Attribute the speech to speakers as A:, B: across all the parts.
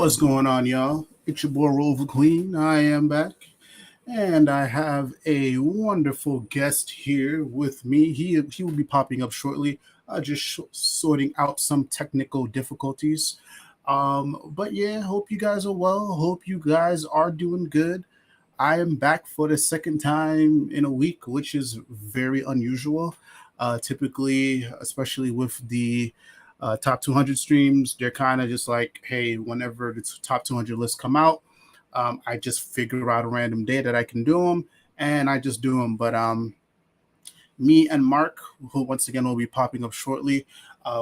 A: What's going on, y'all? It's your boy Roliver Queen. I am back, and I have a wonderful guest here with me. He will be popping up shortly. Sorting out some technical difficulties. But yeah, hope you guys are well. Hope you guys are doing good. I am back for the second time in a week, which is very unusual. Typically, especially with the top 200 streams, they're kind of just like, hey, whenever the top 200 lists come out, I just figure out a random day that I can do them, and I just do them. But me and Mark, who once again will be popping up shortly,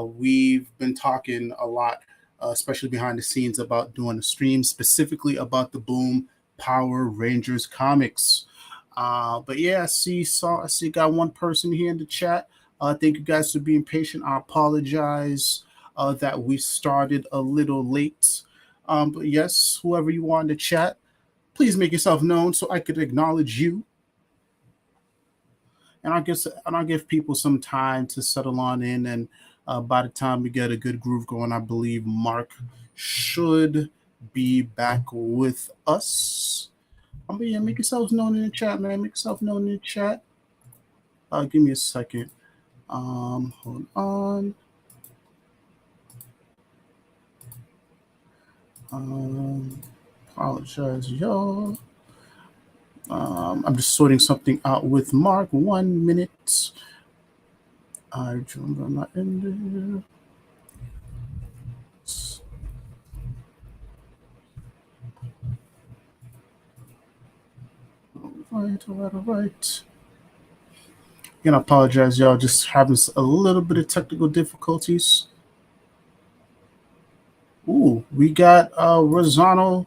A: we've been talking a lot, especially behind the scenes, about doing a stream specifically about the Boom Power Rangers comics. But yeah, I see got one person here in the chat. Thank you guys for being patient. I apologize that we started a little late. But yes, whoever you want in the chat, please make yourself known so I could acknowledge you. And I'll give people some time to settle on in. And by the time we get a good groove going, I believe Mark should be back with us. But yeah, make yourselves known in the chat, man. Make yourself known in the chat. Give me a second. Hold on. Apologize, y'all. I'm just sorting something out with Mark. 1 minute. I'm not in there. All right. Again, I apologize, y'all. Just having a little bit of technical difficulties. Ooh, we got Rosano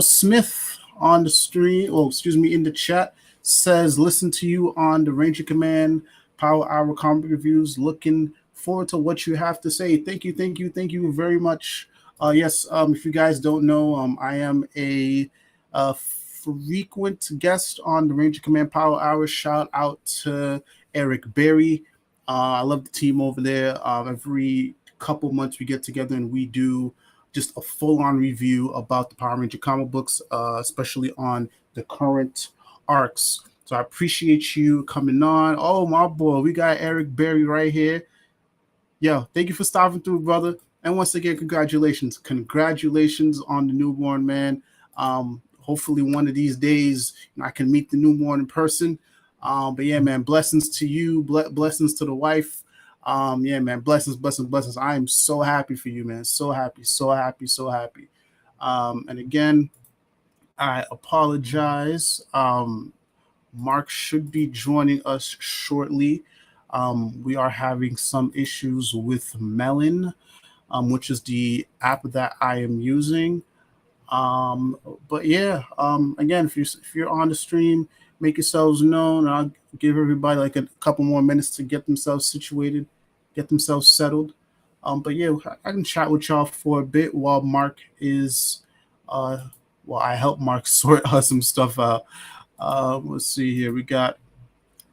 A: Smith on the stream. Oh, excuse me, in the chat. Says, listen to you on the Ranger Command Power Hour comic reviews. Looking forward to what you have to say. Thank you very much. Yes, if you guys don't know, I am a frequent guest on the Ranger Command Power Hour. Shout out to Eric Berry. I love the team over there. Every couple months we get together and we do just a full-on review about the Power Ranger comic books, especially on the current arcs. So I appreciate you coming on. Oh, my boy, we got Eric Berry right here. Yo, thank you for stopping through, brother. And once again, congratulations. Congratulations on the newborn, man. Hopefully one of these days I can meet the newborn in person. But yeah, man, blessings to you, blessings to the wife. Yeah, man, blessings. I am so happy for you, man. So happy. And again, I apologize. Mark should be joining us shortly. We are having some issues with Melon, which is the app that I am using. But yeah, again, if you're on the stream, make yourselves known. I'll give everybody like a couple more minutes to get themselves situated, get themselves settled. But yeah, I can chat with y'all for a bit while Mark is, well, I help Mark sort some stuff out. Let's see here. We got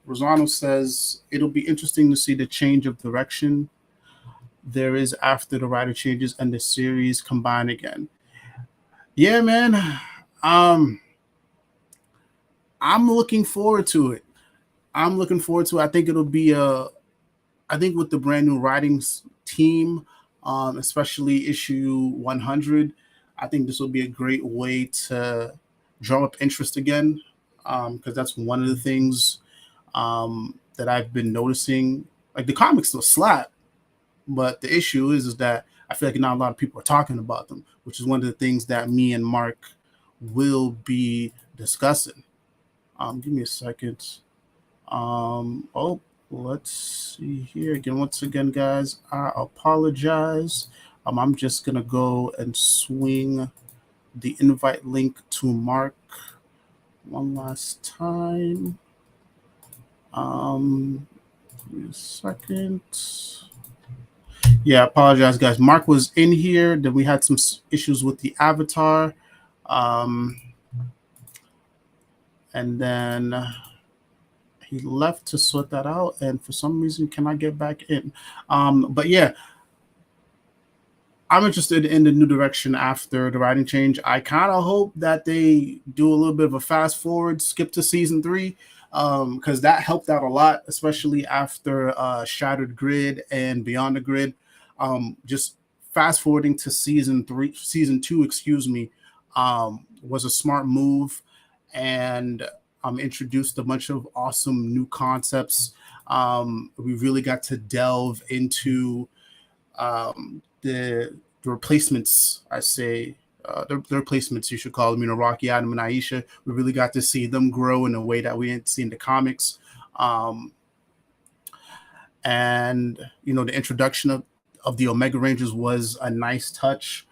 A: Rosano says it'll be interesting to see the change of direction there is after the writer changes and the series combine again. Yeah, man. I'm looking forward to it. I think it'll be I think with the brand new writing team, especially issue 100, I think this will be a great way to drum up interest again, because that's one of the things that I've been noticing. Like the comics still slap, but the issue is that I feel like not a lot of people are talking about them, which is one of the things that me and Mark will be discussing. Give me a second. Let's see here again. Once again, guys, I apologize. I'm just gonna go and swing the invite link to Mark one last time. Give me a second. Yeah, I apologize, guys. Mark was in here. Then we had some issues with the avatar. And then he left to sort that out. And for some reason, cannot get back in. But yeah, I'm interested in the new direction after the writing change. I kind of hope that they do a little bit of a fast forward, skip to season three, because that helped out a lot, especially after Shattered Grid and Beyond the Grid. Just fast forwarding to season two, excuse me, was a smart move, and introduced a bunch of awesome new concepts. We really got to delve into the replacements, I say, the replacements you should call them, Rocky, Adam, and Aisha. We really got to see them grow in a way that we didn't see in the comics. Um, and, the introduction of the Omega Rangers was a nice touch.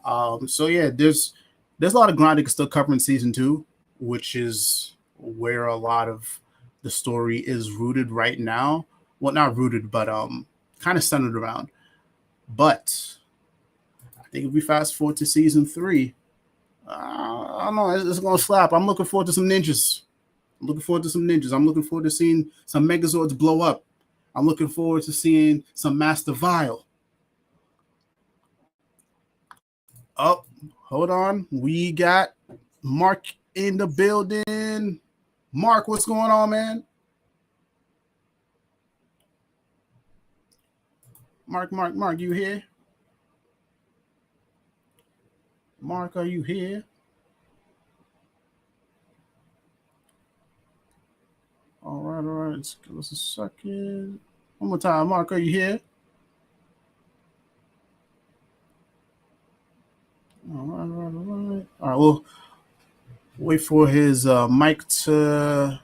A: So, yeah, there's a lot of ground they can still cover in season two, which is where a lot of the story is rooted right now. Well, not rooted, but kind of centered around. But I think if we fast forward to season three, I don't know, it's going to slap. I'm looking forward to some ninjas. I'm looking forward to seeing some Megazords blow up. I'm looking forward to seeing some Master Vile. Oh, hold on. We got Mark in the building. Mark, what's going on, man? Mark, you here? Mark, are you here? All right. Let's give us a second. One more time. Mark, are you here? All right. All right, we'll wait for his mic to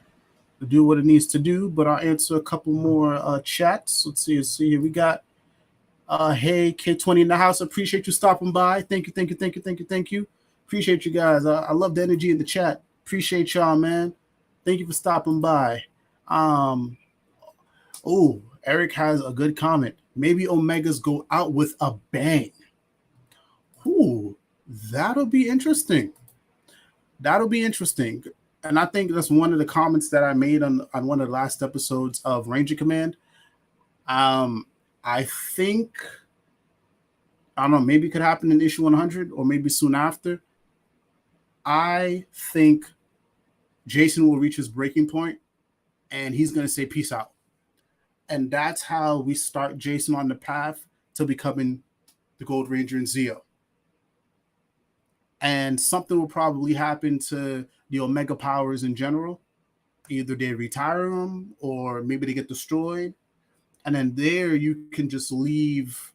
A: do what it needs to do, but I'll answer a couple more chats. Let's see here. We got hey, K20 in the house. Appreciate you stopping by. Thank you. Appreciate you guys. I love the energy in the chat. Appreciate y'all, man. Thank you for stopping by. Oh, Eric has a good comment. Maybe Omegas go out with a bang. Ooh, that'll be interesting. And I think that's one of the comments that I made on one of the last episodes of Ranger Command. I think, I don't know, maybe it could happen in issue 100 or maybe soon after. I think Jason will reach his breaking point and he's going to say peace out. And that's how we start Jason on the path to becoming the Gold Ranger in Zeo. And something will probably happen to the Omega powers in general. Either they retire them or maybe they get destroyed. And then there you can just leave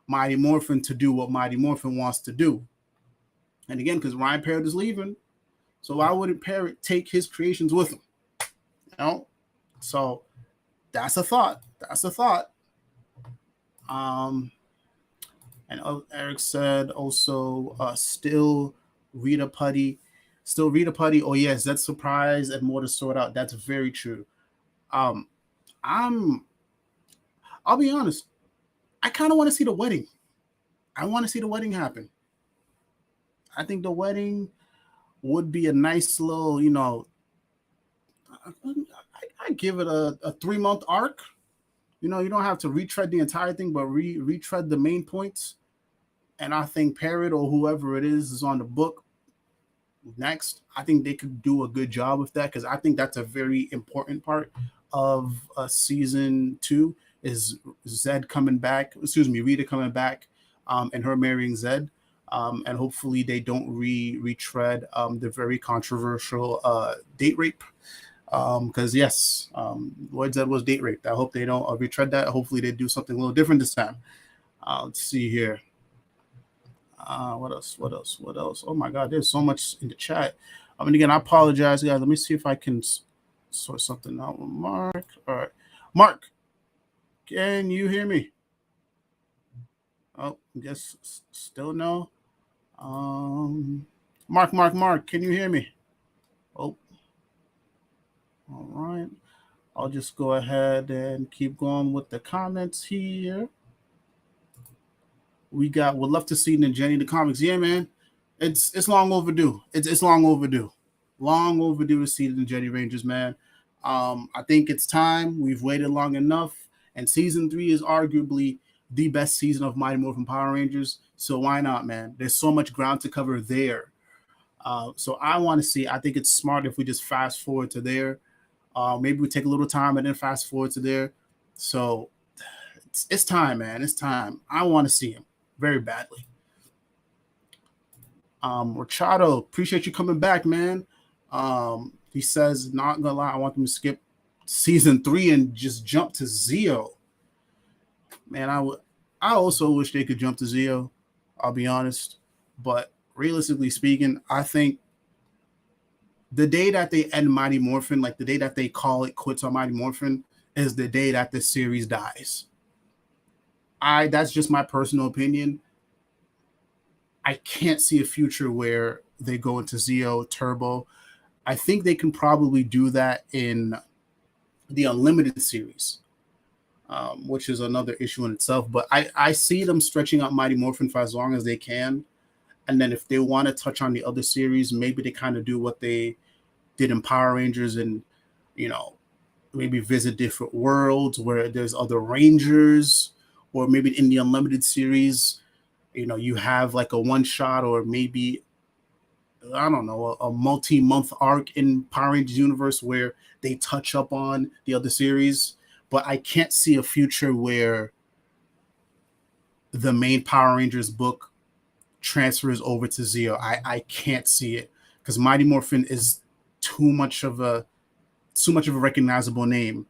A: Mighty Morphin to do what Mighty Morphin wants to do. And again, because Ryan Parrott is leaving, so why wouldn't Parrott take his creations with him? So that's a thought. And Eric said also still Rita Putty. Oh yes, that's surprise and more to sort out. That's very true. I'll be honest. I kind of want to see the wedding. I want to see the wedding happen. I think the wedding would be a nice little, I give it a 3-month arc. You don't have to retread the entire thing, but retread the main points. And I think Parrott or whoever it is on the book next. I think they could do a good job with that because I think that's a very important part of season 2 is Rita coming back, and her marrying Zed. And hopefully they don't retread the very controversial date rape. Because yes, Lloyd Zed was date raped. I hope they don't retread that. Hopefully they do something a little different this time. Let's see here. What else? Oh my God, there's so much in the chat. Again, I apologize, guys. Let me see if I can sort something out with Mark. All right, Mark, can you hear me? Oh, I guess still no. Mark, can you hear me? Oh, all right. I'll just go ahead and keep going with the comments here. We would love to see Jenny in the comics. Yeah, man. It's long overdue. It's long overdue. Long overdue to see the Jenny Rangers, man. I think it's time. We've waited long enough. And season 3 is arguably the best season of Mighty Morphin Power Rangers. So why not, man? There's so much ground to cover there. So I want to see. I think it's smart if we just fast forward to there. Maybe we take a little time and then fast forward to there. So it's time, man. It's time. I want to see him very badly. Rachado, appreciate you coming back, man. He says, not gonna lie, I want them to skip season 3 and just jump to Zeo. Man, I also wish they could jump to Zeo. I'll be honest, but realistically speaking, I think the day that they end Mighty Morphin, like the day that they call it quits on Mighty Morphin, is the day that the series dies. That's just my personal opinion. I can't see a future where they go into Zeo Turbo. I think they can probably do that in the Unlimited series, which is another issue in itself. But I see them stretching out Mighty Morphin for as long as they can. And then if they want to touch on the other series, maybe they kind of do what they did in Power Rangers and, maybe visit different worlds where there's other Rangers, or maybe in the Unlimited series, you have like a one shot, or maybe, I don't know, a multi-month arc in Power Rangers universe where they touch up on the other series. But I can't see a future where the main Power Rangers book transfers over to Zeo. I can't see it, because Mighty Morphin is too much of a recognizable name.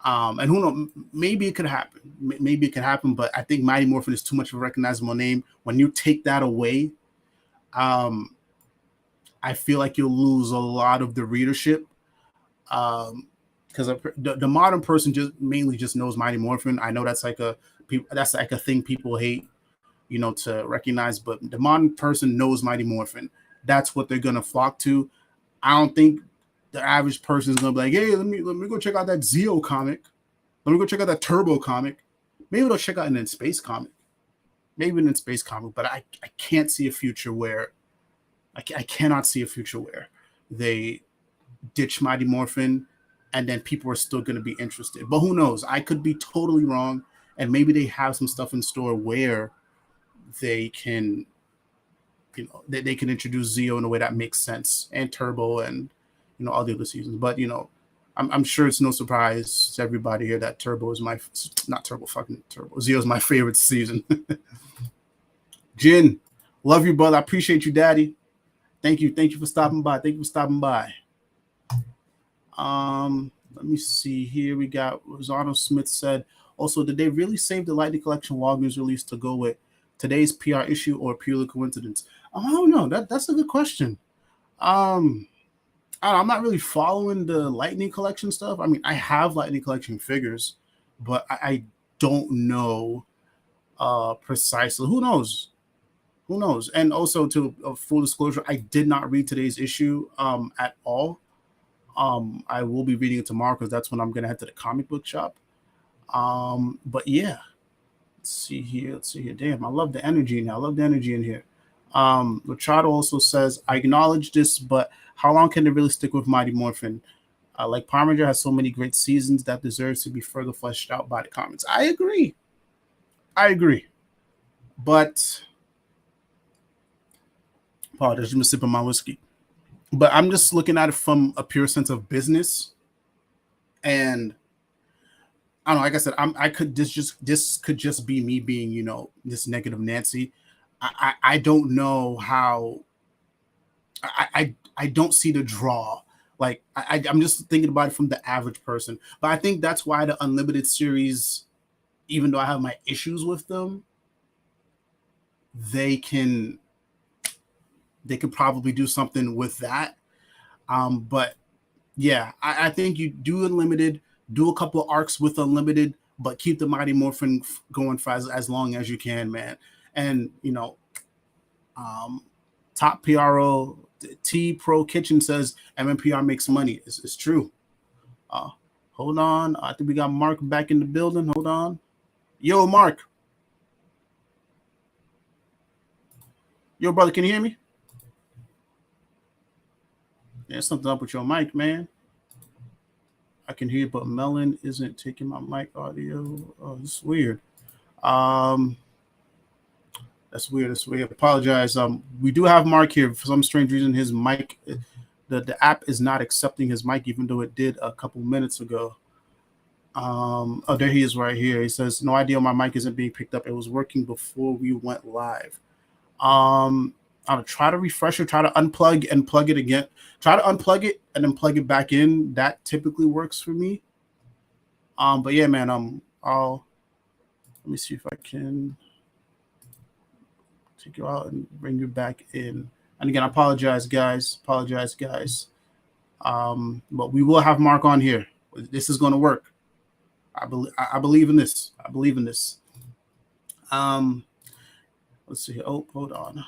A: And who knows, maybe it could happen. Maybe it could happen, but I think Mighty Morphin is too much of a recognizable name. When you take that away, I feel like you'll lose a lot of the readership. Because the modern person mainly just knows Mighty Morphin. I know that's like a thing people hate, to recognize, but the modern person knows Mighty Morphin. That's what they're gonna flock to. I don't think the average person is gonna be like, hey, let me go check out that Zeo comic. Let me go check out that Turbo comic. Maybe they'll check out an In Space comic. But I can't see a future where I cannot see a future where they ditch Mighty Morphin and then people are still going to be interested. But who knows? I could be totally wrong, and maybe they have some stuff in store where they can, they can introduce Zeo in a way that makes sense, and Turbo, and all the other seasons. But I'm sure it's no surprise to everybody here that Turbo is Zeo is my favorite season. Jin, love you, brother. I appreciate you, Daddy. Thank you for stopping by. Let me see here. We got Rosano Smith said, also, did they really save the Lightning Collection Walgreens release to go with today's PR issue, or purely coincidence? I don't know. That's a good question. I'm not really following the Lightning Collection stuff. I mean, I have Lightning Collection figures, but I don't know precisely. Who knows? And also, to full disclosure, I did not read today's issue at all. I will be reading it tomorrow, because that's when I'm gonna head to the comic book shop. But yeah, let's see here. Damn, I love the energy now. I love the energy in here. Machado also says, I acknowledge this, but how long can they really stick with Mighty Morphin? Like Power Ranger has so many great seasons that deserves to be further fleshed out by the comics. I agree. But apologize, I'm sipping my whiskey. But I'm just looking at it from a pure sense of business. And I don't know, like I said, this could just be me being, this negative Nancy. I don't know how. I don't see the draw. Like I'm just thinking about it from the average person. But I think that's why the Unlimited series, even though I have my issues with them, they can probably do something with that. But yeah, I think you do Unlimited, do a couple of arcs with Unlimited, but keep the Mighty Morphin going for as long as you can, man. And Top PRO T Pro Kitchen says MMPR makes money. It's true. Hold on, I think we got Mark back in the building. Hold on, yo, Mark. Yo, brother, can you hear me? There's something up with your mic, man. I can hear you, but Melon isn't taking my mic audio. Oh, it's weird. Um, that's weird. That's weird. Apologize. We do have Mark here. For some strange reason, his mic, the app is not accepting his mic, even though it did a couple minutes ago. Oh, there he is right here. He says, "No idea my mic isn't being picked up. It was working before we went live." I'll try to refresh it, try to unplug and plug it again. Try to unplug it and then plug it back in. That typically works for me. But yeah, man. Let me see if I can take you out and bring you back in. And again, I apologize, guys. Apologize, guys. But we will have Mark on here. This is going to work. I believe in this. I believe in this. Let's see. Oh, hold on.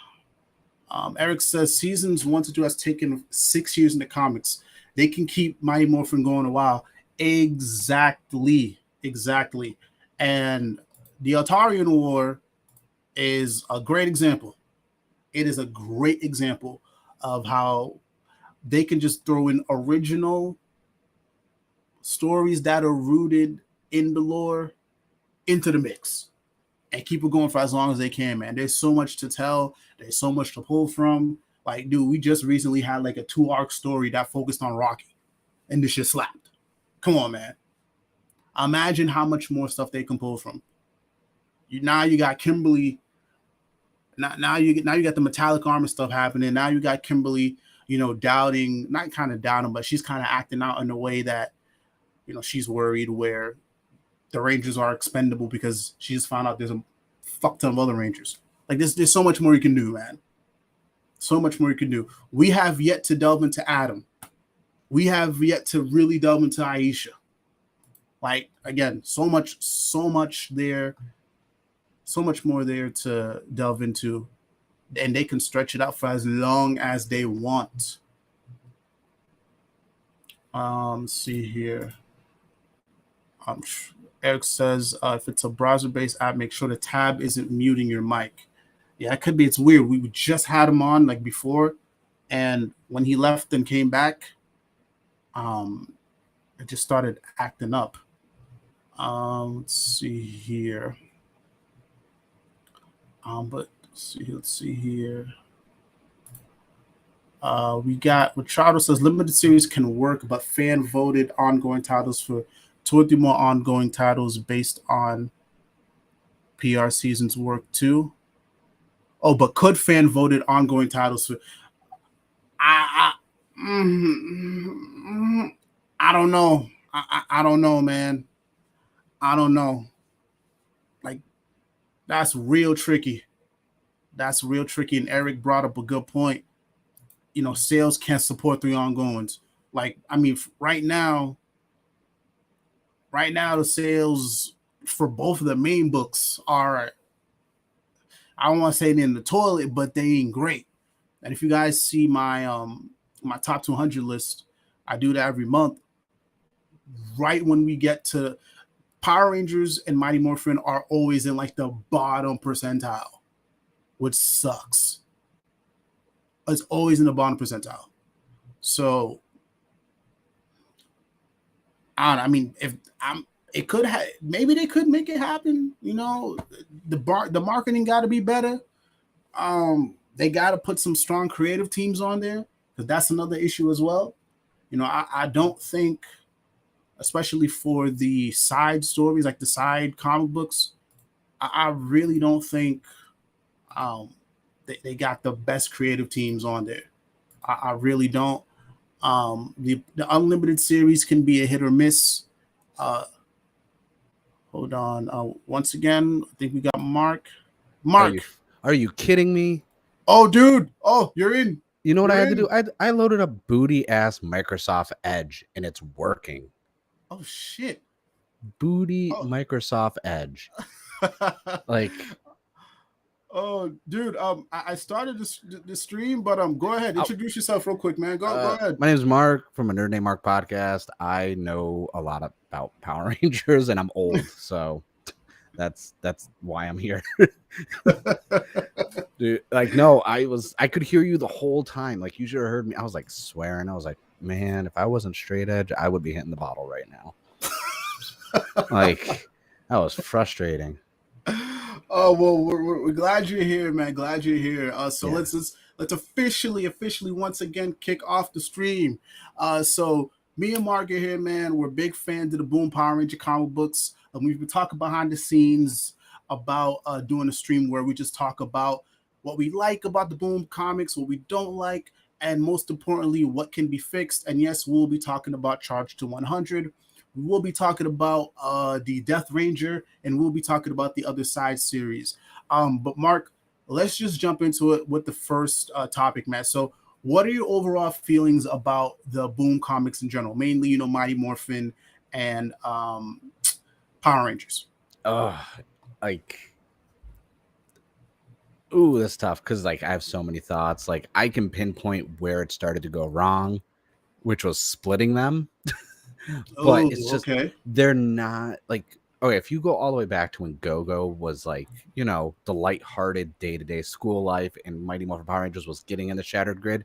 A: Eric says seasons 1 to 2 has taken 6 years in the comics. They can keep Mighty Morphin going a while. Exactly. And the Altarian War is a great example. It is a great example of how they can just throw in original stories that are rooted in the lore into the mix and keep it going for as long as they can, man. There's so much to tell. There's so much to pull from. Like, dude, we just recently had like a 2-arc story that focused on Rocky, and this shit slapped. Come on, man. Imagine how much more stuff they can pull from. Now you got Kimberly. Now you got the metallic armor stuff happening. Now you got Kimberly, doubting, not kind of doubting, but she's kind of acting out in a way that, she's worried where the Rangers are expendable because she just found out there's a fuck ton of other Rangers. Like there's so much more you can do, man. So much more you can do. We have yet to delve into Adam. We have yet to really delve into Aisha. Like, again, so much there. So much more there to delve into. And they can stretch it out for as long as they want. Let's see here. Eric says, if it's a browser-based app, make sure the tab isn't muting your mic. Yeah, it could be. It's weird. We just had him on like before, and when he left and came back, it just started acting up. Let's see here. But let's see here. We got Machado says limited series can work, but fan voted ongoing titles for 2 or 3 more ongoing titles based on PR seasons work too. Oh, but could fan voted ongoing titles for? I don't know. I don't know, man. I don't know. Like, that's real tricky. That's real tricky. And Eric brought up a good point. Sales can't support 3 ongoings. Like, I mean, right now, the sales for both of the main books are, I don't want to say in the toilet, but they ain't great. And if you guys see my my top 200 list, I do that every month. Right when we get to Power Rangers and Mighty Morphin are always in like the bottom percentile, which sucks. It's always in the bottom percentile. So, I mean, it could have, maybe they could make it happen. The marketing got to be better. They got to put some strong creative teams on there because that's another issue as well. I don't think, especially for the side stories, like the side comic books, I really don't think they got the best creative teams on there. I really don't. The Unlimited series can be a hit or miss. Hold on. Once again, I think we got Mark.
B: Are you kidding me?
A: Oh, dude. Oh, you're in.
B: You know what I had to do? I loaded up booty ass Microsoft Edge and it's working.
A: Oh shit.
B: Microsoft Edge. Like,
A: oh, dude. I started the stream, but go ahead. Introduce yourself real quick, man. Go ahead.
B: My name is Mark from a Nerd Named Mark podcast. I know a lot about Power Rangers, and I'm old, so that's why I'm here. Dude, like, no, I could hear you the whole time. Like, you should have heard me. I was like swearing. I was like, man, if I wasn't straight edge, I would be hitting the bottle right now. Like, that was frustrating.
A: Oh well, we're glad you're here, man. Glad you're here. So
B: Yeah.
A: let's officially once again kick off the stream. So me and Mark are here, man. We're big fans of the Boom Power Ranger comic books. We've been talking behind the scenes about doing a stream where we just talk about what we like about the Boom comics, what we don't like, and most importantly, what can be fixed. And yes, we'll be talking about Charge to 100. We'll be talking about the Death Ranger, and we'll be talking about the Other Side series. But Mark, let's just jump into it with the first topic, Matt. So, what are your overall feelings about the Boom comics in general? Mainly, Mighty Morphin and Power Rangers.
B: Oh, like, ooh, that's tough because like I have so many thoughts. Like I can pinpoint where it started to go wrong, which was splitting them. But
A: Oh,
B: it's just
A: okay.
B: they're not like okay, if you go all the way back to when Go-Go was like, the lighthearted day-to-day school life and Mighty Morphin Power Rangers was getting in the Shattered Grid,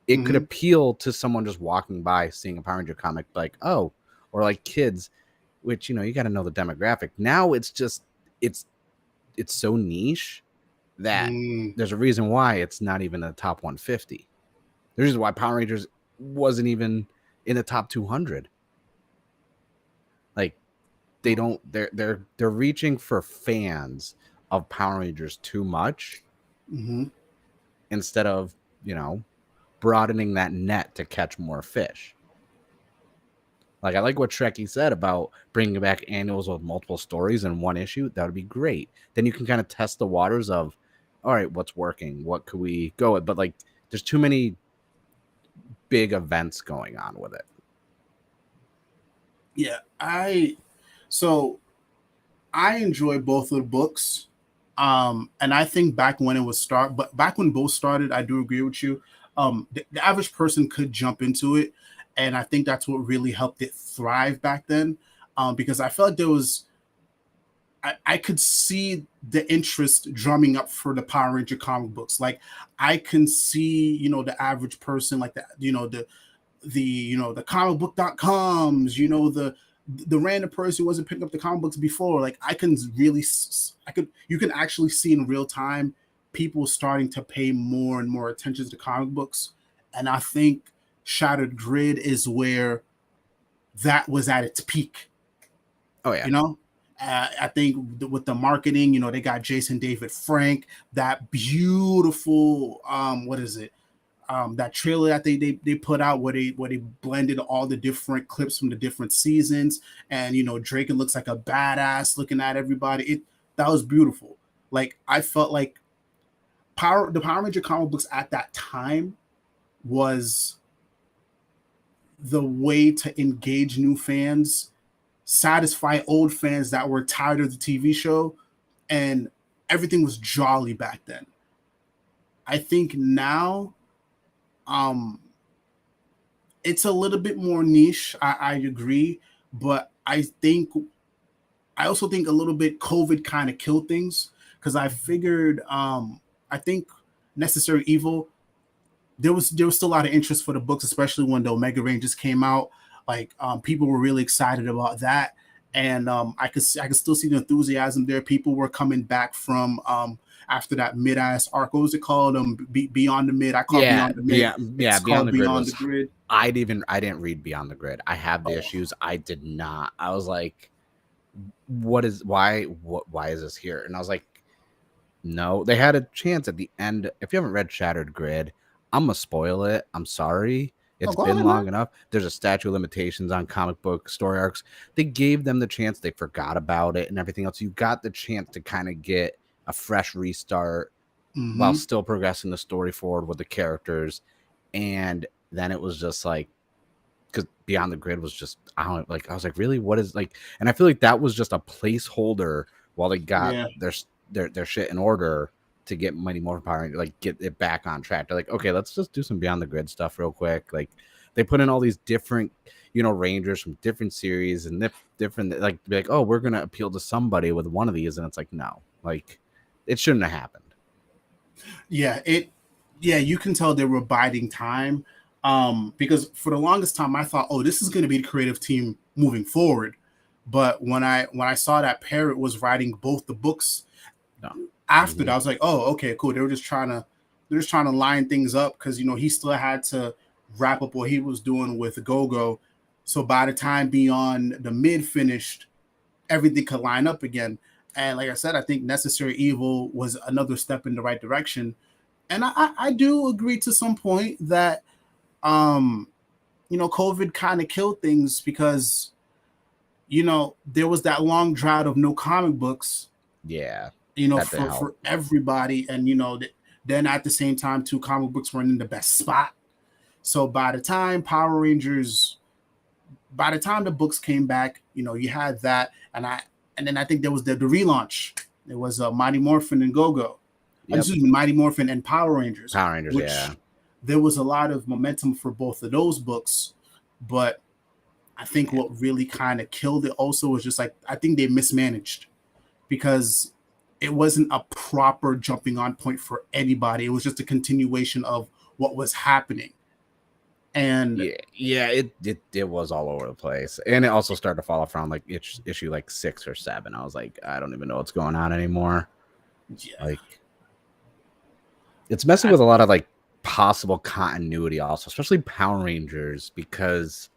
B: it could
A: Mm-hmm.
B: appeal to someone just walking by seeing a Power Ranger comic like, oh, or like kids, which you got to know the demographic. Now it's just it's it's so niche that
A: Mm,
B: there's a reason why it's not even in the top 150. There's a reason why Power Rangers wasn't even in the top 200. Like they don't they're reaching for fans of Power Rangers too much
A: mm-hmm.
B: instead of, broadening that net to catch more fish. Like I like what Trekkie said about bringing back annuals with multiple stories in one issue. That would be great. Then you can kind of test the waters of, all right, what's working? What could we go with? But like, there's too many big events going on with it.
A: Yeah, so I enjoy both of the books. And I think back when it was but back when both started, I do agree with you. The average person could jump into it, and I think that's what really helped it thrive back then. Because I felt like I could see the interest drumming up for the Power Ranger comic books. Like I can see, the average person, like the comicbook.coms, the random person who wasn't picking up the comic books before. Like I can really, you can actually see in real time people starting to pay more and more attention to comic books. And I think Shattered Grid is where that was at its peak,
B: Oh yeah.
A: you know? I think with the marketing, they got Jason David Frank, that beautiful, what is it? That trailer that they put out where they blended all the different clips from the different seasons, and Drake looks like a badass looking at everybody. That was beautiful. Like I felt like the Power Ranger comic books at that time was the way to engage new fans, satisfy old fans that were tired of the TV show, and everything was jolly back then. I think now, um, it's a little bit more niche. I agree, but I also think a little bit COVID kind of killed things because I figured I think Necessary Evil there was still a lot of interest for the books, especially when the Omega Rangers came out. Like people were really excited about that, and I could still see the enthusiasm there. People were coming back from after that mid ass arc. What was it called? Beyond the Mid. I call it
B: Yeah,
A: Beyond the Mid.
B: yeah.
A: It's
B: Beyond
A: called
B: the Grid
A: Beyond the
B: was.
A: Grid.
B: I didn't read Beyond the Grid. I have the
A: Oh,
B: issues. I did not. I was like, why is this here? And I was like, no, they had a chance at the end. If you haven't read Shattered Grid, I'm gonna spoil it. I'm sorry.
A: oh,
B: It's
A: go
B: been
A: ahead, man.
B: long enough. There's a statute of limitations on comic book story arcs. They gave them the chance. They forgot about it and everything else. You got the chance to kind of get a fresh restart while
A: Mm-hmm.
B: still progressing the story forward with the characters. And then it was just like, because Beyond the Grid was just, I don't like, I was like, really, what is like, and I feel like that was just a placeholder while they got
A: Yeah.
B: their shit in order to get Mighty Morphin Power, like get it back on track. They're like, okay, let's just do some Beyond the Grid stuff real quick. Like they put in all these different, Rangers from different series and different, like, be like, oh, we're gonna appeal to somebody with one of these, and it's like, no, like it shouldn't have happened.
A: Yeah, you can tell they were biding time. Because for the longest time I thought, oh, this is gonna be the creative team moving forward. But when I saw that Parrot was writing both the books
B: No.
A: after that,
B: Mhm.
A: I was like, oh, okay, cool. They're just trying to line things up because he still had to wrap up what he was doing with Go-Go. So by the time beyond the mid finished, everything could line up again. And like I said, I think Necessary Evil was another step in the right direction. And I do agree to some point that um COVID kind of killed things because there was that long drought of no comic books,
B: Yeah, that didn't
A: for
B: help.
A: everybody, and then at the same time, two comic books weren't in the best spot. So by the time the books came back, you had that, and then I think there was the relaunch. There was Mighty Morphin and Go-Go.
B: Yep.
A: Excuse me, Mighty Morphin and Power Rangers,
B: Power Rangers. Yeah.
A: which there was a lot of momentum for both of those books, but I think
B: Man.
A: what really kind of killed it also was just like I think they mismanaged because it wasn't a proper jumping on point for anybody. It was just a continuation of what was happening. And
B: Yeah. It was all over the place, and it also started to fall off around like issue like 6 or 7. I was like, I don't even know what's going on anymore.
A: yeah,
B: Like, it's messing
A: I,
B: with a lot of like possible continuity, also, especially Power Rangers, because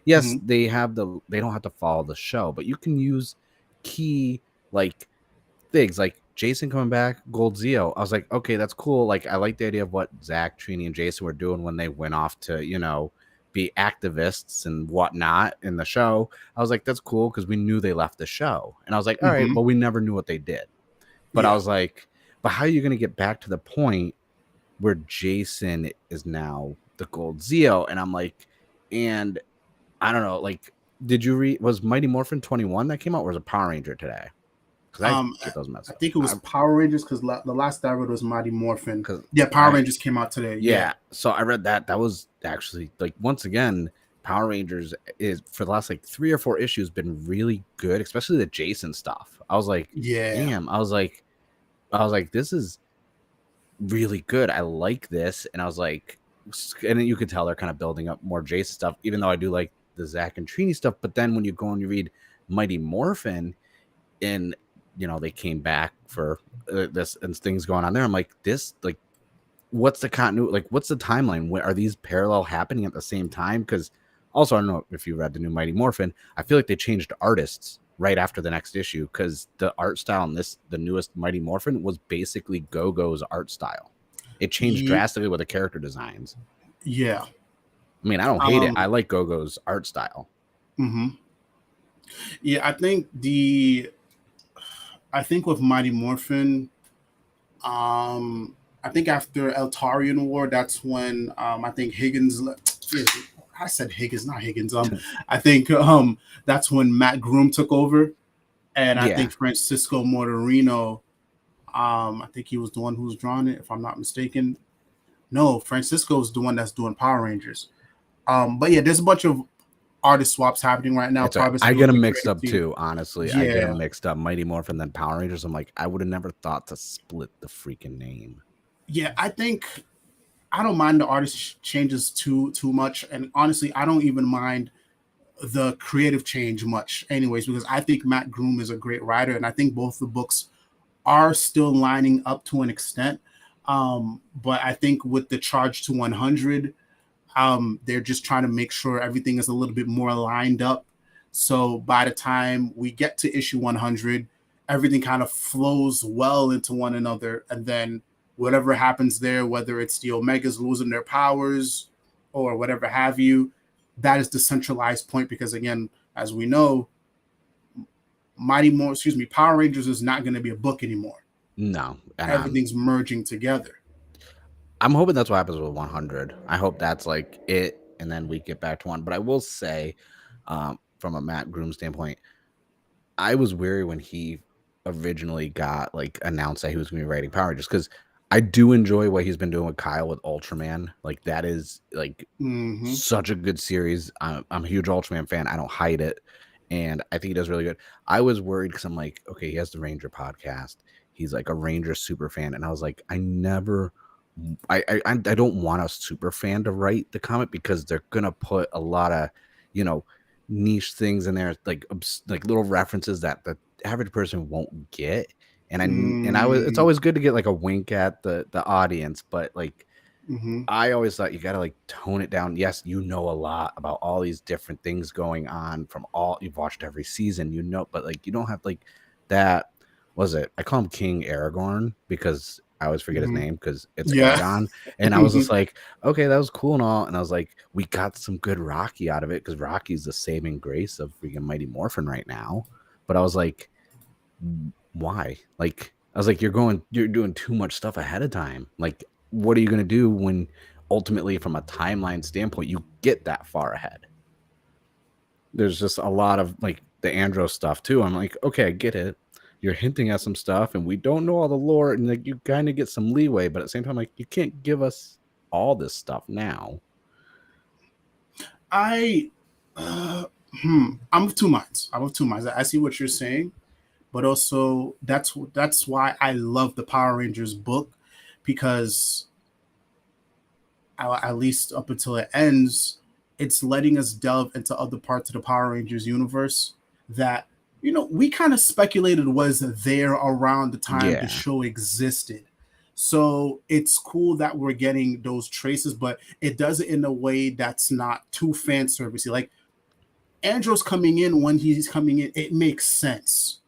B: yes,
A: mhm,
B: they don't have to follow the show, but you can use key like things like Jason coming back, Gold Zeo. I was like, okay, that's cool. Like, I like the idea of what Zach, Trini, and Jason were doing when they went off to, be activists and whatnot in the show. I was like, that's cool because we knew they left the show. And I was like, all right,
A: mhm,
B: but we never knew what they did. But I
A: yeah,
B: was like, but how are you going to get back to the point where Jason is now the Gold Zeo? And I'm like, and I don't know, like, did you read, was Mighty Morphin 21 that came out, or was it Power Ranger today? Because I
A: um,
B: get those messed
A: I
B: up.
A: think it was Power Rangers because the last I read was Mighty Morphin.
B: Because
A: Yeah, Power
B: I
A: Rangers came out today. Yeah,
B: Yeah, so I read that. That was actually like, once again, Power Rangers is for the last like 3 or 4 issues been really good, especially the Jason stuff. I was like,
A: yeah,
B: damn. I was like, this is really good. I like this, and I was like, and then you could tell they're kind of building up more Jason stuff, even though I do like the Zach and Trini stuff. But then when you go and you read Mighty Morphin, and they came back for this and things going on there, I'm like, this, like, what's the continuity? Like, what's the timeline? When are these parallel happening at the same time? Because also, I don't know if you read the new Mighty Morphin. I feel like they changed artists right after the next issue because the art style in the newest Mighty Morphin was basically Go-Go's art style. It changed
A: Ye-
B: drastically with the character designs.
A: yeah.
B: I mean, I don't hate it. I
A: Um,
B: like Go-Go's art style.
A: mhm. Yeah, I think with Mighty Morphin, um, I think after Eltarian War, that's when I think Higgins. Yeah, I said Higgins, not Higgins. I think that's when Matt Groom took over, and I
B: Yeah.
A: think Francisco Mortarino. I think he was the one who was drawing it, if I'm not mistaken. No, Francisco's the one that's doing Power Rangers. But yeah, there's a bunch of artist swaps happening right now.
B: It's a,
A: Probably to
B: I
A: do
B: get
A: with
B: them
A: the
B: mixed
A: creative
B: up
A: team.
B: too, honestly. I get
A: Yeah,
B: them mixed up. Mighty Morphin than Power Rangers. I'm like, I would have never thought to split the freaking name.
A: yeah. I think I don't mind the artist changes too much, and honestly, I don't even mind the creative change much, anyways, because I think Matt Groom is a great writer, and I think both the books are still lining up to an extent. But I think with the charge to 100, they're just trying to make sure everything is a little bit more lined up. So by the time we get to issue 100, everything kind of flows well into one another. And then whatever happens there, whether it's the Omegas losing their powers or whatever have you, that is the centralized point. Because again, as we know, Power Rangers is not going to be a book anymore.
B: No, and
A: Everything's merging together.
B: I'm hoping that's what happens with 100. I hope that's like it, and then we get back to one. But I will say, from a Matt Groom standpoint, I was weary when he originally got like announced that he was going to be writing Power Rangers, because I do enjoy what he's been doing with Kyle with Ultraman. Like, that is like
A: Mm-hmm.
B: such a good series. I'm a huge Ultraman fan. I don't hide it, and I think he does really good. I was worried because I'm like, okay, he has the Ranger podcast. He's like a Ranger super fan, and I was like, I don't want a super fan to write the comic because they're gonna put a lot of, you know, niche things in there, like like little references that the average person won't get. And I was it's
A: Mm,
B: always good to get like a wink at the audience, but like
A: hmm
B: I always thought you got to like tone it down. Yes, you know a lot about all these different things going on from all you've watched every season, but like you don't have like that. Was it? I call him King Aragorn because I always forget his
A: hmm
B: name because it's
A: Yeah.
B: Aragon. And I was just like, okay, that was cool and all. And I was like, we got some good Rocky out of it because Rocky's the saving grace of freaking Mighty Morphin right now. But I was like, why? Like, I was like, you're doing too much stuff ahead of time. Like, what are you gonna do when ultimately, from a timeline standpoint, you get that far ahead? There's just a lot of like the Andros stuff too. I'm like, okay, I get it. You're hinting at some stuff, and we don't know all the lore, and like you kind of get some leeway, but at the same time, like you can't give us all this stuff now.
A: I, uh, I'm of two minds. I'm of two minds. I see what you're saying, but also that's why I love the Power Rangers book because at least up until it ends, it's letting us delve into other parts of the Power Rangers universe that we kind of speculated was there around the time the
B: Yeah,
A: show existed. So it's cool that we're getting those traces, but it does it in a way that's not too fan servicey. Like Andrew's coming in when he's coming in, it makes sense.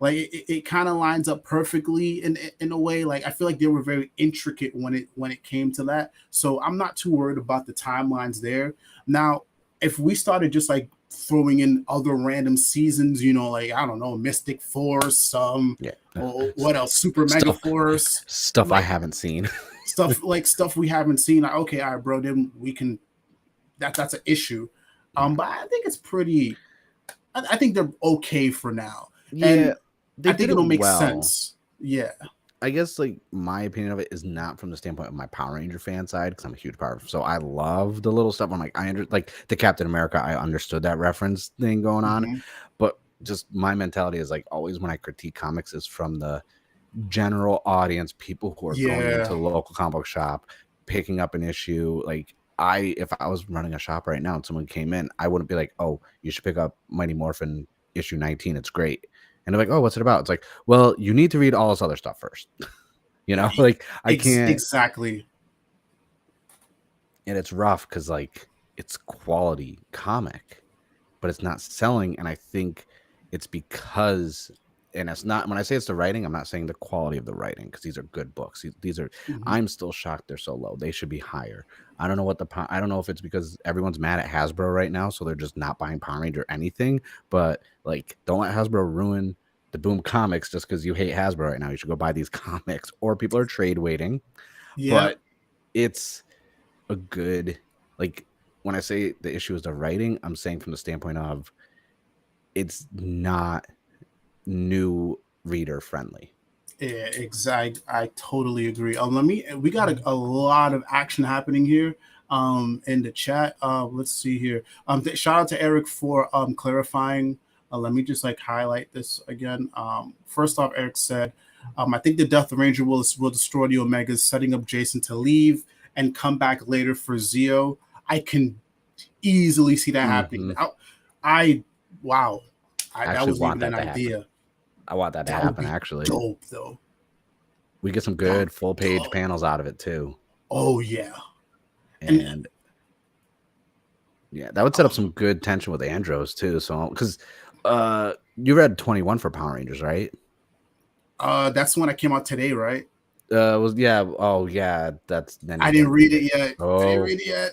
A: Like it kind of lines up perfectly in a way. Like I feel like they were very intricate when it came to that. So I'm not too worried about the timelines there. Now, if we started just like throwing in other random seasons, like I don't know, Mystic Force,
B: yeah.
A: or what else, Super Mega
B: stuff
A: Force,
B: stuff I
A: like
B: haven't seen.
A: stuff we haven't seen. Like, okay, all right, bro, then we can. That's an issue.
B: Yeah.
A: But I think it's pretty. I think they're okay for now,
B: Yeah,
A: and
B: they
A: I think
B: did it
A: it'll make
B: well.
A: sense. Yeah.
B: I guess like my opinion of it is not from the standpoint of my Power Ranger fan side because I'm a huge Power. So I love the little stuff. I'm like like the Captain America. I understood that reference thing going on,
A: hmm
B: but just my mentality is like always when I critique comics is from the general audience, people who are going into
A: Yeah.
B: the local comic book shop, picking up an issue. Like if I was running a shop right now and someone came in, I wouldn't be like, oh, you should pick up Mighty Morphin issue 19. It's great. And they're like, oh, what's it about? It's like, well, you need to read all this other stuff first. Like I can't,
A: Exactly.
B: and it's rough because like it's quality comic, but it's not selling. And I think it's because, and it's not, when I say it's the writing, I'm not saying the quality of the writing because these are good books. These are,
A: hmm
B: I'm still shocked they're so low. They should be higher. I don't know I don't know if it's because everyone's mad at Hasbro right now. So they're just not buying Power Ranger anything, but like, don't let Hasbro ruin the Boom comics just because you hate Hasbro right now. You should go buy these comics, or people are trade waiting.
A: Yeah.
B: But it's a good, like, when I say the issue is the writing, I'm saying from the standpoint of it's not new reader friendly.
A: Yeah. Exact. I totally agree. We got a lot of action happening here. In the chat. Let's see here. Shout out to Eric for clarifying. Let me just like highlight this again. First off, Eric said, I think the Death Ranger will destroy the Omegas, setting up Jason to leave and come back later for Zeo. I can easily see that happening.
B: Mm-hmm.
A: I wow,
B: I
A: that
B: actually
A: wasn't
B: want
A: even an
B: that to happen.
A: idea.
B: I want that to
A: That would
B: happen,
A: be
B: actually.
A: dope, though.
B: We get some
A: That
B: good
A: would be
B: full page
A: dope.
B: panels out of it, too.
A: Oh yeah, and
B: And yeah, that would set up some good tension with Andros, too. So, because you read 21 for Power Rangers, right?
A: that's when I came out today, right?
B: Was yeah. Oh, yeah. Then
A: I
B: you
A: didn't
B: didn't
A: read
B: read
A: it
B: it.
A: yet. I didn't
B: Oh,
A: read it yet.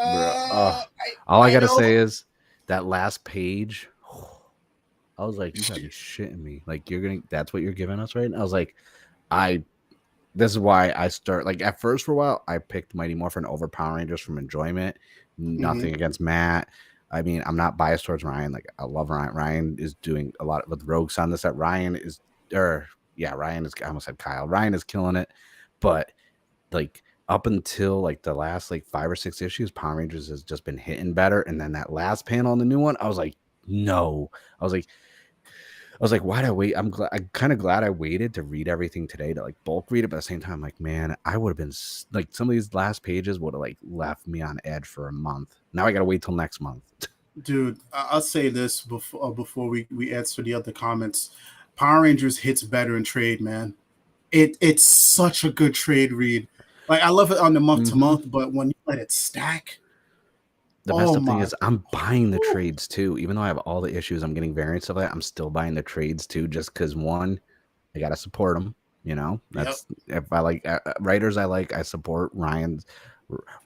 B: bro. Oh, all I
A: I
B: got to
A: know.
B: say is that last page. I was like, you gotta be shitting me. Like, that's what you're giving us right now? I was like, I, this is why I start, like, at first for a while, I picked Mighty Morphin over Power Rangers from enjoyment.
A: hmm
B: Nothing against Matt. I mean, I'm not biased towards Ryan. Like, I love Ryan. Ryan is doing a lot with Rogues on this. That Ryan is, or yeah, Ryan is, I almost said Kyle. Ryan is killing it. But, like, up until like the last like 5 or 6 issues, Power Rangers has just been hitting better. And then that last panel on the new one, I was like, no. I was like, why'd I wait? I'm kind of glad I waited to read everything today to like bulk read it. But at the same time, like, man, I would have been like, some of these last pages would have like left me on edge for a month. Now I got to wait till next month.
A: Dude, I'll say this before we answer the other comments. Power Rangers hits better in trade, man. It's such a good trade read. Like I love it on the month to
B: Mm-hmm.
A: month, but when you let it stack,
B: The messed
A: oh
B: up thing
A: my,
B: is I'm buying the
A: whew,
B: trades too. Even though I have all the issues, I'm getting variants of that. I'm still buying the trades too, just because one, I gotta support them. You know,
A: yep.
B: that's if I like writers I like, I support Ryan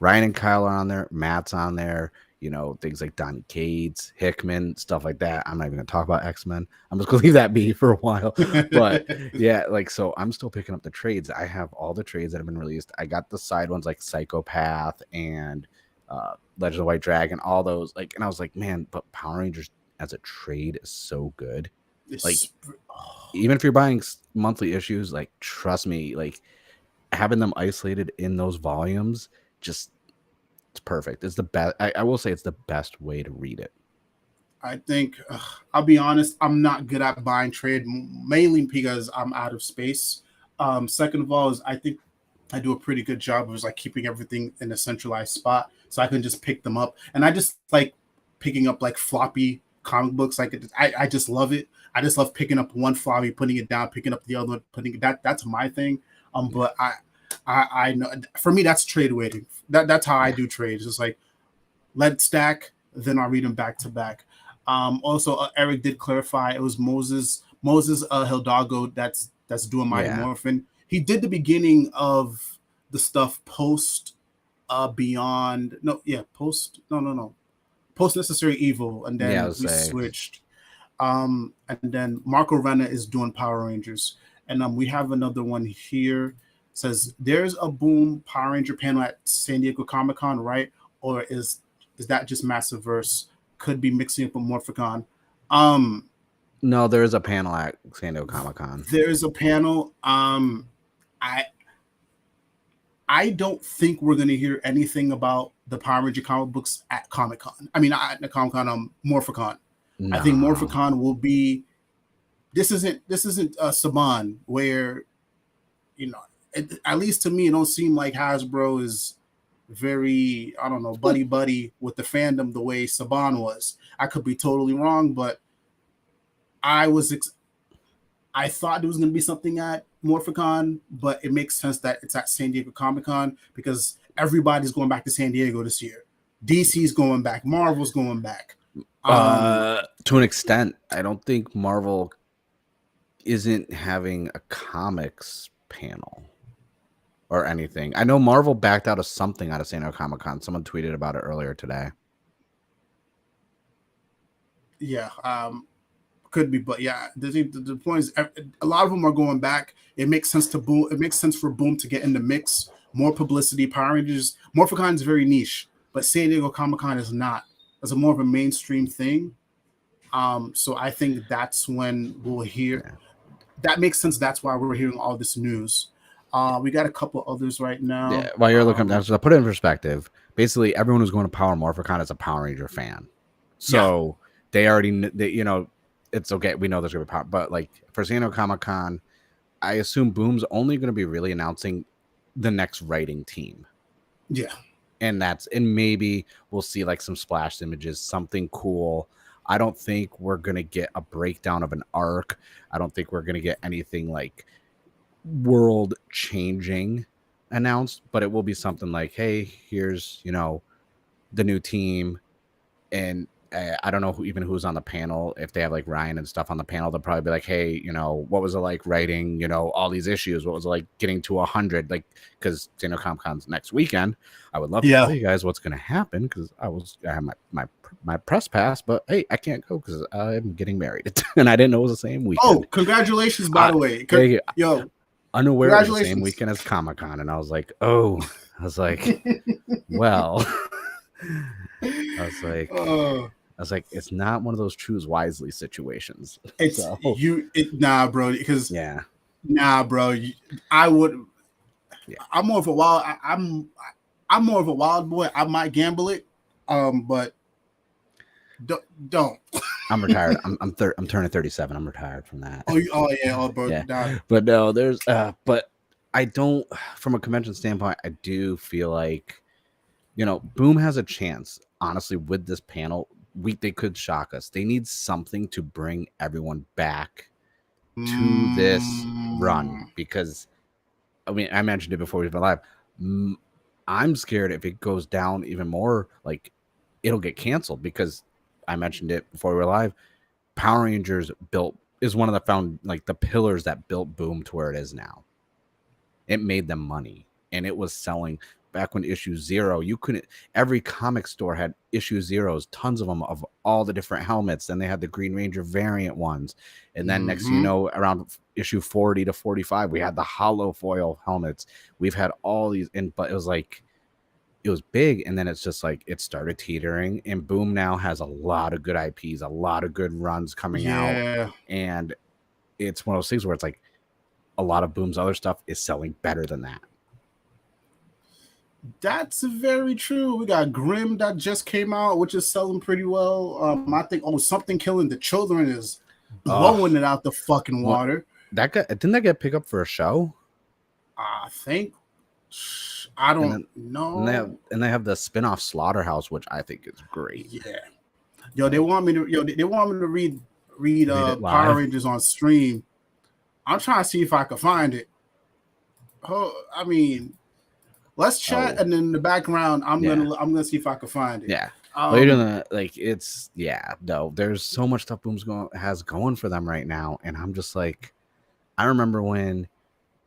B: and Kyle are on there. Matt's on there. You know, things like Donny Cates, Hickman, stuff like that. I'm not even gonna talk about X-Men. I'm just gonna leave that be for a while. But yeah, like so I'm still picking up the trades. I have all the trades that have been released. I got the side ones like Psychopath and Legend of the White Dragon, all those like, and I was like, man, but Power Rangers as a trade is so good. Like,
A: It's, oh,
B: even if you're buying monthly issues, like, trust me, like having them isolated in those volumes, just it's perfect. It's the best. I will say it's the best way to read it.
A: I think I'll be honest. I'm not good at buying trade, mainly because I'm out of space. Second of all, is I think I do a pretty good job of like keeping everything in a centralized spot, so I can just pick them up. And I just like picking up like floppy comic books. Like I just love it. I just love picking up one floppy, putting it down, picking up the other one, putting it, that. That's my thing.
B: Yeah,
A: But I know for me that's trade waiting. That's how I
B: yeah,
A: do trades. It's like let it stack, then I'll read them back to back. Also, Eric did clarify it was Moses Hidalgo that's doing Mighty
B: yeah,
A: Morphin. He did the beginning of the stuff post beyond no yeah post no post necessary evil, and
B: yeah. I
A: then
B: would
A: we
B: say
A: switched. And then Marco Renna is doing Power Rangers, and we have another one here. Says there's a Boom Power Ranger panel at San Diego Comic Con, right? Or is that just Massiverse? Could be mixing up with Morphicon. Um,
B: no. There is a panel at San Diego Comic Con.
A: there's a panel. I I don't think we're gonna hear anything about the Power Ranger comic books at Comic Con. I mean, not at the Comic Con, Morphicon. I think
B: No,
A: Morphicon will be. This isn't Saban where at least to me it don't seem like Hasbro is very I don't know buddy with the fandom the way Saban was. I could be totally wrong, but I was I thought there was going to be something at Morphicon, but it makes sense that it's at San Diego Comic Con because everybody's going back to San Diego this year. DC's going back, Marvel's going back.
B: to an extent, I don't think Marvel isn't having a comics panel or anything. I know Marvel backed out of something out of San Diego Comic Con. Someone tweeted about it earlier today.
A: Yeah, could be, but yeah, the point is a lot of them are going back. It makes sense to Boom. It makes sense for Boom to get in the mix. More publicity. Power Rangers. Morphicon is very niche, but San Diego Comic Con is not. It's a more of a mainstream thing. So I think that's when we'll hear.
B: Yeah.
A: That makes sense. That's why we're hearing all this news. We got a couple others right
B: Yeah,
A: now.
B: while you're looking up, so to put it in perspective, basically everyone who's going to Power Morphicon is a Power Ranger fan.
A: Yeah,
B: So they already, you know, it's okay. We know there's going to be power, but like for San Diego Comic Con, I assume Boom's only going to be really announcing the next writing team.
A: yeah,
B: And maybe we'll see like some splash images, something cool. I don't think we're going to get a breakdown of an arc. I don't think we're going to get anything like world changing announced, but it will be something like, hey, here's, you know, the new team. And I don't know who's on the panel. If they have like Ryan and stuff on the panel, they'll probably be like, hey, you know, what was it like writing, you know, all these issues? What was it like getting to 100? Like, because San Diego Comic Con's next weekend. I would love to
A: yeah.
B: tell you guys what's going to happen because I have my press pass, but hey, I can't go because I'm getting married. And I didn't know it was the same
A: Oh,
B: weekend.
A: congratulations, by the way.
B: Thank you.
A: Yo,
B: Unaware it was the same
A: congratulations.
B: weekend as Comic Con, and I was like, oh, I was like, well, I was like,
A: uh,
B: it's not one of those choose wisely situations.
A: it's
B: So
A: you. Nah, bro. Because
B: yeah,
A: nah, bro. I would.
B: yeah,
A: I'm more of a wild. I'm more of a wild boy. I might gamble it, but don't.
B: I'm retired. I'm turning 37. I'm retired from that.
A: Oh yeah, oh bro.
B: Yeah,
A: Nah.
B: but no, but I don't. From a convention standpoint, I do feel like, you know, Boom has a chance, honestly, with this panel. they could shock us. They need something to bring everyone back to this run
A: Mm,
B: because I mean, I mentioned it before we've been live. Mm, I'm scared if it goes down even more, like it'll get canceled because I mentioned it before we were live. Power Rangers built is one of the found like the pillars that built Boom to where it is now. It made them money and it was selling back when issue zero. You couldn't, every comic store had issue zeros, tons of them of all the different helmets. Then they had the Green Ranger variant ones. And then next thing you
A: mm-hmm.
B: know, around issue 40 to 45, we had the hollow foil helmets. We've had all these, and but it was like, it was big, and then it's just like it started teetering. And Boom now has a lot of good IPs, a lot of good runs coming out,
A: Yeah,
B: and it's one of those things where it's like a lot of Boom's other stuff is selling better than that.
A: that's very true. We got Grimm that just came out, which is selling pretty well. I think something killing the children is
B: Oh,
A: blowing it out the fucking
B: what
A: water.
B: that got didn't that get picked up for a show?
A: I think I
B: And
A: don't
B: then
A: know.
B: and they have the spin-off Slaughterhouse, which I think is great.
A: Yeah, yo, they
B: Like
A: want me to they want me to read
B: read it
A: Power
B: live.
A: Rangers on stream. I'm trying to see if I can find it. Oh, I mean, let's chat,
B: Oh,
A: and then in the background,
B: yeah.
A: I'm gonna see if I can find it.
B: Yeah. Well, you're
A: Um,
B: doing that like it's yeah, no, there's so much stuff Boom's going has going for them right now. And I'm just like I remember when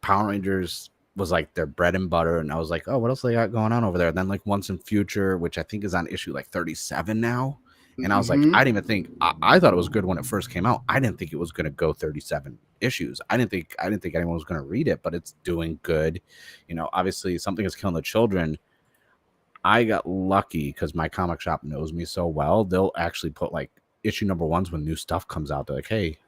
B: Power Rangers was like their bread and butter, and I was like, oh, what else they got going on over there? And then like Once in Future, which I think is on issue like 37 now. And I was like,
A: mm-hmm.
B: I didn't even think I thought it was good when it first came out. I didn't think it was gonna go 37 issues. I didn't think anyone was gonna read it, but it's doing good. You know, obviously something is killing the children. I got lucky because my comic shop knows me so well. They'll actually put like issue number ones when new stuff comes out. They're like, hey,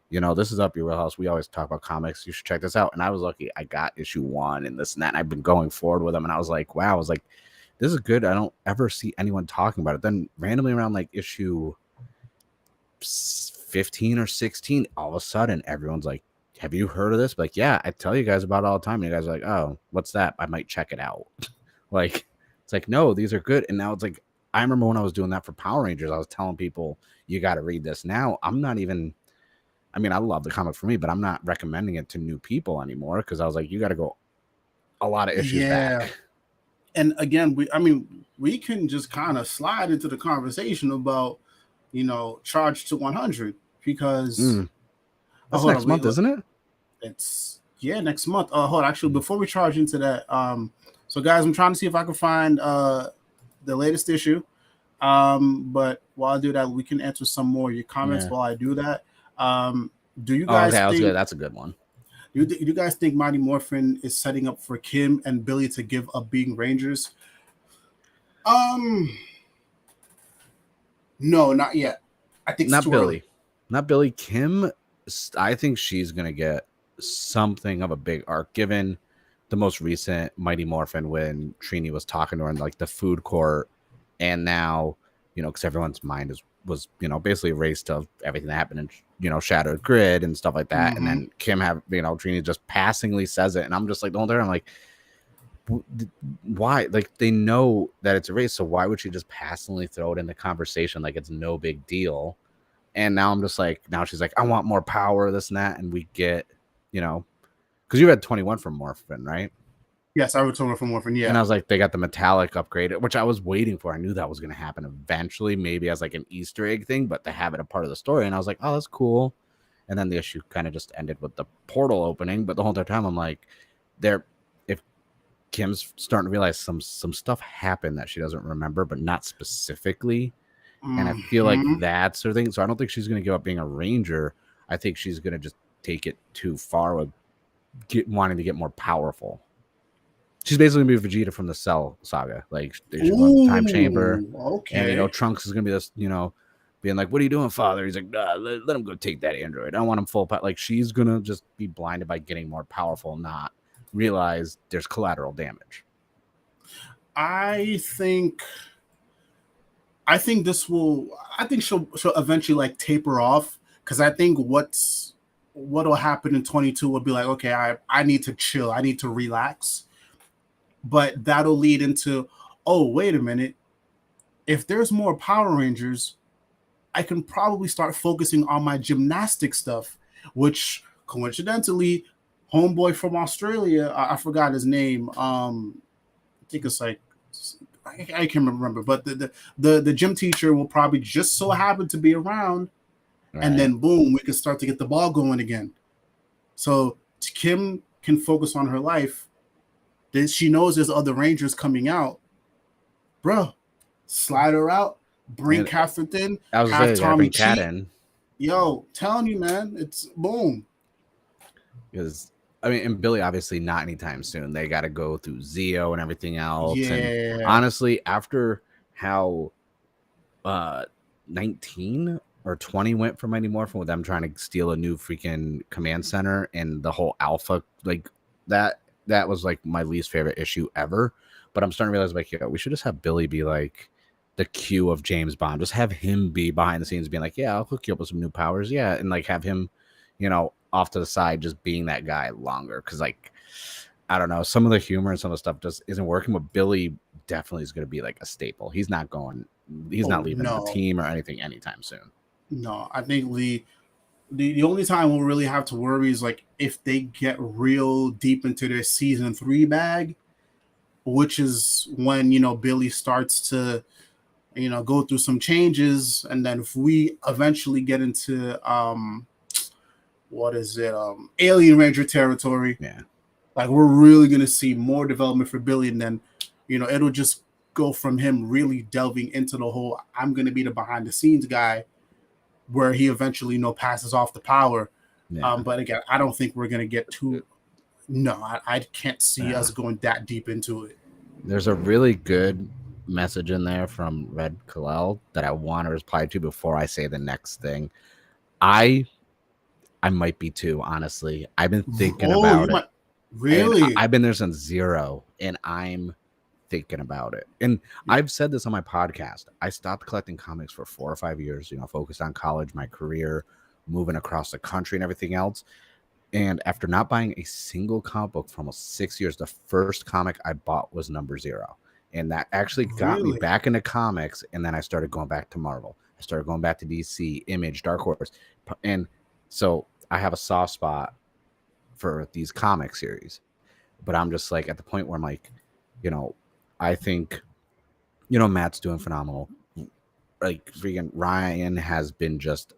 B: you know, this is up your wheelhouse. We always talk about comics. You should check this out. And I was lucky. I got issue one and this and that. And I've been going forward with them. And I was like, wow. I was like, this is good. I don't ever see anyone talking about it. Then randomly around like issue 15 or 16, all of a sudden everyone's like, have you heard of this? Like, yeah, I tell you guys about it all the time. And you guys are like, oh, what's that? I might check it out. Like, it's like, no, these are good. And now it's like, I remember when I was doing that for Power Rangers, I was telling people, you got to read this. Now I'm not even, I mean, I love the comic for me, but I'm not recommending it to new people anymore because I was like, you got to go a lot of issues
A: Yeah,
B: back.
A: and again, we can just kind of slide into the conversation about charge to 100 because
B: Mm, that's
A: hold on,
B: next month, isn't it?
A: it's yeah next month. Hold on, actually, before we charge into that, so guys, I'm trying to see if I can find the latest issue. But while I do that, we can answer some more of your comments
B: Yeah.
A: while I do that. Do you
B: Oh, okay.
A: guys
B: I was good.
A: think
B: That's a good one.
A: do you guys think Mighty Morphin is setting up for Kim and Billy to give up being Rangers? Um, no, not yet. I think it's
B: Not
A: too early.
B: Billy. Not Billy. Kim, I think she's going to get something of a big arc given the most recent Mighty Morphin when Trini was talking to her in like the food court. And now, you know, because everyone's mind was, you know, basically erased of everything that happened in, you know, Shattered Grid and stuff like that. And
A: Mm-hmm.
B: then Kim have, you know, Trini just passingly says it. And I'm just like, the whole time, I'm like, why? Like they know that it's erased. So why would she just passingly throw it in the conversation like it's no big deal? And now I'm just like, now she's like, I want more power, this and that. And we get, you know, because you read 21 from Morphin, right?
A: Yes, I would tell her for Morphin.
B: And
A: Yeah.
B: I was like, they got the metallic upgrade, which I was waiting for. I knew that was going to happen eventually, maybe as like an Easter egg thing, but to have it a part of the story. And I was like, oh, that's cool. And then the issue kind of just ended with the portal opening. But the whole entire time, I'm like, there, if Kim's starting to realize some stuff happened that she doesn't remember, but not specifically. And I feel like
A: Mm-hmm.
B: that's her thing. So I don't think she's going to give up being a ranger. I think she's going to just take it too far with wanting to get more powerful. She's basically going to be Vegeta from the Cell saga. Like she's going to the time chamber,
A: Ooh,
B: and you know
A: okay.
B: Trunks is going to be this, you know, being like, "What are you doing, father?" He's like, let him go take that android. I don't want him full power." Like she's going to just be blinded by getting more powerful, not realize there's collateral damage.
A: I think this will. I think she'll eventually like taper off because I think what'll happen in 22 will be like, okay, I need to chill. I need to relax. But that'll lead into, oh, wait a minute. If there's more Power Rangers, I can probably start focusing on my gymnastic stuff, which coincidentally, homeboy from Australia, I forgot his name. I think it's like I can't remember, but the gym teacher will probably just so happen to be around, and
B: Right.
A: then boom, we can start to get the ball going again. So Kim can focus on her life. She knows there's other Rangers coming out, bro. Slide her out, bring
B: And
A: Catherine in,
B: I was
A: have
B: saying, gotta
A: Tommy
B: bring Cat
A: cheat.
B: in
A: Yo, telling you, man, it's boom.
B: because I mean, and Billy obviously not anytime soon. They got to go through Zio and everything else. And
A: Yeah,
B: honestly, after how uh 19 or 20 went for Mighty Morphin with them trying to steal a new freaking command center and the whole alpha, like that was like my least favorite issue ever. But I'm starting to realize, like, yeah, we should just have Billy be like the Q of James Bond. Just have him be behind the scenes being like, yeah, I'll hook you up with some new powers. Yeah. And like have him, off to the side, just being that guy longer. Cause like, I don't know, some of the humor and some of the stuff just isn't working. But Billy definitely is going to be like a staple. He's not
A: oh
B: leaving the
A: no,
B: team or anything anytime soon.
A: no. I think the only time we'll really have to worry is like if they get real deep into their season 3 bag, which is when Billy starts to go through some changes, and then if we eventually get into what is it, Alien Ranger territory,
B: Yeah.
A: like we're really gonna see more development for Billy, and then it'll just go from him really delving into the whole I'm gonna be the behind the scenes guy, where he eventually passes off the power.
B: Yeah.
A: But again, I don't think we're gonna get too. No, I can't see
B: Yeah.
A: us going that deep into it.
B: There's a really good message in there from Red Kalel that I want to reply to before I say the next thing. I I might be too, honestly. I've been thinking
A: Oh, you
B: about
A: might
B: it. And
A: really?
B: I've been there since zero, and I'm thinking about it. And
A: Yeah.
B: I've said this on my podcast. I stopped collecting comics for 4 or 5 years, focused on college, my career, moving across the country and everything else. And after not buying a single comic book for almost 6 years, the first comic I bought was number zero. And that actually got me
A: Really?
B: back into comics. And then I started going back to Marvel. I started going back to DC, Image, Dark Horse. And so I have a soft spot for these comic series. But I'm just like at the point where I'm like, you know, I think, Matt's doing phenomenal. Like freaking Ryan has been just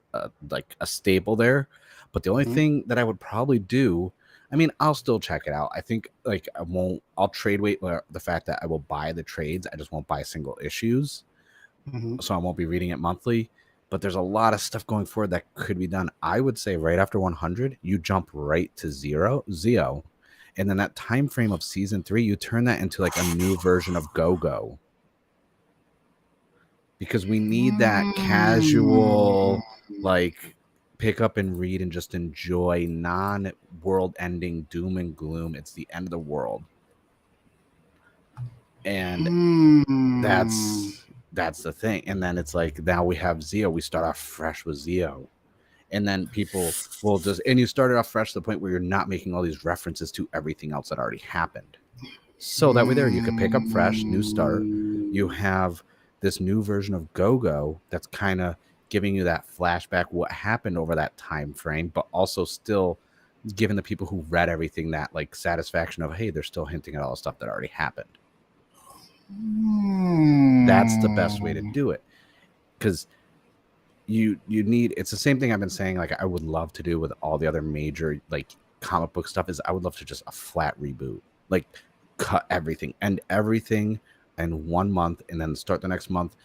B: like a staple there. But the only
A: Mm-hmm.
B: thing that I would probably do, I mean, I'll still check it out. I think like I'll trade weight the fact that I will buy the trades. I just won't buy single issues.
A: Mm-hmm.
B: So I won't be reading it monthly. But there's a lot of stuff going forward that could be done. I would say right after 100, you jump right to Zio. And then that time frame of season 3, you turn that into like a new version of Go-Go. Because we need that casual, like, pick up and read and just enjoy non-world ending doom and gloom. It's the end of the world. And
A: Hmm.
B: that's the thing. And then it's like now we have Zio. We start off fresh with Zio. And then people will just, and you started off fresh to the point where you're not making all these references to everything else that already happened. So that way there you could pick up fresh, new start. You have this new version of Go-Go that's kind of giving you that flashback what happened over that time frame, but also still giving the people who read everything that like satisfaction of, hey, they're still hinting at all the stuff that already happened. That's the best way to do it. Because you need, it's the same thing I've been saying, like I would love to do with all the other major like comic book stuff, is I would love to just a flat reboot. Like cut everything, end everything in 1 month, and then start the next month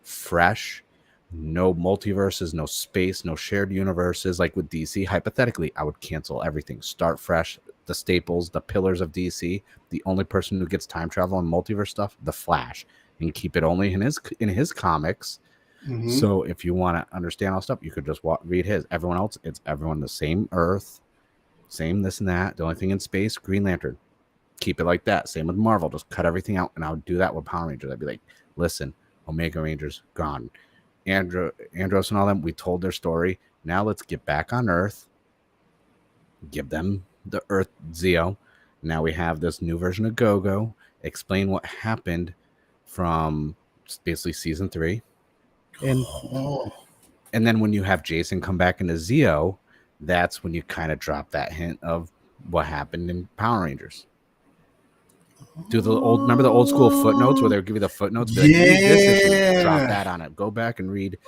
B: fresh. No multiverses, no space, no shared universes. Like with DC, hypothetically, I would cancel everything, start fresh. The staples, the pillars of DC. The only person who gets time travel and multiverse stuff, the Flash, and keep it only in his comics.
A: Mm-hmm.
B: So if you want to understand all stuff, you could just read his. Everyone else, it's everyone the same Earth, same this and that. The only thing in space, Green Lantern. Keep it like that. Same with Marvel. Just cut everything out. And I would do that with Power Rangers. I'd be like, listen, Omega Rangers gone. Andros and all them, we told their story. Now let's get back on Earth. Give them the Earth Zio. Now we have this new version of Go-Go. Explain what happened from basically season 3. And
A: Oh.
B: And then when you have Jason come back into Zeo, that's when you kind of drop that hint of what happened in Power Rangers. Do the old remember the old school footnotes where they would give you the footnotes, be like, read this issue, drop that on it. Go back and read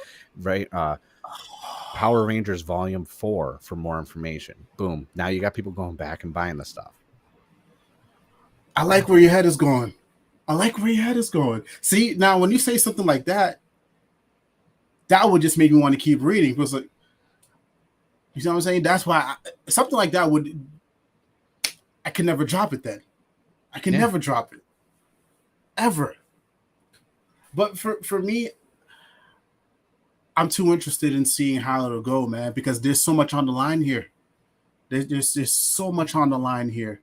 B: Power Rangers Volume 4 for more information. Boom. Now you got people going back and buying the stuff.
A: I like where your head is going. I like where your head is going. See, now when you say something like that, that would just make me want to keep reading. Because, like, you know what I'm saying? That's why something like that I can never drop it then. I can never drop it. Ever. But for me, I'm too interested in seeing how it'll go, man, because there's so much on the line here. There's so much on the line here.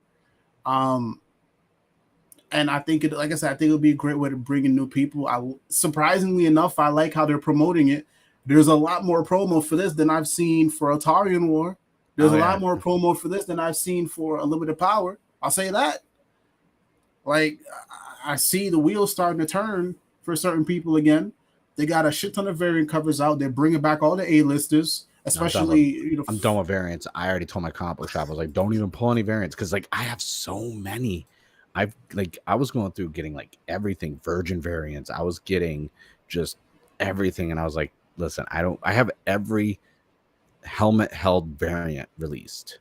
A: And I think like I said, I think it'll be a great way to bring in new people. Surprisingly enough, I like how they're promoting it. There's a lot more promo for this than I've seen for Atarian War. There's a lot more promo for this than I've seen for Unlimited Power. I'll say that. Like, I see the wheels starting to turn for certain people again. They got a shit ton of variant covers out. They're bringing back all the A-listers, especially.
B: I'm done with variants. I already told my comic book shop, I was like, don't even pull any variants because, like, I have so many. I was going through getting like everything, virgin variants. I was getting just everything, and I was like, listen, I have every helmet held variant released,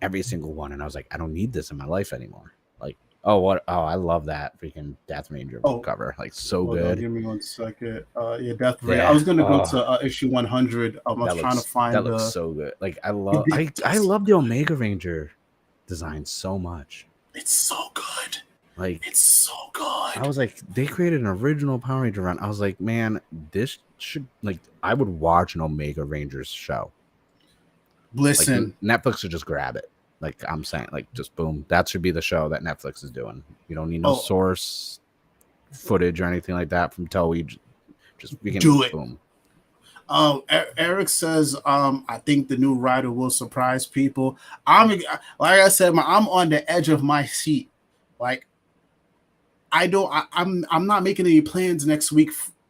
B: every single one, and I was like, I don't need this in my life anymore. Like, I love that freaking Death Ranger cover, like so good.
A: Give me 1 second. Death Ranger. I was gonna go to issue 100. I was trying to find
B: that looks so good. Like I love the Omega Ranger design so much.
A: It's so good.
B: Like,
A: it's so good.
B: I was like, they created an original Power Ranger run. I was like, man, this should, like, I would watch an Omega Rangers show.
A: Listen,
B: like, Netflix should just grab it. Like I'm saying, like, just boom. That should be the show that Netflix is doing. You don't need no source footage or anything like that from Toei. Just we can
A: do it.
B: Boom.
A: Eric says, I think the new rider will surprise people. Like I said, I'm on the edge of my seat. Like, I'm not making any plans next week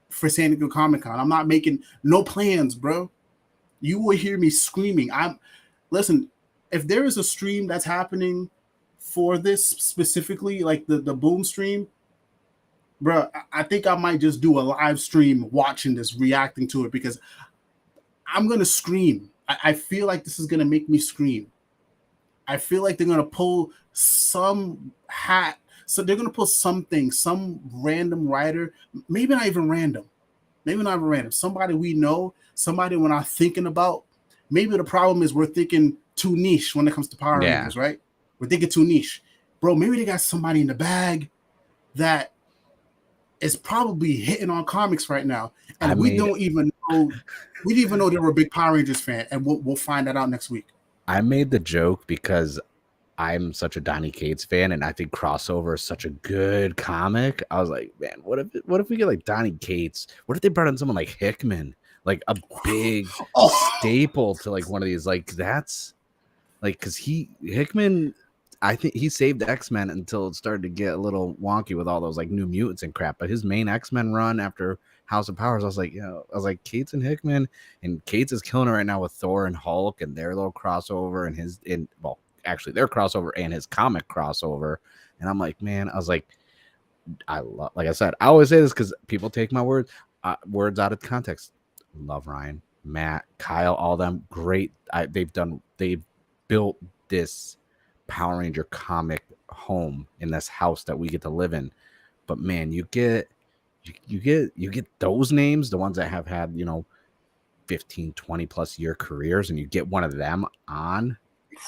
A: for San Diego Comic-Con. I'm not making no plans, bro. You will hear me screaming. Listen, if there is a stream that's happening for this specifically, like the Boom stream, bro, I think I might just do a live stream watching this, reacting to it, because I'm going to scream. I feel like this is going to make me scream. I feel like they're going to pull some hat. So they're going to pull something, some random writer, maybe not even random. Somebody we know, somebody we're not thinking about. Maybe the problem is we're thinking too niche when it comes to Power Rangers, right? We're thinking too niche. Bro, maybe they got somebody in the bag that is probably hitting on comics right now, and we don't even know. We didn't even know they were a big Power Rangers fan, and we'll find that out next week.
B: I made the joke because I'm such a Donny Cates fan, and I think Crossover is such a good comic. I was like, man, what if we get like Donny Cates? What if they brought in someone like Hickman, like a big staple to like one of these? Like, that's like, because Hickman, I think he saved X-Men until it started to get a little wonky with all those like New Mutants and crap. But his main X-Men run after House of Powers, I was like, Cates and Hickman, and Cates is killing it right now with Thor and Hulk and their little crossover and actually their crossover and his comic crossover. And I'm like, man, I was like, like I said, I always say this because people take my words out of context. Love Ryan, Matt, Kyle, all them great. They've built this Power Ranger comic home in this house that we get to live in. But man, you get those names, the ones that have had 15, 20 plus year careers, and you get one of them on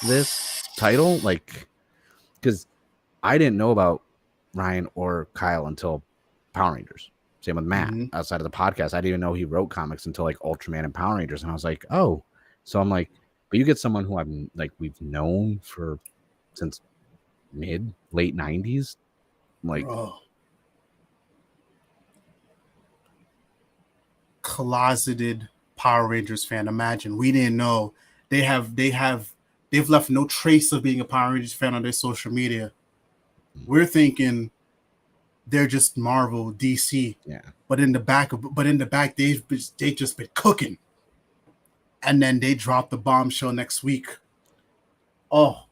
B: this title, like, because I didn't know about Ryan or Kyle until Power Rangers. Same with Matt. Outside of the podcast, I didn't even know he wrote comics until like Ultraman and Power Rangers, and I was like, oh. So I'm like, but you get someone who we've known for since late 90s, like
A: closeted Power Rangers fan. Imagine, we didn't know. They've left no trace of being a Power Rangers fan on their social media. We're thinking they're just Marvel, DC.
B: Yeah.
A: But in the back, they've just been cooking. and then they drop the bombshell next week. Oh,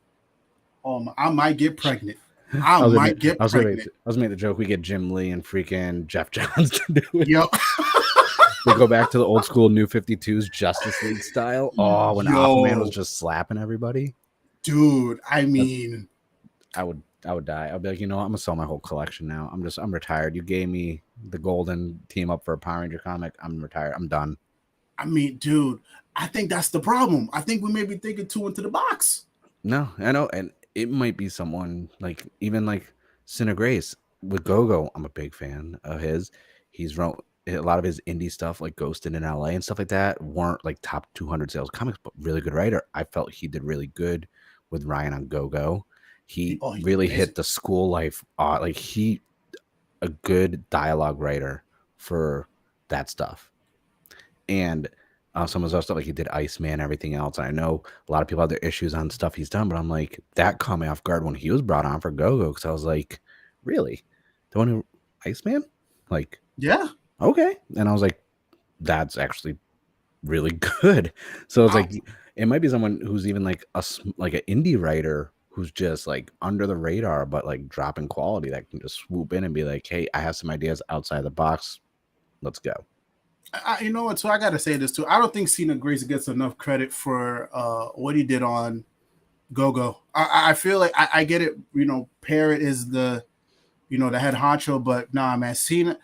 A: I might get pregnant. I might get pregnant.
B: I was making the joke we get Jim Lee and freaking Jeff Johns to do it.
A: Yep.
B: They go back to the old school New 52s Justice League style. Oh, when Aquaman was
A: Yo,
B: just slapping everybody.
A: dude. I
B: That,
A: mean,
B: I would die. I'd be like, you know what? I'm gonna sell my whole collection now. I'm retired. You gave me the golden team up for a Power Ranger comic. I'm retired. I'm done.
A: dude. I think that's the problem. I think we may be thinking too into the box.
B: No, I know, and it might be someone like even like Cine Grace with Gogo. I'm a big fan of his. He's wrote a lot of his indie stuff, like Ghosted in LA and stuff like that, weren't like top 200 sales comics, but really good writer. I felt he did really good with Ryan on Gogo. He
A: Oh, he did
B: really hit
A: amazing.
B: the school life, like he a good dialogue writer for that stuff. And some of his other stuff, like he did Iceman, everything else. And I know a lot of people have their issues on stuff he's done, but I'm like, that caught me off guard when he was brought on for Go-Go, because I was like, really? The one who Iceman? Like,
A: Yeah.
B: okay. And I was like, that's actually really good. So it's
A: I,
B: like, it might be someone who's even like like an indie writer who's just like under the radar, but like dropping quality that can just swoop in and be like, hey, I have some ideas outside the box. Let's go.
A: you know what? So I gotta say this too. I don't think Cena Grace gets enough credit for what he did on Go Go. I feel like I get it. You know, Parrot is the head honcho, but nah, man, Cena.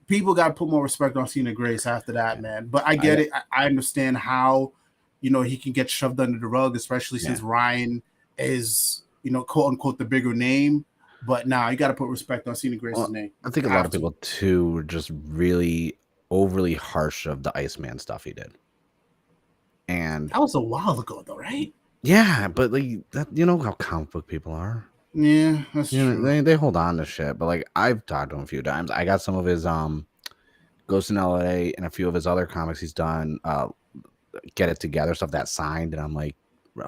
A: People got to put more respect on Cena Grace after that,
B: Yeah.
A: man. But I
B: I
A: get it. I understand how he can get shoved under the rug, especially
B: yeah.
A: since Ryan is quote unquote the bigger name. But nah, you got to put respect on Cena Grace's
B: Well,
A: name.
B: I think
A: You
B: a lot
A: have
B: of
A: to.
B: people too were just really overly harsh of the Iceman stuff he did. And
A: That was a while ago, though, right?
B: yeah, but like that, you know how comic book people are.
A: Yeah, that's
B: You know,
A: true.
B: they hold on to shit. But like I've talked to him a few times. I got some of his Ghost in LA and a few of his other comics he's done, Get It Together stuff that signed, and I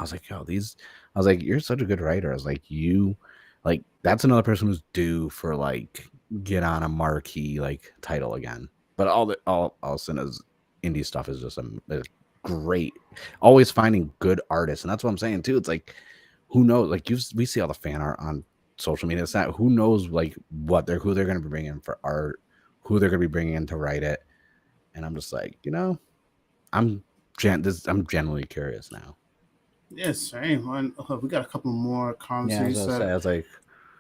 B: was like, yo, these I was like, you're such a good writer. I was like, you like that's another person who's due for like get on a marquee like title again. But all Cinna's indie stuff is just a great, always finding good artists, and that's what I'm saying too. It's like who knows? Like we see all the fan art on social media. It's not who knows like who they're going to be bringing in for art, who they're going to be bringing in to write it, and I'm just like, I'm I'm genuinely curious now.
A: Yes, same. We got a couple more comments
B: Yeah, I
A: here.
B: was
A: You
B: gonna
A: said,
B: say, I was like,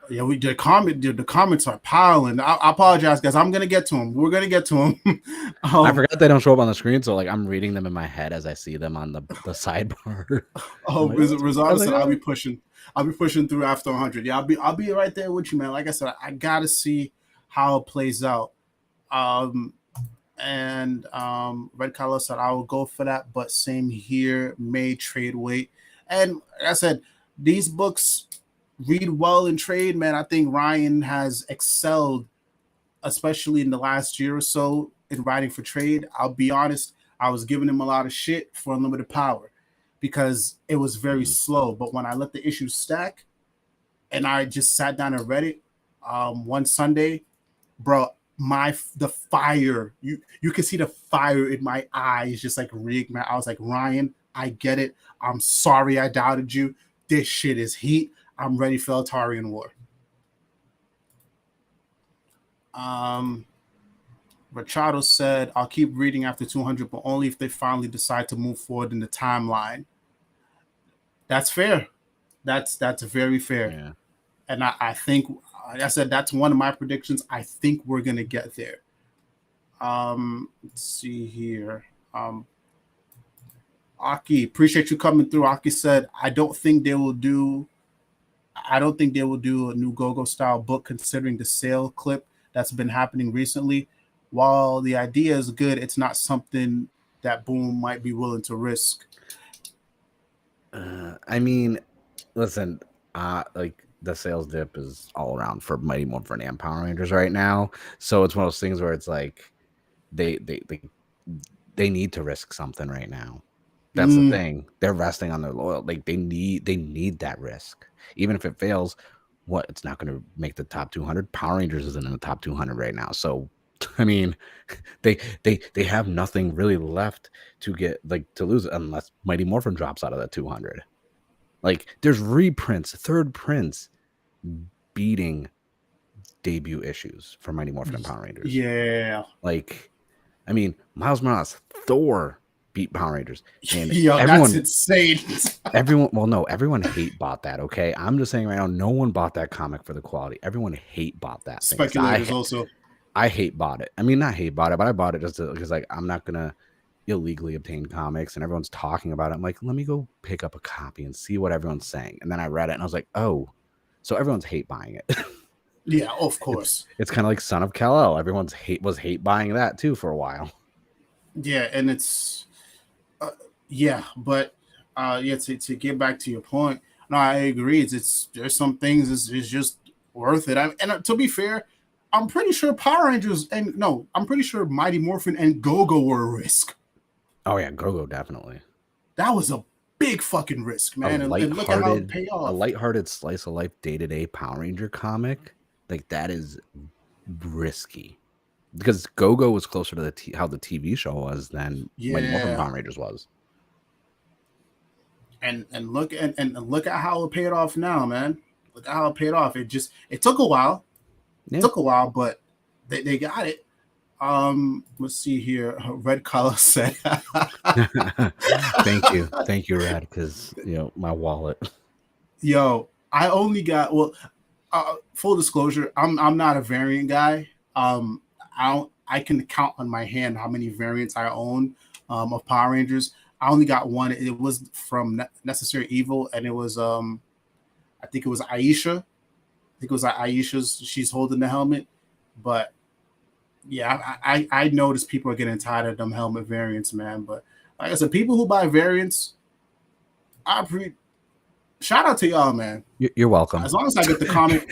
A: yeah, we did comment. The comments are piling. I apologize, guys. I'm gonna get to them. We're gonna get to them.
B: I
A: um,
B: forgot they don't show up on the screen, so like I'm reading them in my head as I see them on the sidebar. I'm like, oh, I
A: Rosado
B: was like,
A: said I'll
B: oh.
A: be pushing. I'll be pushing through after 100. Yeah, I'll be right there with you, man. Like I said, I gotta see how it plays out. Um, and Red Collar said I will go for that, but same here. May trade weight, and like I said, these books read well in trade, man. I think Ryan has excelled, especially in the last year or so, in writing for trade. I'll be honest, I was giving him a lot of shit for Unlimited Power because it was very
B: Mhm.
A: slow. But when I let the issues stack and I just sat down and read it one Sunday, bro, the fire, you can see the fire in my eyes just like reignite. I was like, Ryan, I get it. I'm sorry I doubted you. This shit is heat. I'm ready for Eltarian War. Um, Machado said, I'll keep reading after 200, but only if they finally decide to move forward in the timeline. That's fair. That's very fair.
B: Yeah.
A: And I think, like I said, that's one of my predictions. I think we're going to get there. Let's see here. Aki, appreciate you coming through. Aki said, I don't think they will do a new Go-Go style book considering the sale clip that's been happening recently. While the idea is good, it's not something that Boom might be willing to risk.
B: I mean, listen, like the sales dip is all around for Mighty Morphin and Power Rangers right now. So it's one of those things where it's like they they they, they need to risk something right now. That's the
A: Mm,
B: thing. They're resting on their loyal. Like they need that risk. Even if it fails, what it's not going to make the top 200. Power Rangers isn't in the top 200 right now. So I mean, they have nothing really left to get like to lose unless Mighty Morphin drops out of that 200. Like there's reprints, third prints beating debut issues for Mighty Morphin and Power Rangers.
A: Yeah.
B: Like, I mean, Miles Morales, Thor beat Power Rangers, and
A: Yo, that's insane.
B: everyone hate bought that. Okay, I'm just saying right now, no one bought that comic for the quality. Everyone hate bought that thing.
A: Speculators also.
B: I hate bought it. I mean, not hate bought it, but I bought it just because like I'm not gonna illegally obtain comics, and everyone's talking about it. I'm like, let me go pick up a copy and see what everyone's saying. And then I read it, and I was like, oh, so everyone's hate buying it.
A: Yeah, of course.
B: It's kind of like Son of Kal-El. Everyone's hate buying that too for a while.
A: Yeah, and it's but to get back to your point, no, I agree. There's some things it's just worth it. To be fair, I'm pretty sure Power Rangers I'm pretty sure Mighty Morphin and Go-Go were a risk.
B: Oh yeah, Go-Go definitely.
A: That was a big fucking risk, man. And look at how it paid off.
B: A lighthearted slice of life day-to-day Power Ranger comic, like that is risky. Because Go-Go was closer to how the TV show was than Mighty Morphin Power Rangers was.
A: And look at how it paid off now, man. Look at how it paid off. It took a while. Yeah. It took a while, but they got it. Let's see here. Red Color said
B: Thank you, Red, because my wallet.
A: Yo, I only got full disclosure, I'm not a variant guy. I can count on my hand how many variants I own of Power Rangers. I only got one. It was from Necessary Evil, and it was I think it was Aisha. I think it was Aisha's. She's holding the helmet, but yeah, I noticed people are getting tired of them helmet variants, man. But like I said, people who buy variants, shout out to y'all, man.
B: You're welcome.
A: As long as I get the comic.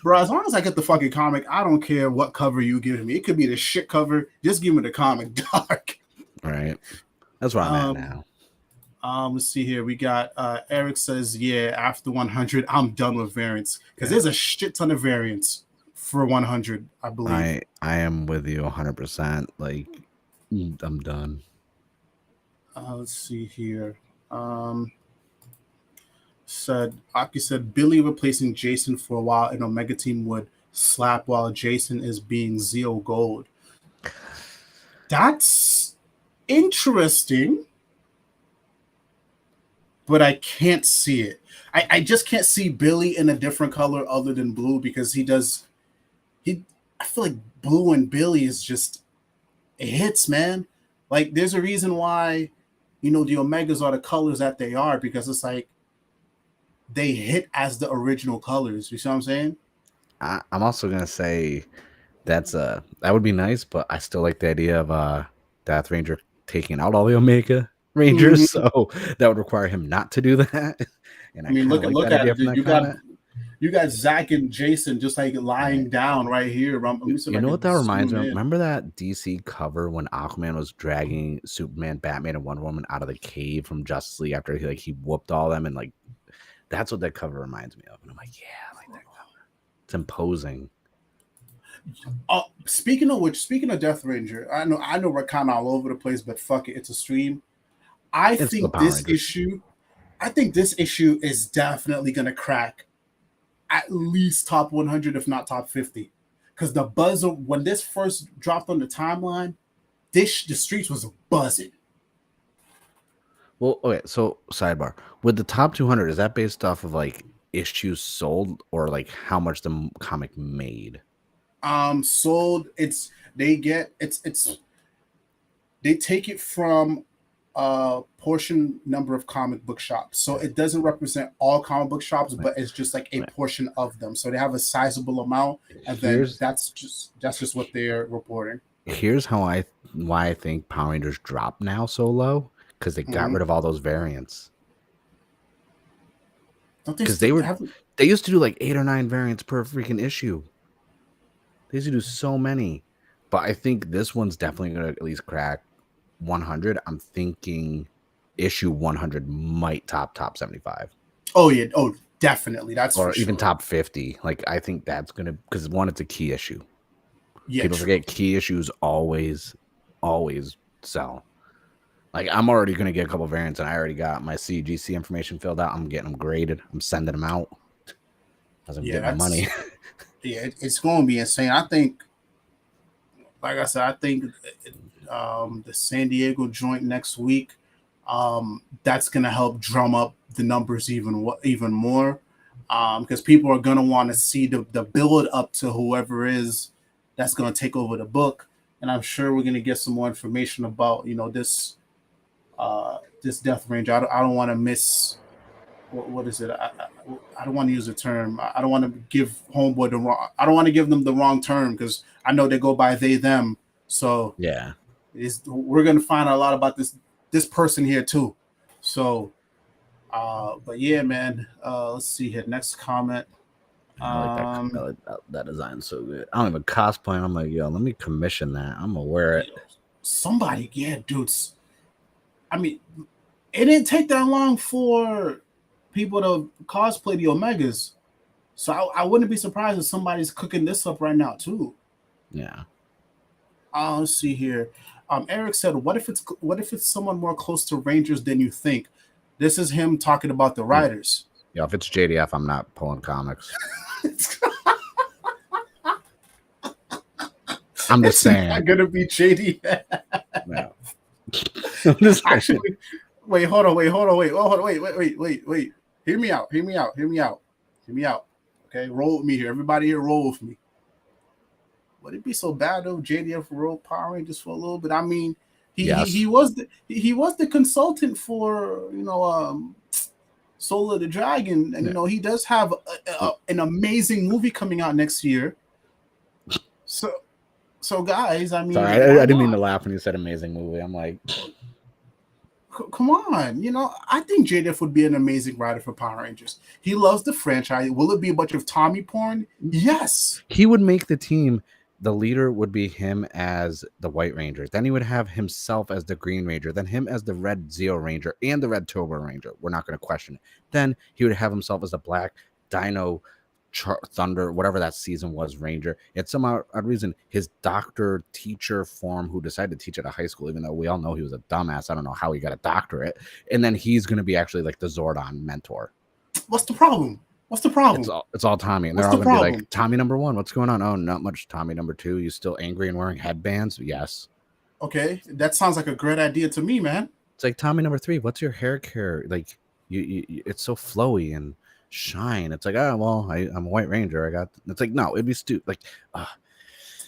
A: Bro, as long as I get the fucking comic, I don't care what cover you give me. It could be the shit cover. Just give me the comic, dog.
B: Right. That's where I'm at now.
A: Let's see here. We got Eric says, yeah, after 100, I'm done with variants. Because there's a shit ton of variants for 100, I believe.
B: I am with you 100%. Like, I'm done.
A: Let's see here. Aki said Billy replacing Jason for a while and Omega Team would slap while Jason is being Zeo Gold. That's interesting, but I can't see it. I just can't see Billy in a different color other than blue because I feel like blue and Billy is just, it hits, man. Like there's a reason why, the Omegas are the colors that they are, because it's like, they hit as the original colors. You see what I'm saying?
B: I'm also gonna say that would be nice, but I still like the idea of Death Ranger taking out all the Omega Rangers, so that would require him not to do that. And I mean, look at
A: it. You got Zach and Jason just like lying down right here.
B: You know what that reminds me of? Remember that DC cover when Aquaman was dragging Superman, Batman, and Wonder Woman out of the cave from Justice League after he whooped all them, and like. That's what that cover reminds me of. And I'm like, yeah, I like that cover. It's imposing.
A: Speaking of Death Ranger, I know we're kind of all over the place, but fuck it, it's a stream. I think this issue is definitely going to crack at least top 100, if not top 50. Because the buzz when this first dropped on the timeline, the streets was buzzing.
B: Well, okay, so sidebar. With the top 200, is that based off of like issues sold or like how much the comic made?
A: Sold. They take it from a portion number of comic book shops. So it doesn't represent all comic book shops, but it's just like a portion of them. So they have a sizable amount, and then that's just what they're reporting.
B: Here's why I think Power Rangers dropped now so low. Because they got rid of all those variants. Because they used to do like 8 or 9 variants per freaking issue. They used to do so many. But I think this one's definitely going to at least crack 100. I'm thinking issue 100 might top 75.
A: Oh, yeah. Oh, definitely. That's
B: or even top 50. Like, I think that's going to, because one, it's a key issue.
A: Yeah,
B: People
A: true.
B: forget key issues always sell. Like I'm already gonna get a couple variants, and I already got my CGC information filled out. I'm getting them graded. I'm sending them out as I'm
A: Yeah,
B: getting my money.
A: it's going to be insane. I think, like I said, I think the San Diego joint next week, that's going to help drum up the numbers even more, because people are going to want to see the build up to whoever is that's going to take over the book, and I'm sure we're going to get some more information about this Death Ranger. I don't want to miss what is it? I don't want to use the term. I don't want to give Homeboy the wrong. I don't want to give them the wrong term because I know they go by they them. So
B: Yeah,
A: we're gonna find out a lot about this person here too. So, but yeah, man. Let's see here. Next comment.
B: I like that. I
A: Um,
B: like that design so good. I don't even cosplay. I'm like, yo, let me commission that. I'm gonna wear it.
A: somebody, yeah, dudes. I mean, it didn't take that long for people to cosplay the Omegas. So I wouldn't be surprised if somebody's cooking this up right now too.
B: Yeah.
A: Let's see here. Eric said, what if it's someone more close to Rangers than you think?" This is him talking about the writers.
B: Yeah, if it's JDF, I'm not pulling comics. I'm just
A: It's
B: saying.
A: not gonna be JD.
B: No. I'm just saying.
A: Actually, wait, hold on, wait. Hear me out. Okay, roll with me here. Everybody here, roll with me. Would it be so bad though? JDF wrote Power Rangers for a little bit. I mean,
B: Yes.
A: he was the consultant for Soul of the Dragon, and he does have an amazing movie coming out next year. So guys, I mean,
B: Sorry, I didn't mean to laugh when you said amazing movie. I'm like,
A: come on, I think JDF would be an amazing writer for Power Rangers. He loves the franchise. Will it be a bunch of Tommy porn? Yes.
B: he would make the team. The leader would be him as the White Ranger. Then he would have himself as the Green Ranger. Then him as the Red Zeo Ranger and the Red Turbo Ranger. We're not going to question it. Then he would have himself as the Black Dino Thunder, whatever that season was, Ranger. It's some odd reason his doctor teacher form, who decided to teach at a high school, even though we all know he was a dumbass. I don't know how he got a doctorate. And then he's going to be actually like the Zordon mentor.
A: What's the problem?
B: It's all Tommy, and they're all gonna be like, Tommy number 1, what's going on? Oh, not much. Tommy number 2, you still angry and wearing headbands? Yes.
A: Okay, that sounds like a great idea to me, man.
B: It's like Tommy number 3, what's your hair care? Like you it's so flowy and shine. It's like, oh well, I'm a White Ranger. I got. It's like, no, it'd be stupid. Like,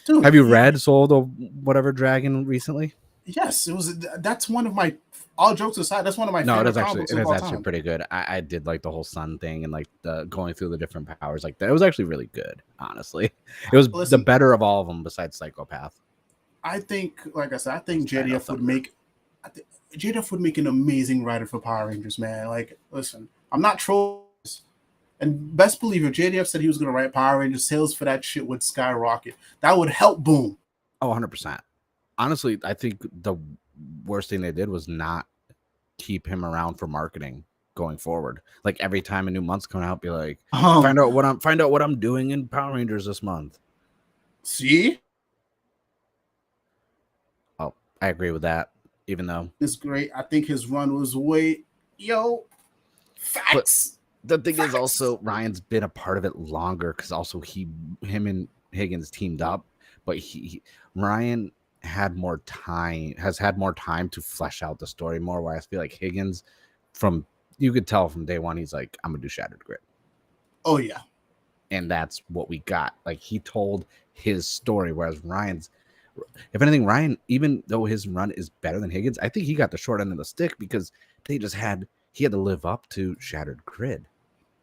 B: dude, have you read Soul of whatever Dragon recently?
A: Yes, it was. That's one of my. All jokes aside, that's one of my favorite comics of all time.
B: It is actually pretty good. I did like the whole sun thing and like the going through the different powers like that. It was actually really good, honestly. It was the better of all of them besides Psychopath.
A: I think, like I said, I think JDF would make. JDF would make an amazing writer for Power Rangers, man. Like, listen, I'm not trolling. And best believe if JDF said he was going to write Power Rangers, sales for that shit would skyrocket. That would help boom.
B: Oh, 100%. Honestly, I think the worst thing they did was not keep him around for marketing going forward. Like every time a new month's coming out, be like, find out what I'm doing in Power Rangers this month.
A: See?
B: Oh, I agree with that. Even though
A: it's great, I think his run was facts.
B: But the thing is also Ryan's been a part of it longer because also him and Higgins teamed up, but Ryan has had more time to flesh out the story more, whereas I feel like Higgins, you could tell from day one, he's like, I'm gonna do Shattered Grid.
A: Oh yeah.
B: And that's what we got. Like he told his story, whereas Ryan's, if anything, Ryan, even though his run is better than Higgins, I think he got the short end of the stick because he had to live up to Shattered Grid.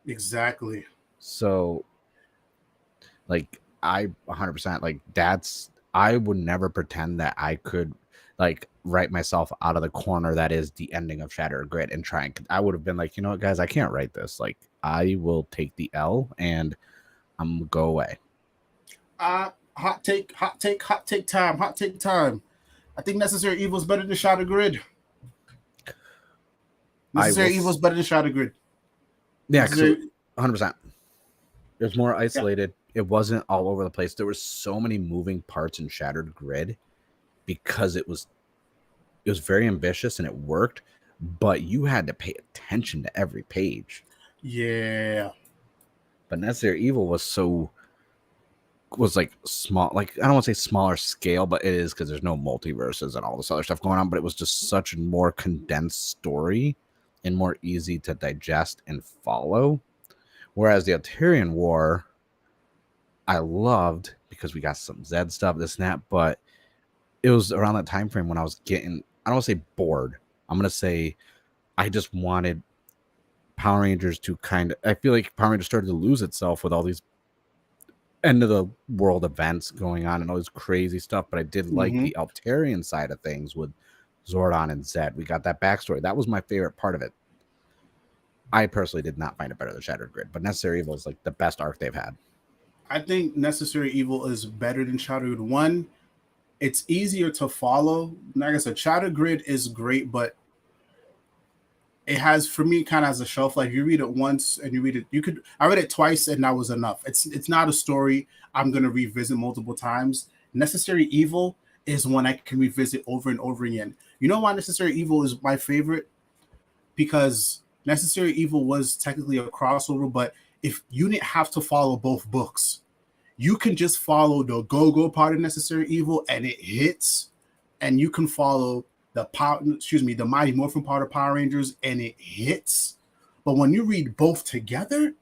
A: Exactly.
B: So like I 100% like I would never pretend that I could like write myself out of the corner that is the ending of Shattered Grid and I would have been like, you know what, guys, I can't write this. Like I will take the L and I'm gonna go away.
A: Hot take time. I think Necessary Evil is better than Shattered Grid. Necessary Evil is better than Shattered Grid.
B: Yeah, 100%. It's more isolated. it wasn't all over the place. There were so many moving parts in Shattered Grid because it was very ambitious and it worked, but you had to pay attention to every page.
A: Yeah.
B: But Necessary Evil was like small, like I don't want to say smaller scale, but it is because there's no multiverses and all this other stuff going on. But it was just such a more condensed story and more easy to digest and follow. Whereas the Altarian War, I loved because we got some Zed stuff, this and that, but it was around that time frame when I was getting, I don't want to say bored. I'm gonna say I just wanted Power Rangers to kind of, I feel like Power Rangers started to lose itself with all these end of the world events going on and all this crazy stuff. But I did like
A: Mm-hmm.
B: the Altarian side of things with Zordon and Zed. We got that backstory. That was my favorite part of it. I personally did not find it better than Shattered Grid, but Necessary Evil is like the best arc they've had.
A: I think Necessary Evil is better than Shattered. One, it's easier to follow. Like I said, Shattered Grid is great, but it has, for me, kind of has a shelf life. You read it once and you read it. I read it twice and that was enough. It's not a story I'm gonna revisit multiple times. Necessary Evil is one I can revisit over and over again. You know why Necessary Evil is my favorite? Because Necessary Evil was technically a crossover, but if you didn't have to follow both books, you can just follow the go-go part of Necessary Evil and it hits, and you can follow the Mighty Morphin part of Power Rangers and it hits. But when you read both together,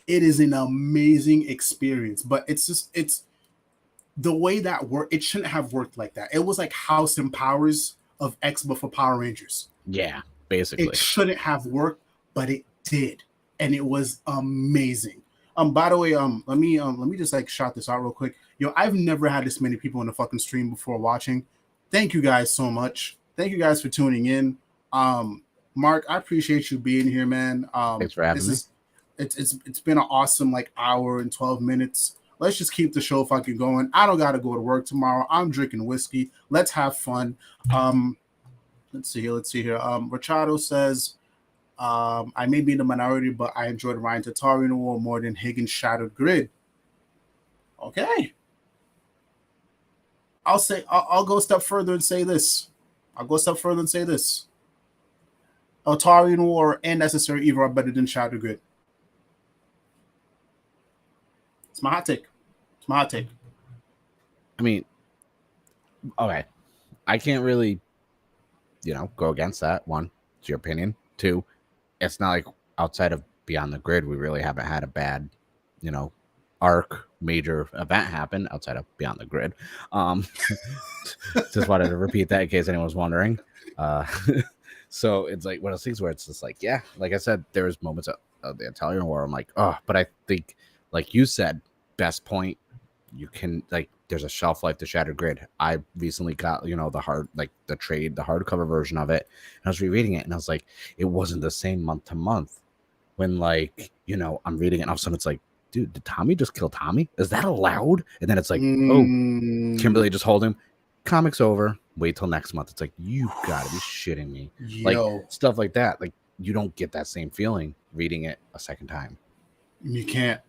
A: it is an amazing experience. But it's the way that worked. It shouldn't have worked like that. It was like House and Powers of X, but for Power Rangers.
B: Yeah, basically.
A: It shouldn't have worked, but it did, and it was amazing. By the way, let me just like shout this out real quick. Yo, I've never had this many people in the fucking stream before watching. Thank you guys so much. Thank you guys for tuning in. Mark, I appreciate you being here, man.
B: Thanks for having me.
A: It's been an awesome like hour and 12 minutes. Let's just keep the show fucking going. I don't gotta go to work tomorrow. I'm drinking whiskey. Let's have fun. Let's see here. Rachado says, I may be in the minority, but I enjoyed Ryan Tatarian War more than Higgins' Shattered Grid. Okay. I'll go a step further and say this. Altarian War and Necessary Evil are better than Shattered Grid. It's my hot take.
B: I mean, okay. I can't really, go against that. One, it's your opinion. Two, it's not like outside of Beyond the Grid, we really haven't had a bad, arc major event happen outside of Beyond the Grid. Just wanted to repeat that in case anyone was wondering. So it's like one of those things where it's just like, yeah, like I said, there's moments of the Italian War. I'm like, oh, but I think, like you said, best point, you can like there's a shelf life to Shattered Grid. I recently got, the hardcover version of it, and I was rereading it, and I was like, it wasn't the same month to month. When I'm reading it, and all of a sudden it's like, dude, did Tommy just kill Tommy? Is that allowed? And then it's like, oh, Kimberly just hold him. Comic's over. Wait till next month. It's like, you gotta be shitting me.
A: Yo.
B: Like stuff like that. Like you don't get that same feeling reading it a second time.
A: You can't.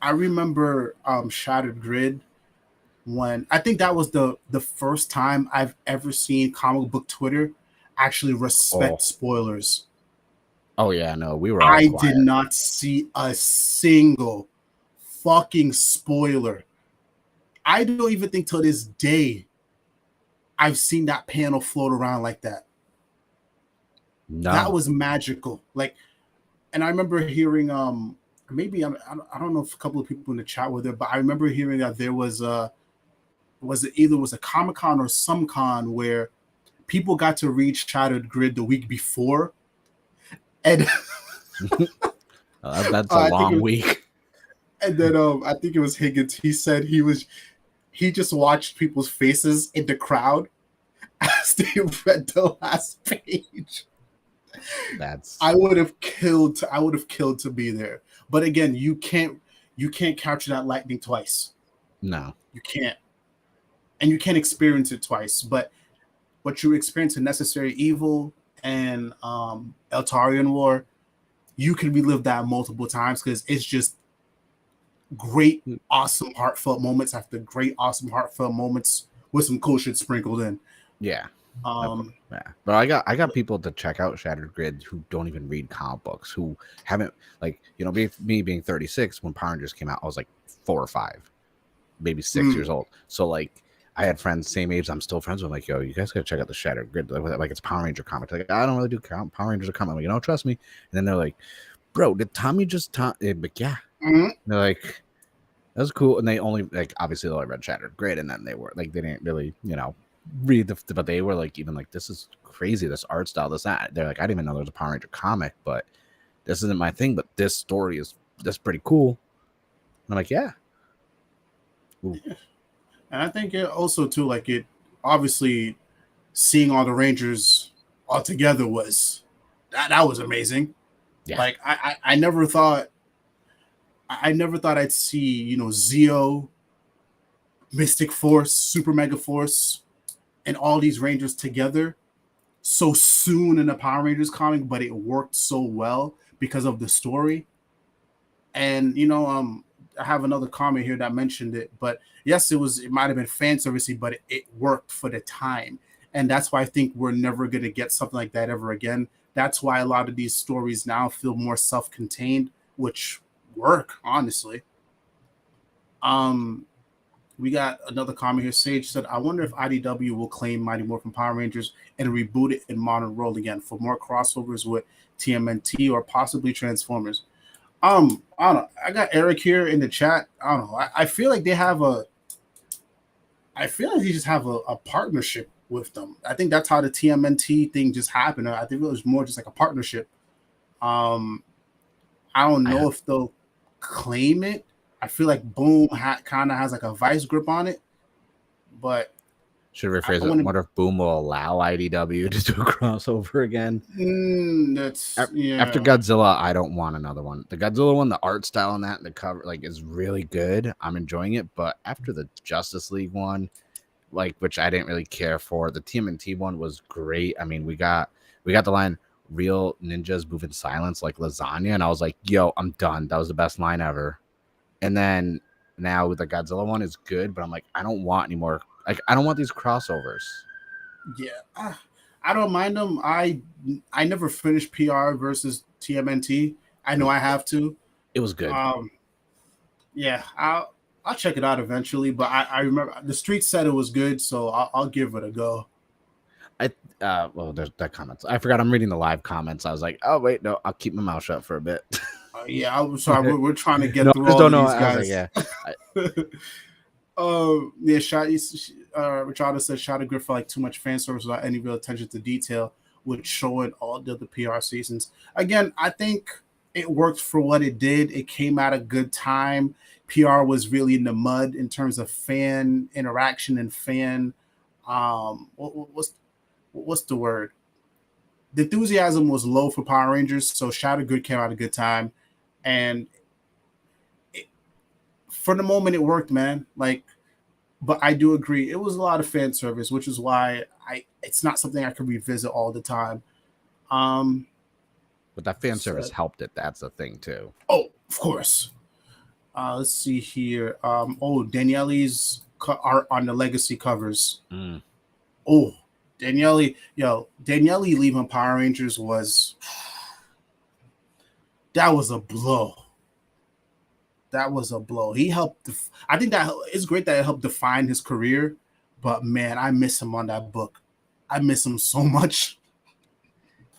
A: I remember Shattered Grid when I think that was the first time I've ever seen comic book Twitter actually respect spoilers.
B: Oh yeah, no, we were all
A: I
B: quiet.
A: did not see a single fucking spoiler. I don't even think till this day I've seen that panel float around like that.
B: No.
A: That was magical. Like, and I remember hearing maybe I don't know if a couple of people in the chat were there, but I remember hearing that there was a Comic-Con or some con where people got to read Shattered Grid the week before, and
B: that's a long week.
A: And then I think it was Higgins. He said he just watched people's faces in the crowd as they read the last page. I would have killed to be there. But again, you can't capture that lightning twice.
B: No.
A: You can't. And you can't experience it twice. But what you experience in Necessary Evil and Eltarian War, you can relive that multiple times because it's just great, awesome, heartfelt moments after great, awesome, heartfelt moments with some cool shit sprinkled in.
B: Yeah.
A: Um,
B: Yeah, but I got people to check out Shattered Grid who don't even read comic books, who haven't, like, me being 36 when Power Rangers came out, I was like 4 or 5, maybe 6 years old. So like I had friends same age I'm still friends with. I'm like, yo, you guys gotta check out the Shattered Grid. Like it's Power Ranger comics. Like I don't really do Power Rangers are coming. I'm like, trust me. And then they're like, bro, did Tommy just like, yeah.
A: mm,
B: They're like, that was cool. And they only, like, obviously they only read Shattered Grid, and then they were like, they didn't really, read but they were like, even like, this is crazy, this art style, this that. They're like, I didn't even know there was a Power Ranger comic, but this isn't my thing, but this story is that's pretty cool. And I'm like, yeah. Ooh.
A: and I think it also too, like it obviously seeing all the Rangers all together was that was amazing.
B: Yeah.
A: Like I never thought I'd see, Zeo, Mystic Force, Super Mega Force, and all these Rangers together so soon in the Power Rangers comic, but it worked so well because of the story. And I have another comment here that mentioned it, but yes, it might have been fan servicey, but it worked for the time. And that's why I think we're never gonna get something like that ever again. That's why a lot of these stories now feel more self-contained, which work, honestly. Um we got another comment here. Sage said, I wonder if IDW will claim Mighty Morphin Power Rangers and reboot it in modern world again for more crossovers with TMNT or possibly Transformers. I don't know. I got Eric here in the chat. I don't know. I feel like they have I feel like they just have a partnership with them. I think that's how the TMNT thing just happened. I think it was more just like a partnership. Um, I don't know if they'll claim it. I feel like Boom kind of has like a vice grip on it, but
B: should rephrase it. What if Boom will allow IDW to do a crossover again? After Godzilla, I don't want another one. The Godzilla one, the art style on that, the cover, like, is really good. I'm enjoying it. But after the Justice League one, like, which I didn't really care for, the TMNT one was great. I mean, we got the line, "Real ninjas move in silence like lasagna," and I was like, yo, I'm done. That was the best line ever. And then now with the Godzilla one, is good, but I'm like, I don't want any more. Like, I don't want these crossovers.
A: Yeah, I don't mind them. I never finished PR versus TMNT. I know I have to.
B: It was good.
A: Yeah, I'll check it out eventually. But I remember the street said it was good, so I'll give it a go.
B: Well, there's that comments. I forgot I'm reading the live comments. I was like, oh wait, no, I'll keep my mouth shut for a bit.
A: Yeah, I'm sorry. We're trying to get through all of these guys. Yeah. Richard said Shot of Grip for like too much fan service without any real attention to detail, which showing all the other PR seasons. Again, I think it worked for what it did. It came at a good time. PR was really in the mud in terms of fan interaction and fan what's the word? The enthusiasm was low for Power Rangers, so Shadow Good came out a good time, and for the moment it worked, man. Like, but I do agree it was a lot of fan service, which is why it's not something I could revisit all the time.
B: But that fan service helped it. That's the thing too.
A: Oh, of course. Let's see here. Daniele's art on the legacy covers. Oh, Daniele leaving Power Rangers that was a blow. That was a blow. He helped. I think that it's great that it helped define his career, but man, I miss him on that book. I miss him so much.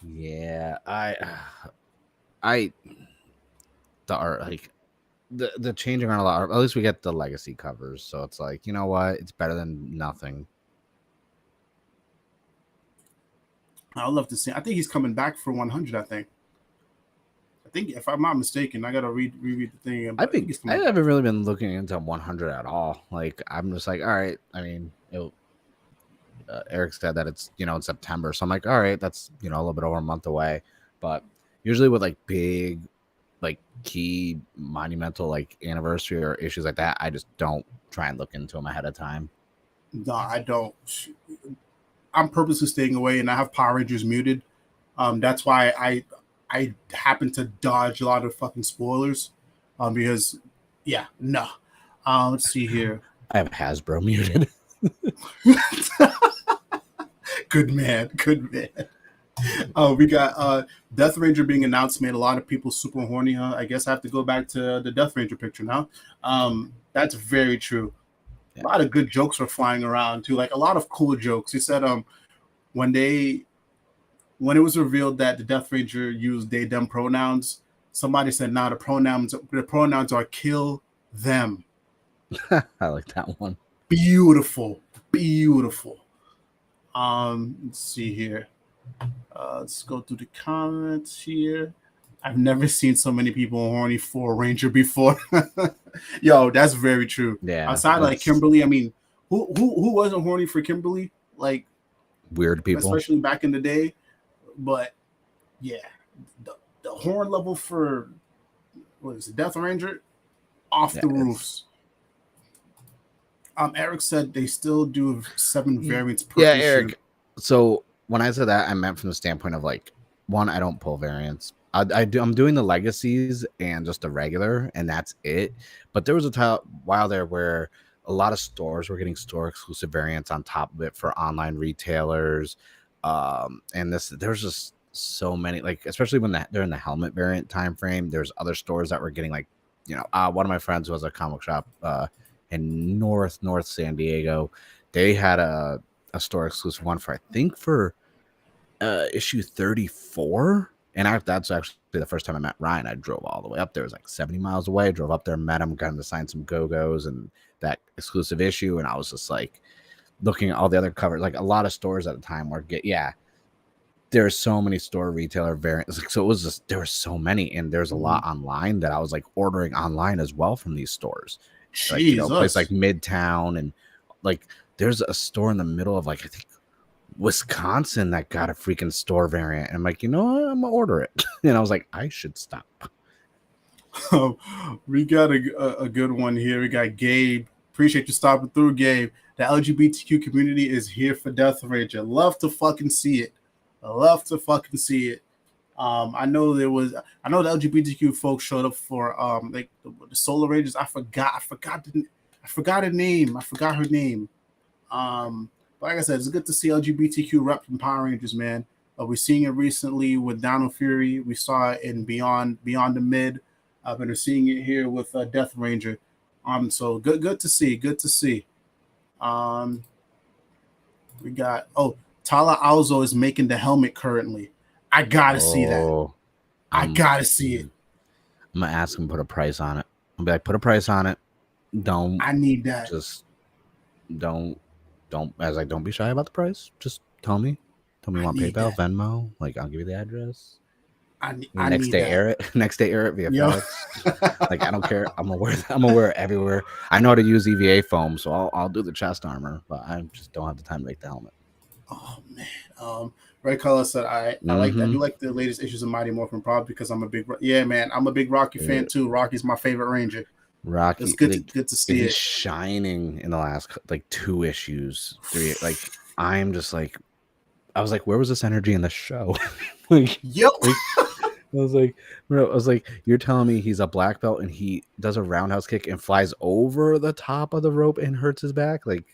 B: Yeah, the art, like the changing around a lot. At least we get the legacy covers, so it's like, you know what? It's better than nothing.
A: I'd love to see. I think he's coming back for 100. I think if I'm not mistaken, I gotta reread the thing.
B: I haven't really been looking into 100 at all. Like, I'm just like, all right. I mean, Eric said that it's in September, so I'm like, all right, that's a little bit over a month away. But usually with like big, like key monumental like anniversary or issues like that, I just don't try and look into them ahead of time.
A: No, I don't. I'm purposely staying away, and I have Power Rangers muted. That's why I happen to dodge a lot of fucking spoilers, because Yeah, no. Let's see here.
B: I have Hasbro muted.
A: Good man, good man. We got Death Ranger being announced made a lot of people super horny. Huh? I guess I have to go back to the Death Ranger picture now. That's very true.
B: Yeah.
A: A lot of good jokes were flying around too, like a lot of cool jokes. He said, when they when it was revealed that the Death Ranger used they them pronouns, somebody said, "Nah, the pronouns are kill them."
B: I like that one.
A: Beautiful, beautiful. Let's see here. Let's go through the comments here. I've never seen so many people horny for a Ranger before. Yo, that's very true.
B: Yeah,
A: Outside like
B: that's
A: Kimberly, I mean, who wasn't horny for Kimberly? Like,
B: weird people.
A: especially back in the day. But yeah, the horn level for what is it, Death Ranger, off
B: Yeah,
A: the roofs. Eric said they still do 7 variants per
B: yeah,
A: issue.
B: Eric. So when I said that, I meant from the standpoint of like, one, I don't pull variants. I'm doing the legacies and just the regular, and that's it. But there was a while there where a lot of stores were getting store exclusive variants on top of it for online retailers. And there's just so many, like, especially when they're in the helmet variant time frame. There's other stores that were getting like, one of my friends who has a comic shop in North San Diego. They had a store exclusive one for issue 34. And that's actually the first time I met Ryan. I drove all the way up there. It was like 70 miles away. Drove up there, met him, got him to sign some Go-Go's and that exclusive issue. And I was just like looking at all the other covers. Like a lot of stores at the time were there's so many store retailer variants. So it was just, there were so many, and there's a lot online that I was like ordering online as well from these stores. Like, a place like Midtown, and like there's a store in the middle of like, I think Wisconsin that got a freaking store variant. And I'm like, I'm gonna order it. And I was like, I should stop.
A: We got a good one here. We got Gabe. Appreciate you stopping through, Gabe. The LGBTQ community is here for Death Ranger. Love to fucking see it. I love to fucking see it. I know the LGBTQ folks showed up for like the Solar Rangers. I forgot her name. I forgot her name. But like I said, it's good to see LGBTQ rep from Power Rangers, man. We're seeing it recently with Dino Fury. We saw it in Beyond the Mid. And we're seeing it here with Death Ranger. So good to see. Good to see. We got Tala Alzo is making the helmet currently. I gotta see that. I gotta see it.
B: I'm gonna ask him to put a price on it. I'll be like, put a price on it.
A: I need that.
B: Just don't. Don't be shy about the price. Just tell me. Tell me you want PayPal, Venmo. Like, I'll give you the address. Next day air it via FedEx. Like, I don't care. I'm gonna wear it everywhere. I know how to use EVA foam, so I'll do the chest armor, but I just don't have the time to make the helmet.
A: Oh man. Red Color said I do like the latest issues of Mighty Morphin probably because I'm a big Rocky fan too. Rocky's my favorite Ranger.
B: Rocky,
A: it's good to see it
B: shining in the last like 2 issues, 3. Like, I'm just like, I was like, where was this energy in the show? Like,
A: yep.
B: I was like, you're telling me he's a black belt and he does a roundhouse kick and flies over the top of the rope and hurts his back? Like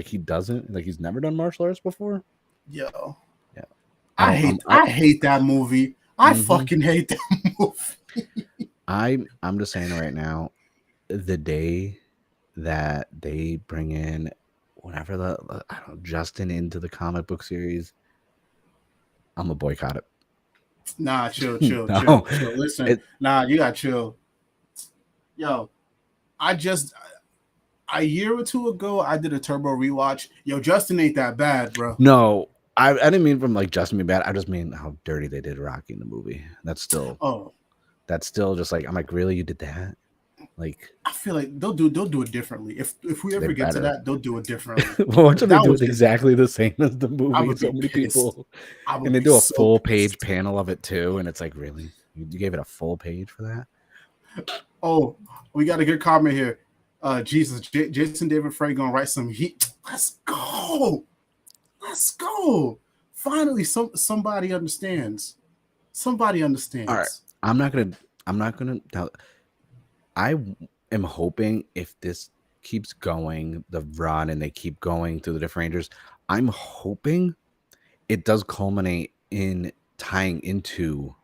B: he doesn't, like, he's never done martial arts before?
A: Yo.
B: Yeah.
A: I hate that movie. I fucking hate that movie.
B: I'm just saying right now, the day that they bring in whenever Justin into the comic book series, I'm gonna boycott it.
A: Nah, chill.
B: No.
A: Listen, you gotta chill. Yo, a year or 2 ago, I did a Turbo rewatch. Yo, Justin ain't that bad, bro.
B: No, I didn't mean from like Justin being bad. I just mean how dirty they did Rocky in the movie. That's still just like, I'm like, really, you did that? Like,
A: I feel like they'll do it differently. If we ever get to that, they'll do it differently.
B: Well, what if they do it exactly the same as the movie? So many people, and they do a full page panel of it too, and it's like, really, you gave it a full page for that?
A: Oh, we got a good comment here. Jesus, Jason David Frey gonna write some heat. Let's go. Finally, somebody understands. Somebody understands.
B: All right, I'm not gonna tell. am hoping if this keeps going, the run, and they keep going through the different Rangers, I'm hoping it does culminate in tying into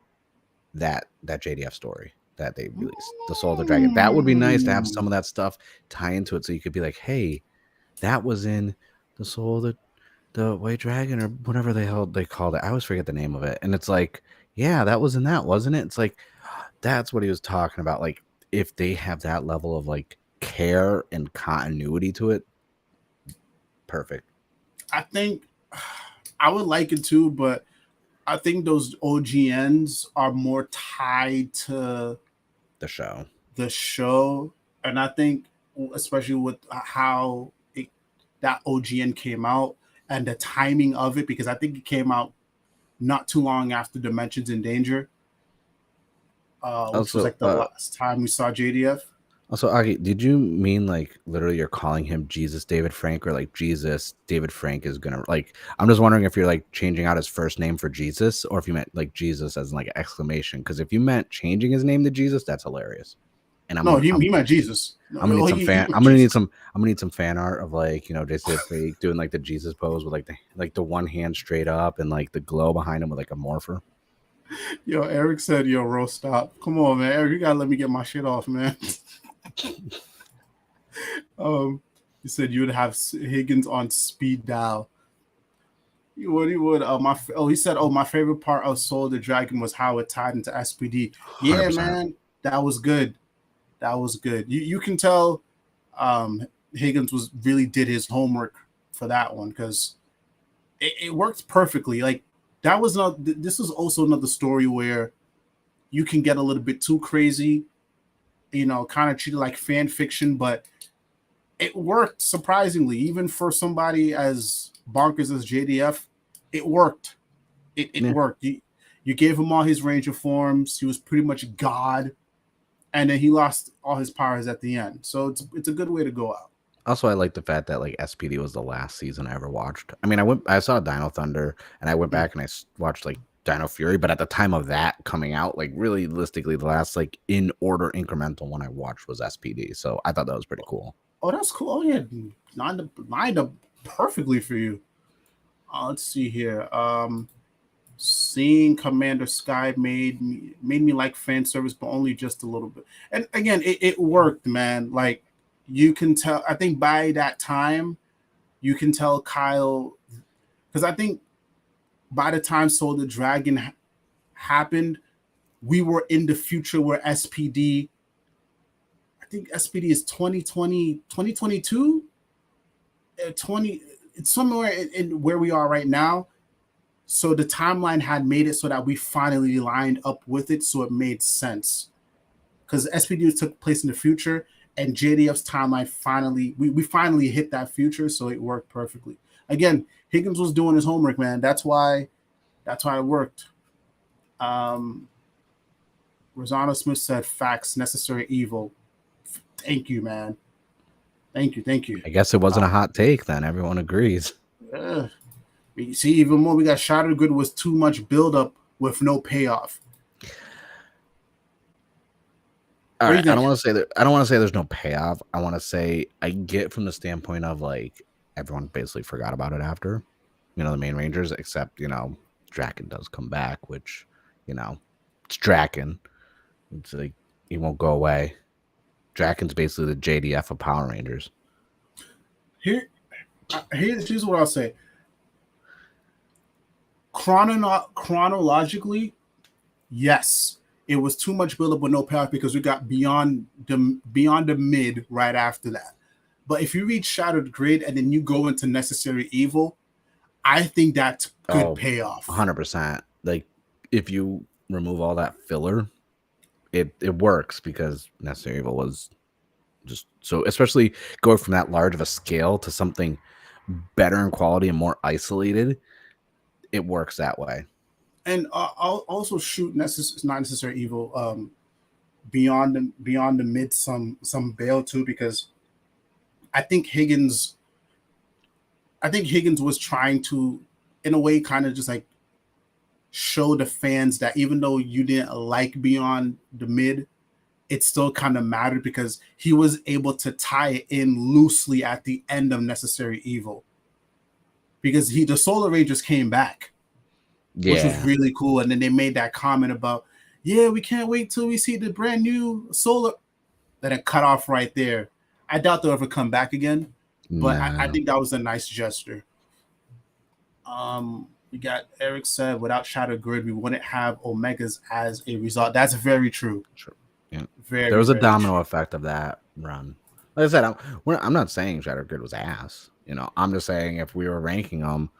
B: that JDF story that they released, the Soul of the Dragon. That would be nice to have some
A: Mm.
B: of that stuff tie into it, so you could be like, hey, that was in the Soul of the White Dragon or whatever they called it. I always forget the name of it, and it's like, yeah, that was in that, wasn't it? It's like that's what he was talking about. Like if they have that level of like care and continuity to it, perfect.
A: I think I would like it too, but I think those OGNs are more tied to
B: The show.
A: the show, and I think especially with how that OGN came out and the timing of it, because I think it came out not too long after Dimensions in Danger, which was
B: Also,
A: like the last time we saw JDF.
B: Also, Aki, did you mean like literally you're calling him Jesus David Frank, or like Jesus David Frank is gonna like? I'm just wondering if you're like changing out his first name for Jesus, or if you meant like Jesus as in, like an exclamation. Because if you meant changing his name to Jesus, that's hilarious. And
A: No, he meant Jesus.
B: I'm gonna
A: No,
B: need some
A: he
B: fan.
A: meant
B: I'm gonna need
A: Jesus.
B: some. I'm gonna need some fan art of like Jason David Frank doing like the Jesus pose with like the one hand straight up and like the glow behind him with like a morpher.
A: Yo, Eric said, "Yo, Ro, stop. Come on, man. Eric, you gotta let me get my shit off, man." um, he said you would have Higgins on speed dial. You would, he would. He said, "Oh, my favorite part of Soul of the Dragon was how it tied into SPD."
B: Hundred
A: Yeah,
B: percent.
A: man, that was good. That was good. You can tell, Higgins was really did his homework for that one, because it worked perfectly. Like that was not. This was also another story where you can get a little bit too crazy, kind of treated like fan fiction, but it worked surprisingly, even for somebody as bonkers as JDF. It worked. It
B: Yeah.
A: worked. You gave him all his range of forms. He was pretty much God, and then he lost all his powers at the end. So it's a good way to go out.
B: Also, I like the fact that like SPD was the last season I ever watched. I mean, I saw Dino Thunder, and I went
A: Mm.
B: back and watched like Dino Fury, but at the time of that coming out, like realistically, the last like in order incremental one I watched was SPD. So I thought that was pretty cool.
A: Oh, that's cool. Oh yeah, lined up perfectly for you. Let's see here. Seeing Commander Sky made me like fan service, but only just a little bit. And again, it worked, man. Like you can tell. I think by that time, you can tell Kyle, because I think by the time Soul the Dragon happened, we were in the future where SPD. I think SPD is 2020, 2022, 20. It's somewhere in where we are right now. So the timeline had made it so that we finally lined up with it, so it made sense. Because SPD took place in the future, and JDF's timeline we finally hit that future, so it worked perfectly. Again, Higgins was doing his homework, man. That's why it worked. Um, Rosanna Smith said, "Facts, necessary evil." Thank you, man. Thank you.
B: I guess it wasn't a
A: Uh,
B: hot take then. Everyone agrees.
A: uh, you see, even more, we got Shattered Good was too much buildup with no payoff.
B: All
A: What do
B: right,
A: you think?
B: I don't want to say there's no payoff. I want to say I get from the standpoint of like everyone basically forgot about it after, the main Rangers, except Draken does come back, which it's Draken. It's like he won't go away. Draken's basically the JDF of Power Rangers.
A: Here's what I'll say. Chronologically, yes, it was too much buildup with no payoff because we got beyond the mid right after that. But if you read Shattered Grid and then you go into Necessary Evil, I think that's good
B: Oh,
A: payoff.
B: 100%. Like if you remove all that filler, it works because Necessary Evil was just so, especially going from that large of a scale to something better in quality and more isolated, it works that way.
A: And I'll also shoot not Necessary Evil, beyond the mid some bail too, because I think Higgins was trying to, in a way, kind of just like show the fans that even though you didn't like Beyond the Mid, it still kind of mattered because he was able to tie it in loosely at the end of Necessary Evil. Because the Solar Rangers came back, which was
B: Yeah.
A: really cool. And then they made that comment about, yeah, we can't wait till we see the brand new Solar. Then it cut off right there. I doubt they'll ever come back again, but I
B: No.
A: think that was a nice gesture. We got Eric said without Shadow Grid, we wouldn't have Omegas as a result. That's very true.
B: Sure. Yeah. There
A: Very,
B: was a
A: very
B: domino
A: true.
B: effect of that run. Like I said, I'm not saying Shattered Grid was ass. I'm just saying if we were ranking them,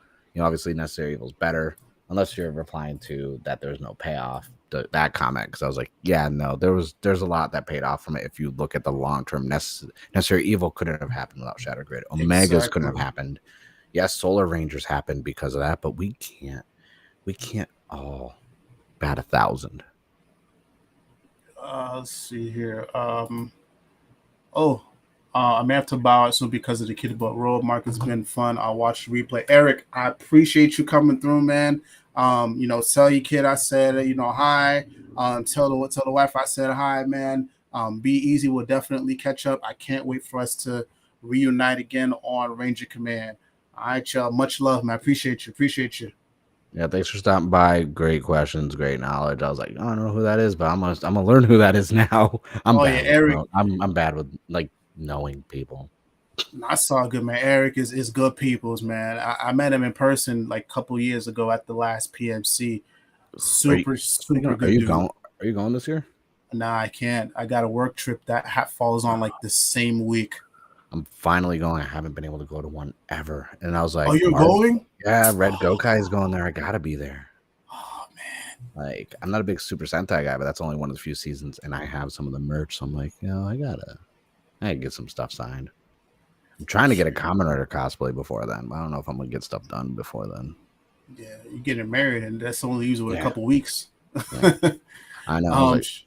B: obviously Necessary Evil's better, unless you're replying to that there's no payoff to that comment. Because I was like, yeah, no, there's a lot that paid off from it. If you look at the long term, Necessary Evil couldn't have happened without Shattered Grid. Omegas couldn't have
A: Exactly.
B: happened. Yes, Solar Rangers happened because of that, but we can't all bat 1,000.
A: Let's see here. Oh, I may have to bow out soon because of the kid, but Road Mark has been fun. I'll watch the replay. Eric, I appreciate you coming through, man. Tell your kid I said, hi. Tell the wife I said hi, man. Be easy. We'll definitely catch up. I can't wait for us to reunite again on Ranger Command. All right, y'all. Much love, man. Appreciate you. Appreciate you.
B: Yeah, thanks for stopping by. Great questions, great knowledge. I was like, I don't know who that is, but I'm gonna learn who that is now. I'm
A: Oh yeah,
B: bad with
A: Eric.
B: I'm bad with like knowing people.
A: I saw good, man. Eric is good people's, man. I met him in person like a couple years ago at the last PMC.
B: Are you
A: Super, super
B: are
A: good
B: you
A: dude.
B: going? Are you going this year?
A: Nah, I can't. I got a work trip that falls on like the same week.
B: I'm finally going. I haven't been able to go to one ever, and I was
A: Oh,
B: like,
A: you're
B: Marv,
A: going?
B: yeah, Red
A: Oh,
B: Gokai is going there. I gotta be there.
A: oh man.
B: Like, I'm not a big Super Sentai guy, but that's only one of the few seasons, and I have some of the merch, so I'm like, I gotta get some stuff signed. I'm trying to get a Kamen Rider cosplay before then, but I don't know if I'm gonna get stuff done before then.
A: Yeah, you're getting married, and that's only usually a
B: Yeah,
A: couple weeks.
B: yeah. I know. I was like,
A: Sh-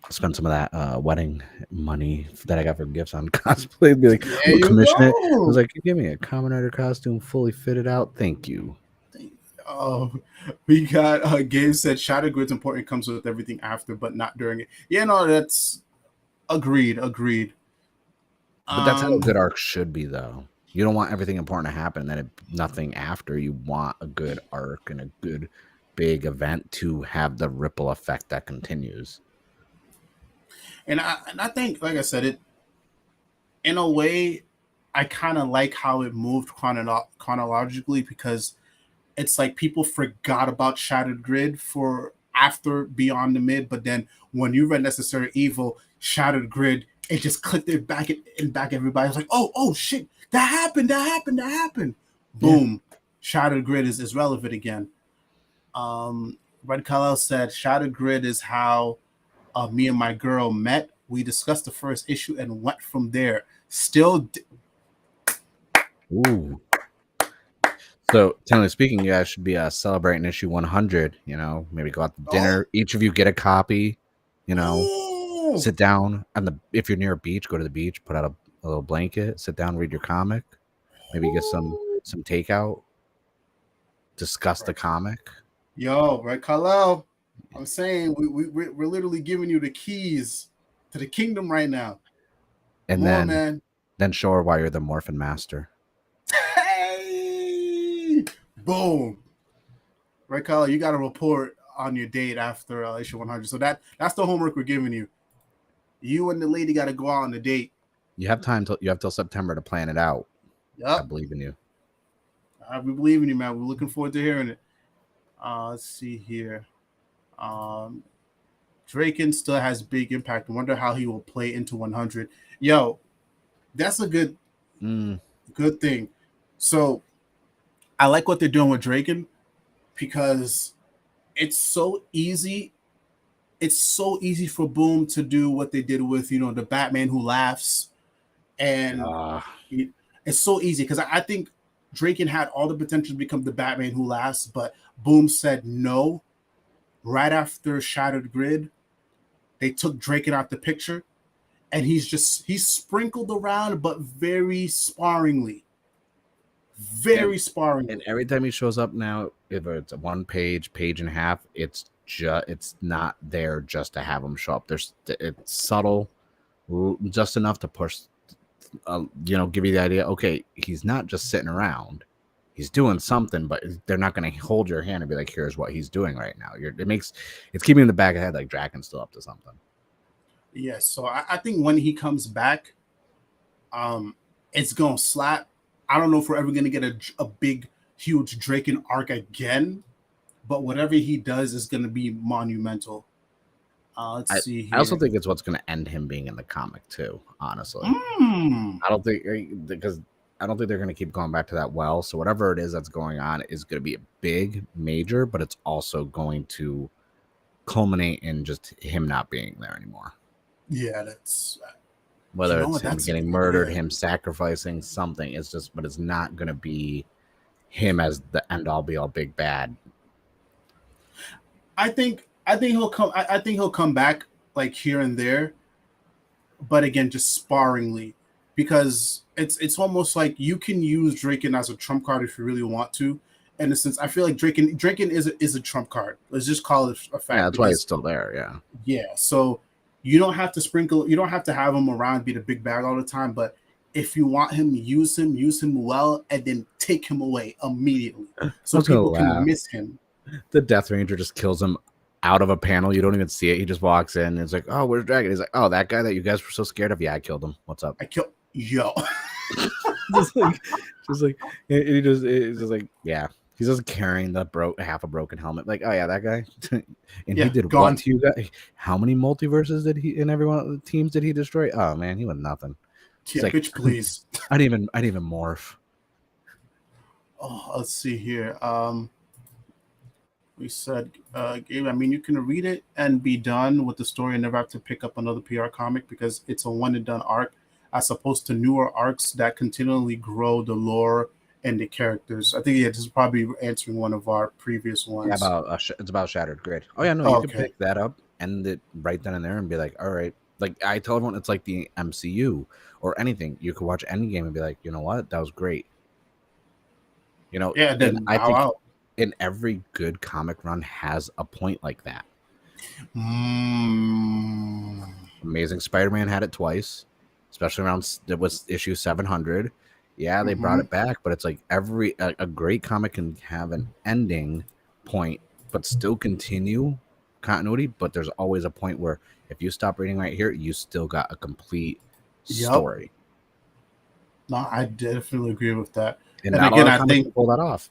B: spend some of that wedding money that I got for gifts on cosplay. Be like, I'm
A: there
B: gonna
A: you
B: commission it. I was
A: go.
B: like, give me a Kamen Rider costume, fully fitted out. Thank you.
A: Oh, we got Gabe said Shadow Grid's important comes with everything after, but not during it. Yeah, no, that's agreed. Agreed.
B: But that's how a
A: Um,
B: good arc should be, though. You don't want everything important to happen, then nothing after. You want a good arc and a good big event to have the ripple effect that continues.
A: and I think, like I said, it in a way, I kind of like how it moved chronologically because it's like people forgot about Shattered Grid for after Beyond the Mid, but then when you read Necessary Evil, Shattered Grid, it just clicked it back and back. Everybody was like, oh shit, that happened, that happened, that happened.
B: Yeah.
A: Boom, Shattered Grid is relevant again. Red Kal-El said Shattered Grid is how me and my girl met. We discussed the first issue and went from there.
B: Ooh. So, technically speaking, you guys should be celebrating issue 100. Maybe go out to
A: Oh,
B: dinner. Each of you get a copy.
A: oh,
B: Sit down if you're near a beach, go to the beach, put out a little blanket, sit down, read your comic. Maybe get
A: oh.
B: some takeout. Discuss the
A: Right.
B: comic,
A: Yo, right, Kal-El. I'm saying we're literally giving you the keys to the kingdom right now. Come
B: and
A: on, man.
B: then show her why you're the Morphin master.
A: Hey, boom. Right, Kal-El, you got to report on your date after issue 100. So that's the homework we're giving you. You and the lady got to go out on a date.
B: You have till September to plan it out. I
A: Yep.
B: believe in you.
A: We believe in you, man. We're looking forward to hearing it. Let's see here. Draken still has big impact. I wonder how he will play into 100. Yo, that's a good thing. So I like what they're doing with Draken because it's so easy. It's so easy for Boom to do what they did with the Batman who laughs, and
B: Uh,
A: it's so easy because I think Draken had all the potential to become the Batman who laughs, but Boom said no right after Shattered Grid. They took Draken out the picture, and he's sprinkled around, but very sparingly,
B: and,
A: very
B: and
A: sparingly.
B: every time he shows up now, if it's a 1 page, page and a half, it's it's not there just to have him show up. It's subtle, just enough to push, give you the idea. Okay, he's not just sitting around. He's doing something, but they're not going to hold your hand and be like, "Here's what he's doing right now." It's keeping in the back of the head like Draken's still up to something.
A: Yes. So I think when he comes back, it's gonna slap. I don't know if we're ever gonna get a big, huge Draken arc again, but whatever he does is gonna be monumental. Let's see
B: I also
A: here.
B: think it's what's going to end him being in the comic too. Honestly,
A: Mm,
B: I don't think because I don't think they're going to keep going back to that well. So whatever it is that's going on is going to be a big, major, but it's also going to culminate in just him not being there anymore.
A: yeah, that's
B: Whether it's
A: what?
B: him
A: That's
B: getting murdered,
A: yeah.
B: him sacrificing something, but it's not going to be him as the end all be all big bad.
A: I think he'll come. I think he'll come back like here and there, but again, just sparingly, because it's almost like you can use Draken as a trump card if you really want to. In a sense, I feel like Draken is a trump card. Let's just call it a
B: Yeah,
A: fact
B: that's why he's
A: because
B: still there. Yeah.
A: yeah. So you don't have to sprinkle. You don't have to have him around, be the big bag all the time. But if you want him, use him well, and then take him away immediately,
B: I
A: so
B: was gonna
A: people can
B: laugh.
A: miss him.
B: The Death Ranger just kills him out of a panel. You don't even see it. He just walks in and it's like, "Oh, where's Dragon?" He's like, "Oh, that guy that you guys were so scared of. Yeah, I killed him. What's up?"
A: I kill yo.
B: just like, just like, it's just like, yeah. He's just carrying the half a broken helmet. Like, oh yeah, that guy. And he
A: Yeah,
B: did what
A: gone.
B: to you guys? How many multiverses did he in every one of the teams did he destroy? Oh man, he was nothing. He's
A: Yeah,
B: like,
A: bitch, please.
B: I didn't even morph.
A: Oh, let's see here. We said, Gabe, I mean, you can read it and be done with the story and never have to pick up another PR comic because it's a one and done arc, as opposed to newer arcs that continually grow the lore and the characters. I think yeah, this is probably answering one of our previous
B: Yeah,
A: ones.
B: it's about Shattered Grid. Oh yeah, no, you can
A: Okay.
B: pick that up, end it right then and there, and be like, all right. Like I tell everyone, it's like the MCU or anything. You could watch any game and be like, you know what, that was great.
A: Yeah,
B: And
A: then
B: I
A: bow
B: think
A: out.
B: in every good comic run has a point like that.
A: Mm.
B: Amazing Spider-Man had it twice, especially around it was issue 700. Yeah, they brought
A: Hmm.
B: it back, but it's like a great comic can have an ending point, but still continue continuity. But there's always a point where if you stop reading right here, you still got a complete
A: Yep.
B: story.
A: No, I definitely agree with that.
B: And
A: And
B: not a
A: again,
B: lot of
A: I
B: comics
A: think
B: can pull that off.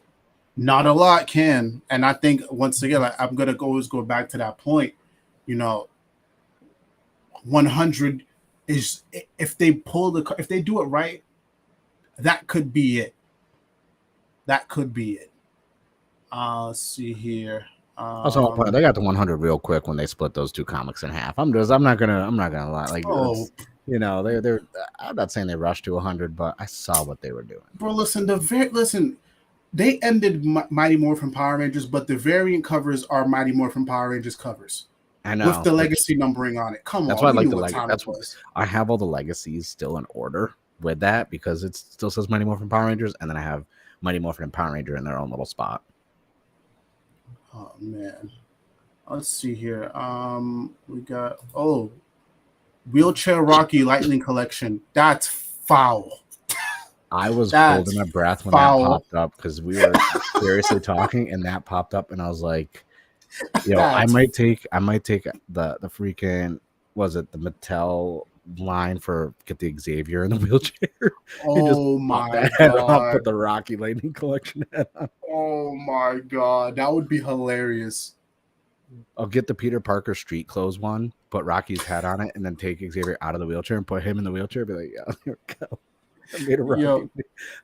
A: not a lot can. And I think once again, like, I'm gonna always go back to that point. You know, 100 is if they do it right, that could be it. That could be it. Let's see here.
B: Also, they got to 100 real quick when they split those two comics in half. I'm not gonna lie. Like,
A: Oh,
B: they're. I'm not saying they rushed to 100, but I saw what they were doing.
A: bro, listen. They ended Mighty Morphin Power Rangers, but the variant covers are Mighty Morphin Power Rangers covers
B: I
A: with
B: know,
A: the
B: which
A: legacy numbering on it. Come
B: that's
A: on,
B: why I
A: we
B: like
A: knew
B: the
A: what
B: leg.
A: time it
B: That's
A: was.
B: I have all the legacies still in order with that because it still says Mighty Morphin Power Rangers, and then I have Mighty Morphin and Power Ranger in their own little spot.
A: Oh man. Let's see here. We got Wheelchair Rocky Lightning Collection. That's foul.
B: I was
A: That's
B: holding my breath when that
A: foul.
B: popped up because we were seriously talking, and that popped up, and I was like, I
A: That's
B: might take the freaking was it the Mattel line for get the Xavier in the wheelchair and just
A: oh
B: pop
A: my
B: that head off,
A: god.
B: put the Rocky Lightning Collection head on.
A: Oh my god. That would be hilarious.
B: I'll get the Peter Parker street clothes one, put Rocky's head on it, and then take Xavier out of the wheelchair and put him in the wheelchair. Be like, yeah, here we go. I made a
A: Yo,
B: Rocky.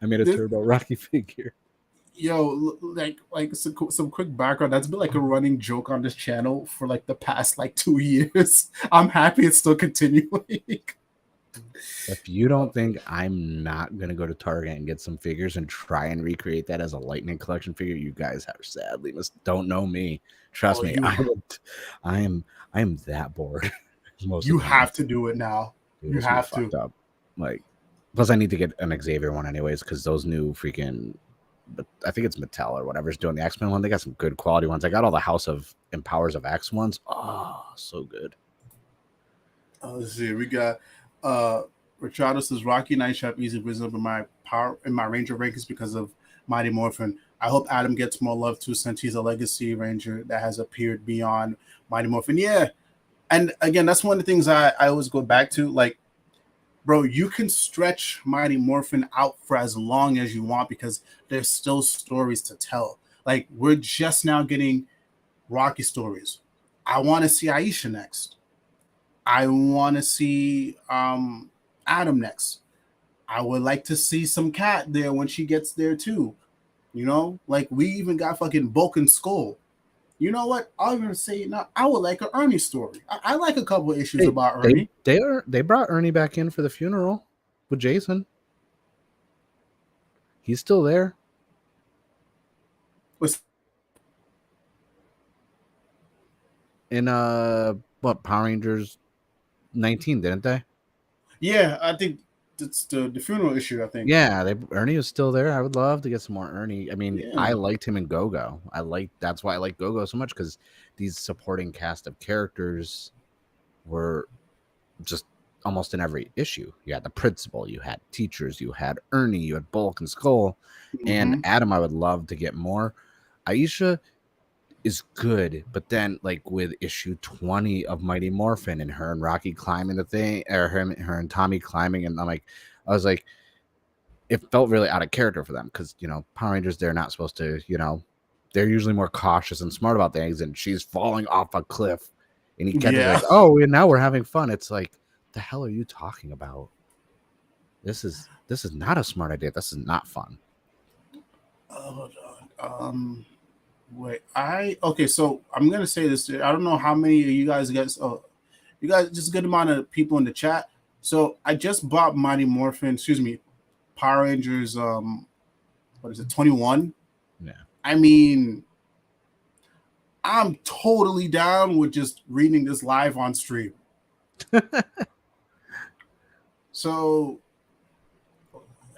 B: I made a
A: this
B: Turbo Rocky figure.
A: like some quick background. That's been like a running joke on this channel for like the past like 2 years. I'm happy it's still continuing.
B: If you don't think I'm not gonna go to Target and get some figures and try and recreate that as a Lightning Collection figure, you guys have sadly don't know me. Trust
A: Oh,
B: me,
A: you
B: I am that bored most
A: you
B: of the time.
A: have to do it now.
B: Dude,
A: You
B: it's gonna be
A: have to.
B: fucked up. Like, plus I need to get an Xavier one anyways because those new freaking but I think it's Mattel or whatever's doing the X-Men one. They got some good quality ones. I got all the House of and Powers of X ones. Oh, so good.
A: Let's see. We got uh Richardo says Rocky Night Shop easily risen up in my Ranger rankings because of Mighty Morphin. I hope Adam gets more love too, since he's a legacy Ranger that has appeared beyond Mighty Morphin. Yeah, and again, that's one of the things I always go back to. Like, bro, you can stretch Mighty Morphin out for as long as you want because there's still stories to tell. Like, we're just now getting Rocky stories. I want to see Aisha next. I want to see Adam next. I would like to see some Cat there when she gets there too. You know, like we even got fucking Bulk and Skull. You know what? I'll even say now. I would like an Ernie story. I like a couple of issues
B: Hey,
A: about Ernie.
B: they brought Ernie back in for the funeral with Jason. He's still there.
A: What's-
B: In what, Power Rangers 19, didn't they?
A: Yeah, I think it's the funeral issue. I think.
B: Yeah, Ernie is still there. I would love to get some more Ernie. I mean, I
A: Yeah,
B: liked him in Go-Go. That's why I like Go-Go so much, because these supporting cast of characters were just almost in every issue. You had the principal, you had teachers, you had Ernie, you had Bulk and Skull, and
A: mm-hmm.
B: Adam. I would love to get more. Aisha is good, but then like with issue 20 of Mighty Morphin and her and Rocky climbing the thing, or her and Tommy climbing, and I was like, it felt really out of character for them because Power Rangers, they're not supposed to, they're usually more cautious and smart about things, and she's falling off a cliff, and he catches
A: Yeah.
B: like, oh, and now we're having fun. It's like, the hell are you talking about? This is not a smart idea. This is not fun.
A: Hold on. Wait. Okay. So I'm gonna say this. I don't know how many of you guys get. You guys, just a good amount of people in the chat. So I just bought Mighty Morphin. Excuse me, Power Rangers. What is it? 21.
B: Yeah.
A: I mean, I'm totally down with just reading this live on stream. So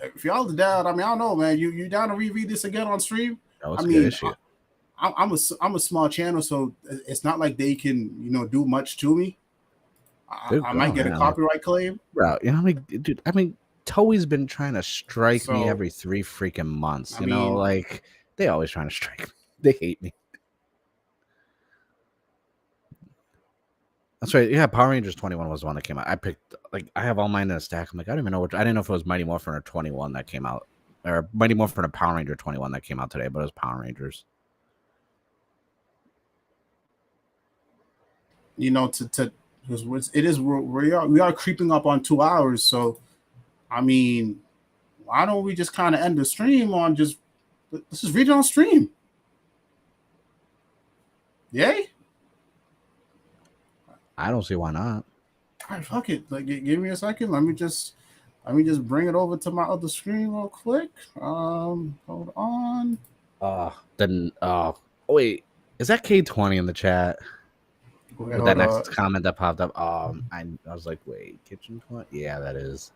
A: if y'all are down, I mean, I don't know, man. You down to reread this again on stream?
B: That was
A: I
B: a good
A: mean,
B: issue.
A: I'm a small channel, so it's not like they can do much to me. I might get a copyright claim.
B: Bro, dude, Toei's been trying to strike me
A: So
B: every 3 freaking months.
A: I mean,
B: Like they always trying to strike me. They hate me. That's right. Yeah, Power Rangers 21 was the one that came out. I picked, like, I have all mine in a stack. I'm like, I don't even know which. I didn't know if it was Mighty Morphin or 21 that came out, or Mighty Morphin or Power Ranger 21 that came out today, but it was Power Rangers.
A: to because it is we are creeping up on 2 hours. So I mean, why don't we just kind of end the stream on just let's just read it on stream? Yay!
B: I don't see why not.
A: All right, fuck it. Like, give me a second. Let me just bring it over to my other screen real quick. Hold on.
B: Then wait, is that K20 in the chat?
A: Wait,
B: With that next comment that popped up. I was like, wait, Kitchen 20? Yeah, that is.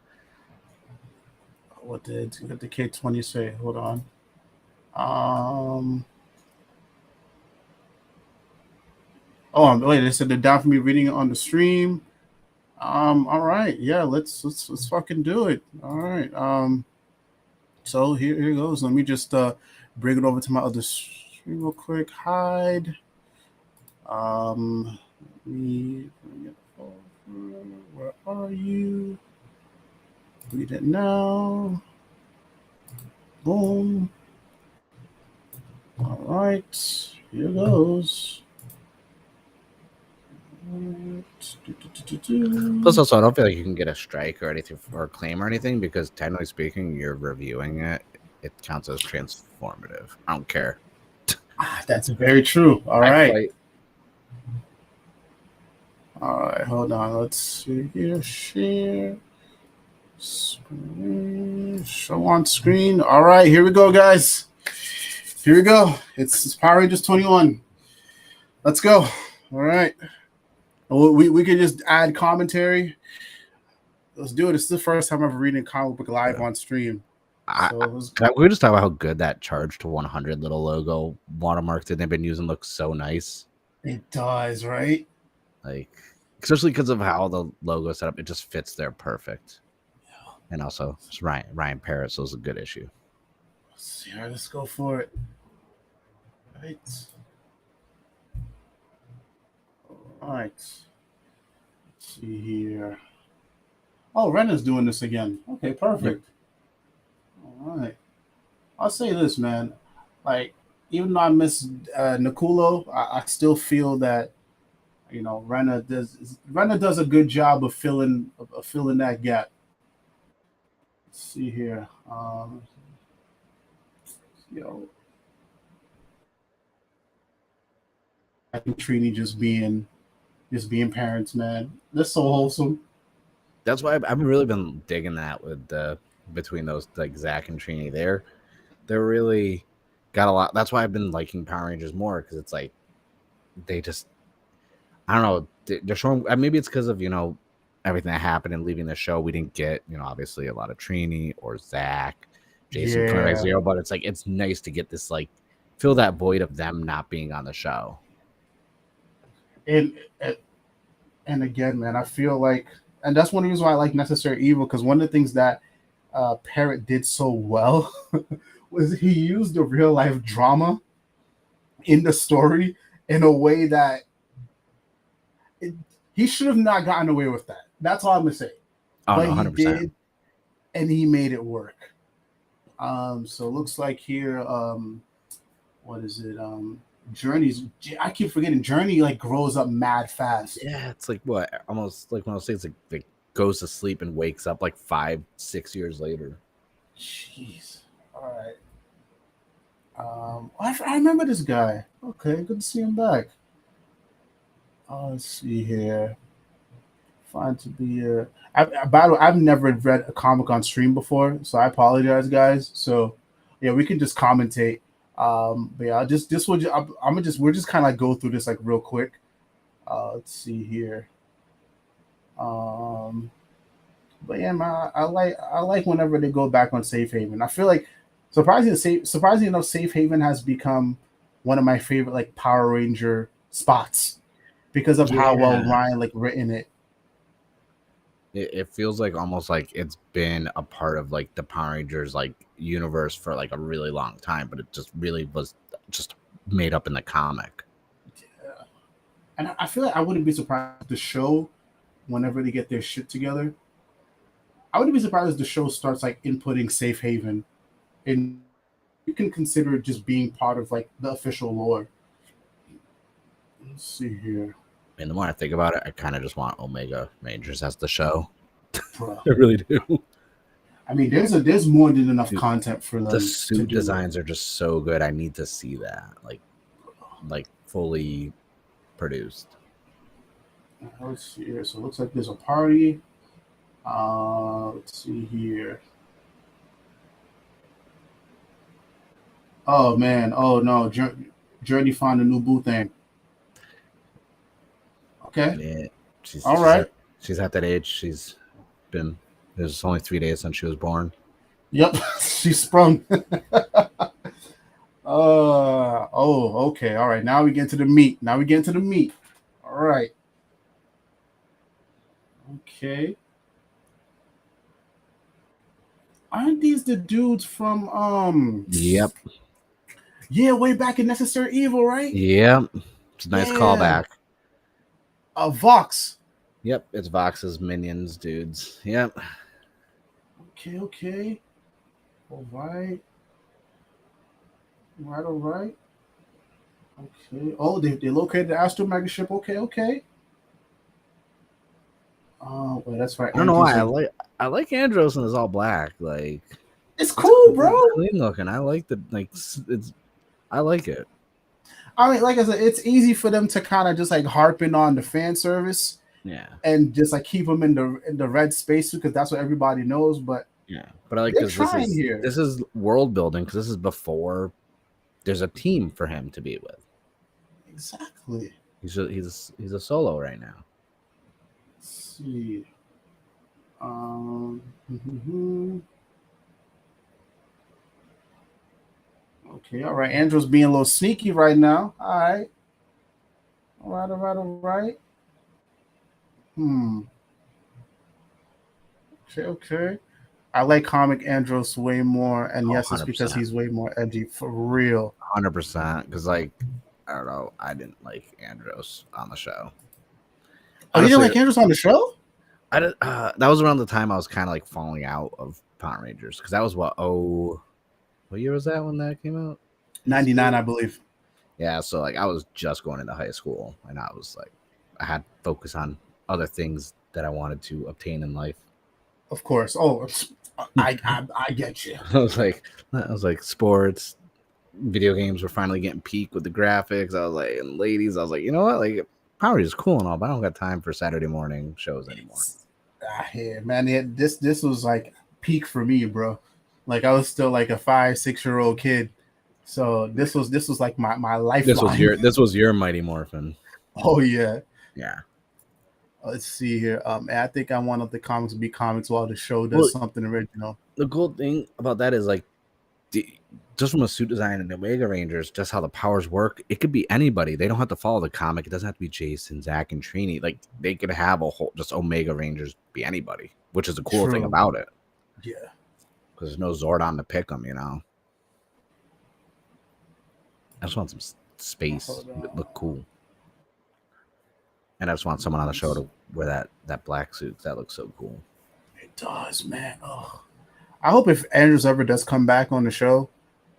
A: What did the K20 say? Hold on. Oh, wait, they said they're down for me reading it on the stream. All right, yeah, let's fucking do it. All right. So here goes. Let me just bring it over to my other stream real quick. Hide. Let me bring it over. Where are you? Read it now. Boom. All right, here goes.
B: Plus, also, I don't feel like you can get a strike or anything or a claim or anything because, technically speaking, you're reviewing it. It counts as transformative. I don't care.
A: That's very true. All right. All right, hold on. Let's see here. Share. Screen. Show on screen. All right, here we go, guys. Here we go. It's Power Rangers 21. Let's go. All right. We could just add commentary. Let's do it. It's the first time I'm ever reading comic book live on stream. So it was,
B: Can we just talk about how good that charge to 100 little logo watermark that they've been using looks so nice?
A: it does, right?
B: Like, especially because of how the logo is set up, it just fits there perfect. And also, it's Ryan Paris, so it's a good issue.
A: Let's see, all right, let's go for it. Right. All right. Let's see here. Oh, Rena's doing this again. Okay,
B: Yep.
A: perfect. All right. I'll say this, man. Like, even though I miss Niculo, I still feel that Rena does a good job of filling that gap. Let's see here. You know, I think Trini just being parents, man. That's so wholesome.
B: That's why I've really been digging that with the between those like Zach and Trini. They're really got a lot. That's why I've been liking Power Rangers more because it's like they just I don't know. They're showing. Maybe it's because of everything that happened and leaving the show. We didn't get obviously a lot of Trini or Zach, Jason coming back
A: Yeah,
B: zero. But it's like it's nice to get this like fill that void of them not being on the show.
A: and and again, man, I feel like, and that's one of the reasons why I like Necessary Evil, because one of the things that Parrot did so well was he used the real life drama in the story in a way that it, he should have not gotten away with that. That's all I'm gonna say.
B: Oh
A: But
B: no,
A: he
B: 100%.
A: did, and he made it work. So it looks like here, what is it? Journey's. I keep forgetting. Journey like grows up mad fast.
B: Yeah, it's like what almost like one of those things like goes to sleep and wakes up like 5-6 years later.
A: Jeez. All right. I remember this guy. Okay, good to see him back. Let's see here. Find to be a. By the way, I've never read a comic on stream before, so I apologize, guys. So, yeah, we can just commentate. But yeah, just this will. I'm gonna just we're just kind of like go through this like real quick. Let's see here. Um, but yeah, man, I like whenever they go back on Safe Haven. I feel like surprisingly enough, Safe Haven has become one of my favorite like Power Ranger spots because of how well
B: Yeah,
A: Ryan like written it.
B: it feels like almost like it's been a part of like the Power Rangers like universe for like a really long time, but it just really was just made up in the comic.
A: Yeah. And I feel like I wouldn't be surprised if the show, whenever they get their shit together, I wouldn't be surprised if the show starts like inputting Safe Haven, and you can consider it just being part of like the official lore. Let's see here,
B: And the more I think about it, I kind of just want Omega Rangers as the show.
A: bro.
B: I really do.
A: I mean, there's more than enough
B: Dude,
A: content for
B: the
A: them to
B: suit
A: do.
B: designs are just so good. I need to see that like fully produced.
A: Let's see here. So it looks like there's a party. Let's see here. Oh man. Oh no. Journey found a new boo thing. Okay.
B: Yeah, she's
A: All
B: she's
A: right.
B: at she's at that age. She's been there's only 3 days since she was born.
A: Yep. She sprung. Oh, okay. All right. Now we get to the meat. All right. Okay. Aren't these the dudes from
B: Yep,
A: yeah, way back in Necessary Evil, right?
B: yep. It's a nice
A: Yeah.
B: callback.
A: Vox.
B: Yep, it's Vox's minions, dudes. Yep.
A: Okay, okay. All right. All right. Okay. Oh, they located the Astro Mega ship. Okay, okay. Oh, wait, that's right.
B: I don't know why
A: Andrew's like,
B: I like Andros and it's all black. Like
A: it's
B: it's
A: cool, bro.
B: clean looking. I like the like it's I like it.
A: I mean, like I said, it's easy for them to kind of just like harping on the fan service
B: Yeah.
A: and just like keep them in the red space because that's what everybody knows. But
B: Yeah, but I like
A: they're
B: because this
A: trying
B: is
A: here.
B: this is world building because this is before there's a team for him to be with.
A: Exactly.
B: He's a solo right now.
A: Let's see. Okay, all right. Andrew's being a little sneaky right now. All right. All right, all right, all right. Hmm. Okay, okay. I like comic Andros way more, and
B: Oh,
A: yes, it's because
B: 100%.
A: he's way more edgy for real.
B: 100%. Because, like, I don't know. I didn't like Andros on the show.
A: Oh, you didn't
B: Honestly,
A: like Andros on the show?
B: that was around the time I was kind of like falling out of Power Rangers. Because that was what year was that when that came out?
A: 99, I believe.
B: Yeah, so like I was just going into high school and I was like I had to focus on other things that I wanted to obtain in life.
A: Of course. Oh, I get you.
B: I was like sports, video games were finally getting peak with the graphics. I was like, and ladies, I was like, you know what? Like Power is cool and all, but I don't got time for Saturday morning shows anymore.
A: Yeah, man. This was like peak for me, bro. Like I was still like a 5, 6 year old kid. So this was like my
B: This was
A: lifeline.
B: your Mighty Morphin.
A: Oh yeah.
B: Yeah.
A: Let's see here. I think I wanted the comics to be comics while the show
B: Well,
A: does something original.
B: the cool thing about that is like just from a suit design and the Omega Rangers, just how the powers work, it could be anybody. They don't have to follow the comic. It doesn't have to be Jason, Zach, and Trini. Like they could have a whole just Omega Rangers be anybody, which is the cool thing
A: True.
B: about it.
A: Yeah.
B: Because there's no Zordon to pick them, you know. I just want some space,
A: Hold on.
B: look cool, and I just want someone on the show to wear that black suit. 'Cause that looks so cool.
A: It does, man. Oh. I hope if Andrews ever does come back on the show,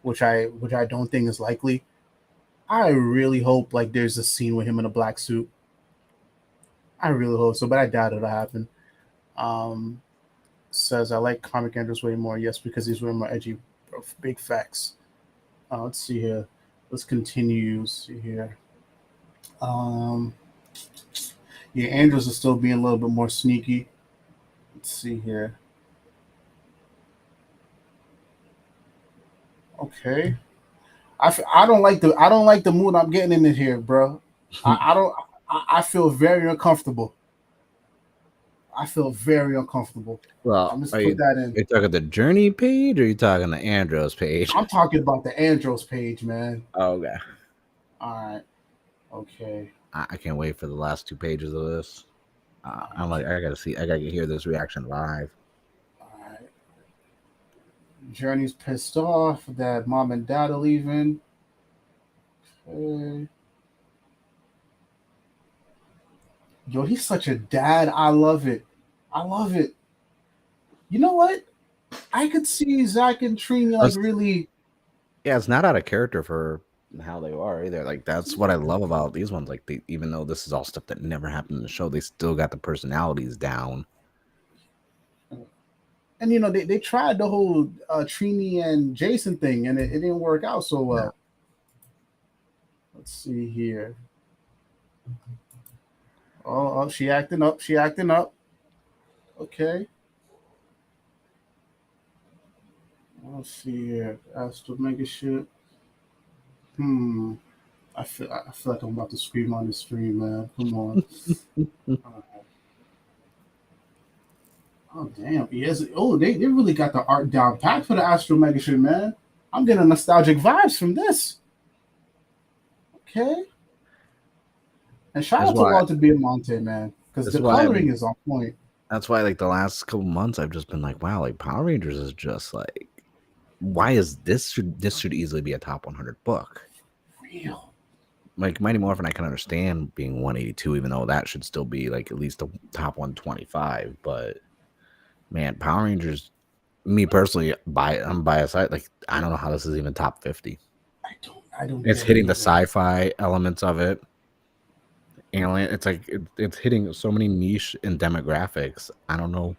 A: which I don't think is likely, I really hope like there's a scene with him in a black suit. I really hope so, but I doubt it'll happen. Um, Says I like comic Andrews way more. Yes, because he's way more edgy. Big facts. Let's see here. Let's continue. See here. Um, yeah, Andrews is still being a little bit more sneaky. Let's see here. Okay. I don't like the mood I'm getting in it here, bro. I don't I feel very uncomfortable. I feel very uncomfortable.
B: Well,
A: I'm just
B: are
A: put
B: you
A: that in.
B: talking the Journey page or are you talking the Andros page?
A: I'm talking about the Andros page, man.
B: Oh, okay.
A: All right. Okay.
B: I can't wait for the last 2 pages of this.
A: All
B: I'm like, I gotta hear this reaction live.
A: right. Journey's pissed off that mom and dad are leaving. Okay. Yo, he's such a dad. I love it. I love it. You know what? I could see Zach and Trini like really.
B: Yeah, it's not out of character for how they are either. Like that's what I love about these ones. Like they, even though this is all stuff that never happened in the show, they still got the personalities down.
A: And they tried the whole Trini and Jason thing, and it didn't work out so well.
B: No.
A: Let's see here. Oh, she acting up. She acting up. Okay. Let's see here. Astro Mega shit. Hmm. I feel like I'm about to scream on the stream, man. Come on. Oh damn. Yes. Oh, they really got the art down pat for the Astro Mega shit, man. I'm getting nostalgic vibes from this. Okay. And shout
B: That's
A: out to
B: why.
A: Walter Monte, man, because
B: That's
A: the
B: why.
A: coloring is on point.
B: That's why. Like the last couple months, I've just been like, wow, like Power Rangers is just like, why is this should easily be a top 100 book.
A: Real.
B: Like Mighty Morphin, I can understand being 182, even though that should still be like at least a top 125. But man, Power Rangers, me personally, I'm biased. Like I don't know how this is even top 50.
A: I don't.
B: It's
A: get
B: hitting
A: it
B: the
A: either.
B: sci-fi elements of it. Alien. It's like it's hitting so many niche and demographics. I don't know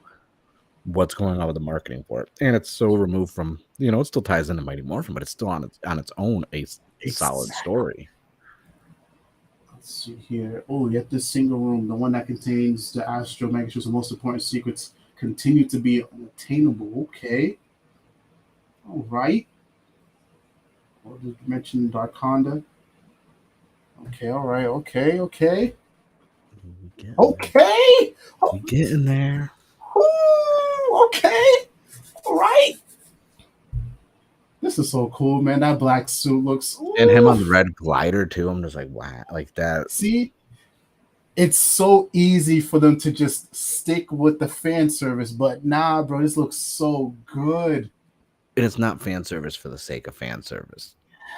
B: what's going on with the marketing for it, and it's so removed from it still ties into Mighty Morphin, but it's still on its own a solid
A: Exactly.
B: story.
A: Let's see here. Oh, yet this single room, the one that contains the Astro Megatro's most important secrets, continue to be unattainable. Okay. All right. Or did you mention Darkonda? Okay, all right. Okay. Okay.
B: We getting there.
A: Ooh, okay. All right. this is so cool, man. That black suit looks.
B: And him on the
A: Oof.
B: red glider too. I'm just like, wow, like that.
A: See, it's so easy for them to just stick with the fan service, but nah, bro, this looks so good.
B: And it's not fan service for the sake of fan service.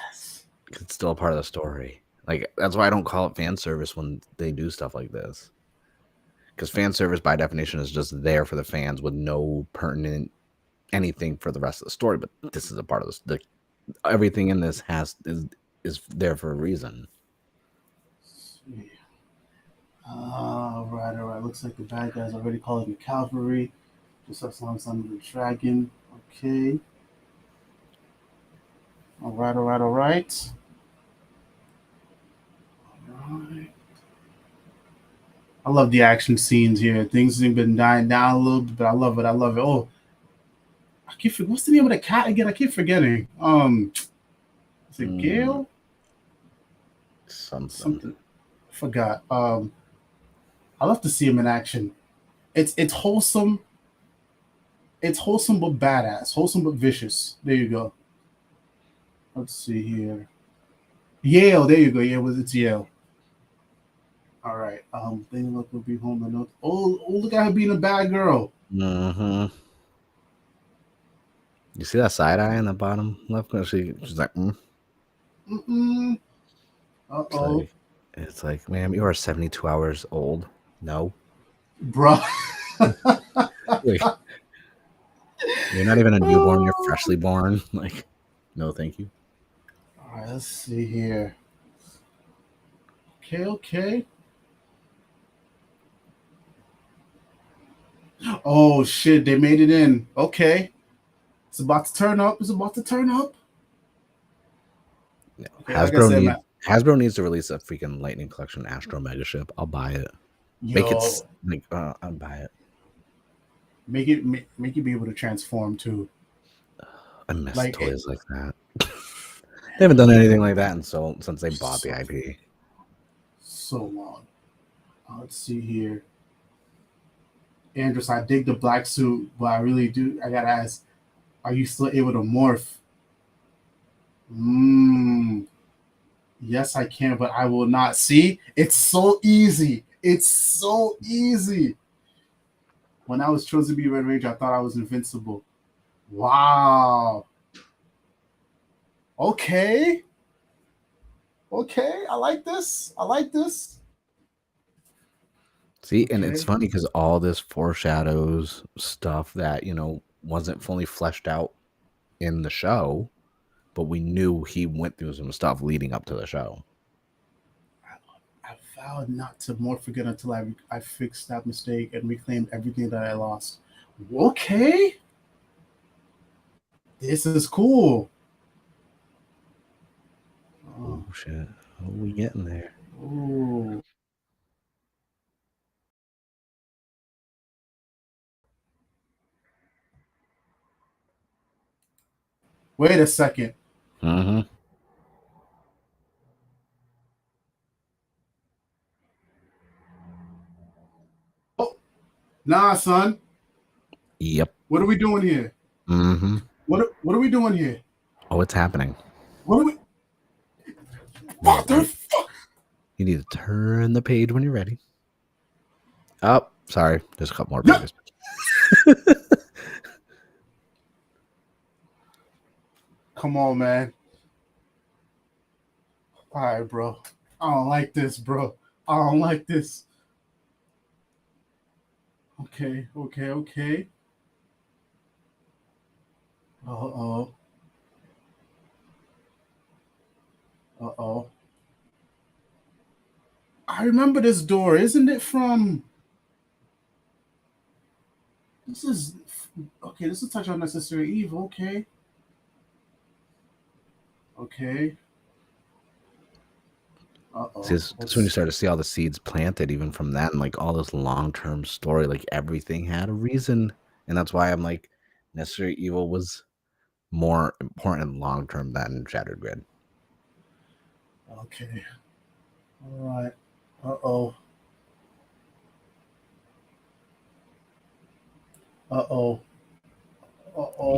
A: Yes.
B: It's still a part of the story. Like that's why I don't call it fan service when they do stuff like this. Because fan service, by definition, is just there for the fans with no pertinent anything for the rest of the story. But this is a part of this. Everything in this is there for a reason.
A: All right. Looks like the bad guys already calling the cavalry. Just as long as I'm the dragon. Okay. All right. All right. I love the action scenes here. Things have been dying down a little bit, but I love it. I love it. Oh, I keep what's the name of the cat again? I keep forgetting. Is it Gale?
B: Something.
A: Something. I forgot. I love to see him in action. It's wholesome. It's wholesome but badass. Wholesome but vicious. There you go. Let's see here. Yale. There you go. Yeah, it's Yale. All right. Thing look will be home the note. Oh, look at her being a bad girl.
B: Mm-hmm. You see that side eye in the bottom left? She's like,
A: Mm-mm. Uh-oh.
B: It's like, ma'am, you are 72 hours old. No.
A: Bruh.
B: Like, you're not even a newborn, you're freshly born. Like, no, thank you.
A: All right, let's see here. Okay. Oh shit, they made it in. Okay. It's about to turn up.
B: No.
A: Okay, like I said, man.
B: Hasbro needs to release a freaking Lightning Collection Astro Mega Ship. I'll buy it. Make it like I'll buy it.
A: Make it be able to transform too.
B: I miss toys like that. They haven't done anything like that since they bought the IP.
A: So long. Let's see here. Andrus, I dig the black suit, but I really do. I gotta ask, are you still able to morph? Yes, I can, but I will not. See, it's so easy. It's so easy. When I was chosen to be Red Ranger, I thought I was invincible. Wow. Okay. I like this.
B: See, and it's funny because all this foreshadows stuff that, wasn't fully fleshed out in the show, but we knew he went through some stuff leading up to the show.
A: I vowed not to morph again until I fixed that mistake and reclaimed everything that I lost. Okay. This is cool.
B: Oh shit. What are we getting there?
A: Oh. Wait a second.
B: Mm-hmm.
A: Oh, nah, son.
B: Yep.
A: What are we doing here?
B: Mm-hmm.
A: What are we doing here?
B: Oh, it's happening.
A: What are we? What the fuck?
B: You need to turn the page when you're ready. Oh, sorry. There's a couple more pages.
A: Come on, man. All right, bro. I don't like this, bro. I don't like this. Okay. Uh-oh. I remember this door. Isn't it from... This is... Okay, this is Touch on Necessary Evil. Okay.
B: See, that's when you start to see all the seeds planted, even from that, and like all this long-term story. Like everything had a reason, and that's why I'm like, Necessary Evil was more important long-term than Shattered Grid.
A: Okay. All right. Uh-oh.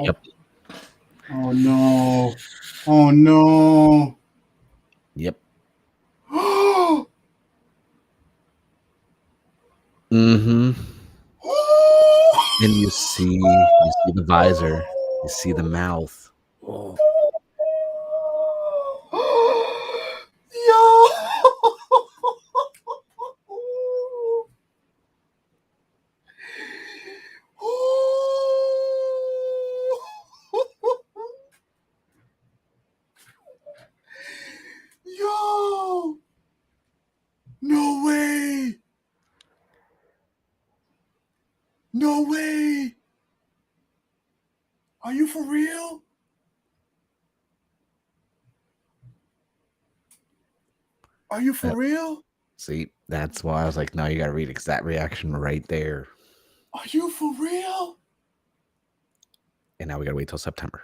B: Yep.
A: Oh no. no. Oh no.
B: Yep. Mm-hmm. And you see the visor, you see the mouth. Oh,
A: Yo. Yo. No way. No way. Are you for real? Are you for real?
B: see, that's why I was like, no, you got to read it because that reaction right there.
A: Are you for real?
B: And now we got to wait till September.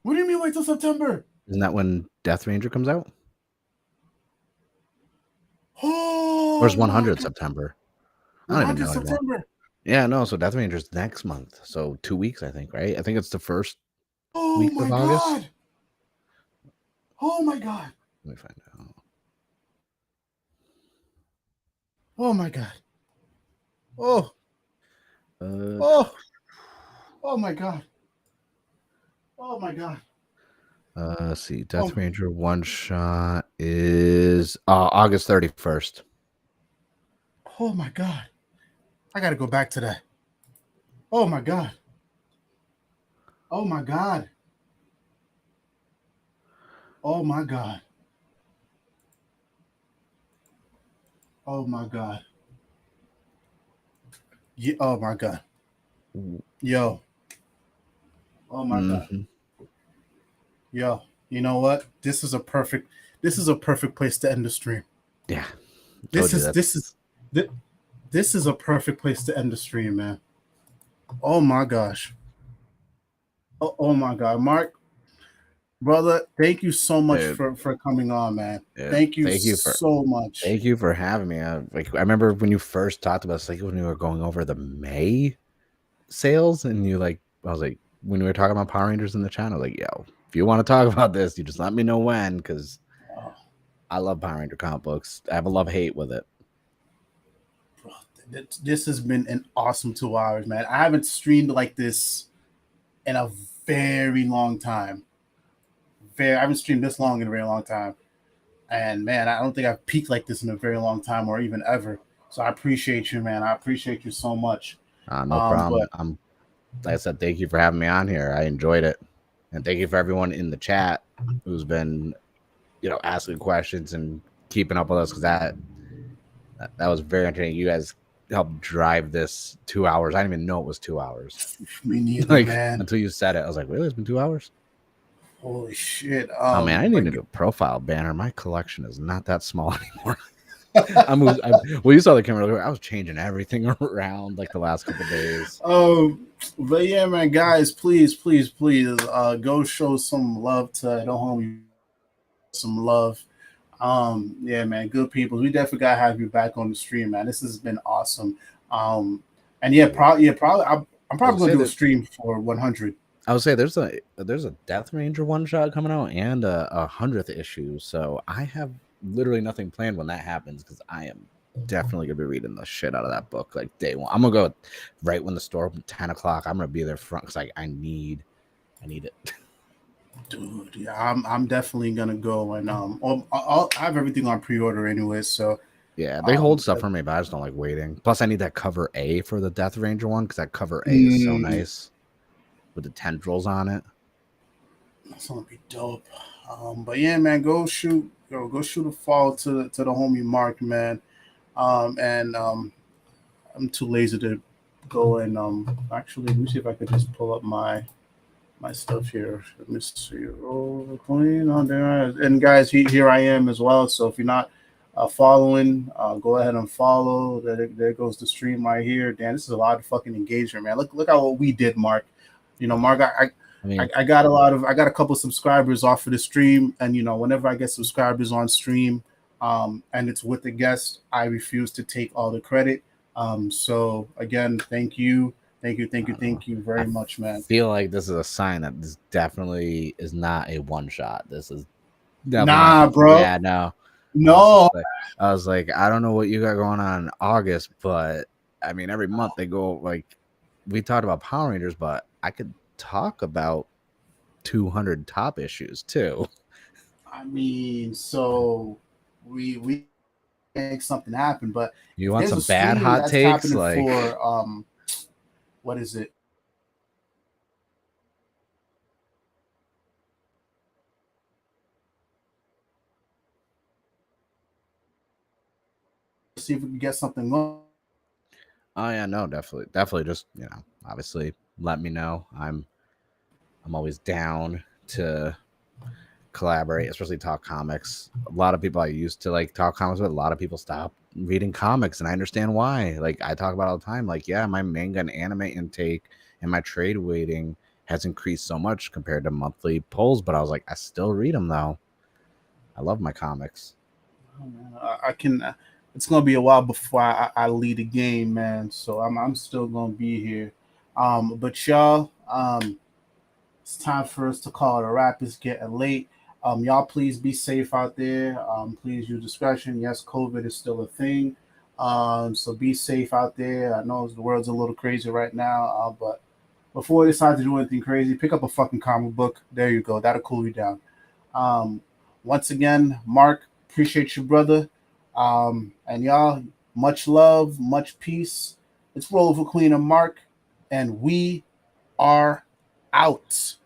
A: What do you mean wait till September?
B: Isn't that when Death Ranger comes out? Or is
A: Oh my
B: 100
A: god.
B: September? I don't even
A: 100
B: know anymore.
A: September.
B: Yeah, no. So Death Ranger's next month. So 2 weeks, I think, right? I think it's the first
A: Oh
B: week
A: my
B: of August.
A: god. Oh my god.
B: Let me find out.
A: Oh my god. Oh.
B: Uh,
A: Oh. Oh my god. Oh my god.
B: let's see.
A: Oh,
B: Death Ranger one shot is August 31st.
A: oh my god. I gotta go back to that. Oh my god. Oh my god. Oh my god. Oh my god. Yeah, oh my god. Yo. Oh my god.
B: Mm-hmm.
A: Yo. You know what? This is a perfect place to end the stream.
B: Yeah.
A: This
B: Told you
A: is this is thi- this is a perfect place to end the stream, man. Oh my gosh. Oh my god. Mark, brother, thank you so much
B: Dude,
A: for coming on, man.
B: dude,
A: Thank you so much.
B: thank you for having me. I remember when you first talked about, like when we were going over the May sales, and I was like, when we were talking about Power Rangers in the channel, like, yo, if you want to talk about this, you just let me know when, because
A: Oh,
B: I love Power Ranger comic books. I have a love hate with it.
A: bro, this has been an awesome 2 hours, man. I haven't streamed like this in a very long time. I haven't streamed this long in a very long time. And man, I don't think I've peaked like this in a very long time or even ever. So I appreciate you, man. I appreciate you so much.
B: No problem.
A: But
B: Like I said, thank you for having me on here. I enjoyed it, and thank you for everyone in the chat who's been, asking questions and keeping up with us, because that was very entertaining. You guys helped drive this 2 hours. I didn't even know it was 2 hours.
A: me neither,
B: Like
A: man.
B: until you said it, I was like, really? It's been 2 hours?
A: Holy shit.
B: Oh man, I need
A: But
B: to do a profile banner. My collection is not that small anymore. Well, you saw the camera earlier. I was changing everything around like the last couple days.
A: but yeah, man, guys, please, go show some love to the homie. Some love. Yeah, man, good people. We definitely gotta have you back on the stream, man. This has been awesome. And yeah, probably. I'm
B: I would
A: probably
B: say
A: gonna do a
B: that
A: stream for 100.
B: I would say there's a Death Ranger one shot coming out and a 100th issue. So I have literally nothing planned when that happens, because I am definitely gonna be reading the shit out of that book like day one. I'm gonna go right when the store opens 10 o'clock. I'm gonna be there front because I need it.
A: Dude, yeah, I'm definitely gonna go and I have everything on pre-order anyway, so
B: Yeah, they hold stuff for me, but I just don't like waiting. Plus, I need that cover A for the Death Ranger one, because that cover A is so nice with the tendrils on it.
A: that's gonna be dope. But yeah, man, go shoot a follow to the homie Mark, man. And I'm too lazy to go and actually let me see if I could just pull up my stuff here. Let me see. Roliver Queen on there. And guys, here I am as well. So if you're not following, go ahead and follow. There goes the stream right here. Dan, this is a lot of fucking engagement, man. Look how what we did, Mark. Mark,
B: I mean,
A: I got a couple subscribers off of the stream, and whenever I get subscribers on stream, and it's with the guest, I refuse to take all the credit. So again, thank you
B: I don't know.
A: thank you
B: I
A: very much, man.
B: feel like this is a sign that this definitely is not a one shot. This is definitely gonna
A: Nah, bro.
B: yeah, no. I was
A: No,
B: just like I don't know what you got going on in August, but I mean every month they go like we talked about Power Rangers, but I could talk about 200 top issues too.
A: I mean, so we make something happen. But
B: You
A: if
B: want
A: there's a
B: some bad
A: stream
B: hot
A: that's
B: takes?
A: happening
B: Like
A: for what is it? See if we can get something going.
B: oh yeah, no, definitely just, obviously let me know. I'm always down to collaborate, especially talk comics. A lot of people I used to like talk comics with, a lot of people stop reading comics, and I understand why. Like I talk about all the time, like, yeah, my manga and anime intake and my trade weighting has increased so much compared to monthly polls, but I was like, I still read them though. I love my comics.
A: Oh, man, I can. It's gonna be a while before I lead a game, man. So I'm still gonna be here. But y'all, it's time for us to call it a wrap. It's getting late. Y'all, please be safe out there. Please use discretion. Yes, COVID is still a thing. So be safe out there. I know the world's a little crazy right now, but before you decide to do anything crazy, pick up a fucking comic book. There you go. That'll cool you down. Um, Once again, Mark, appreciate you, brother. And y'all, much love, much peace. It's Roliver Queen and Mark, and we are out.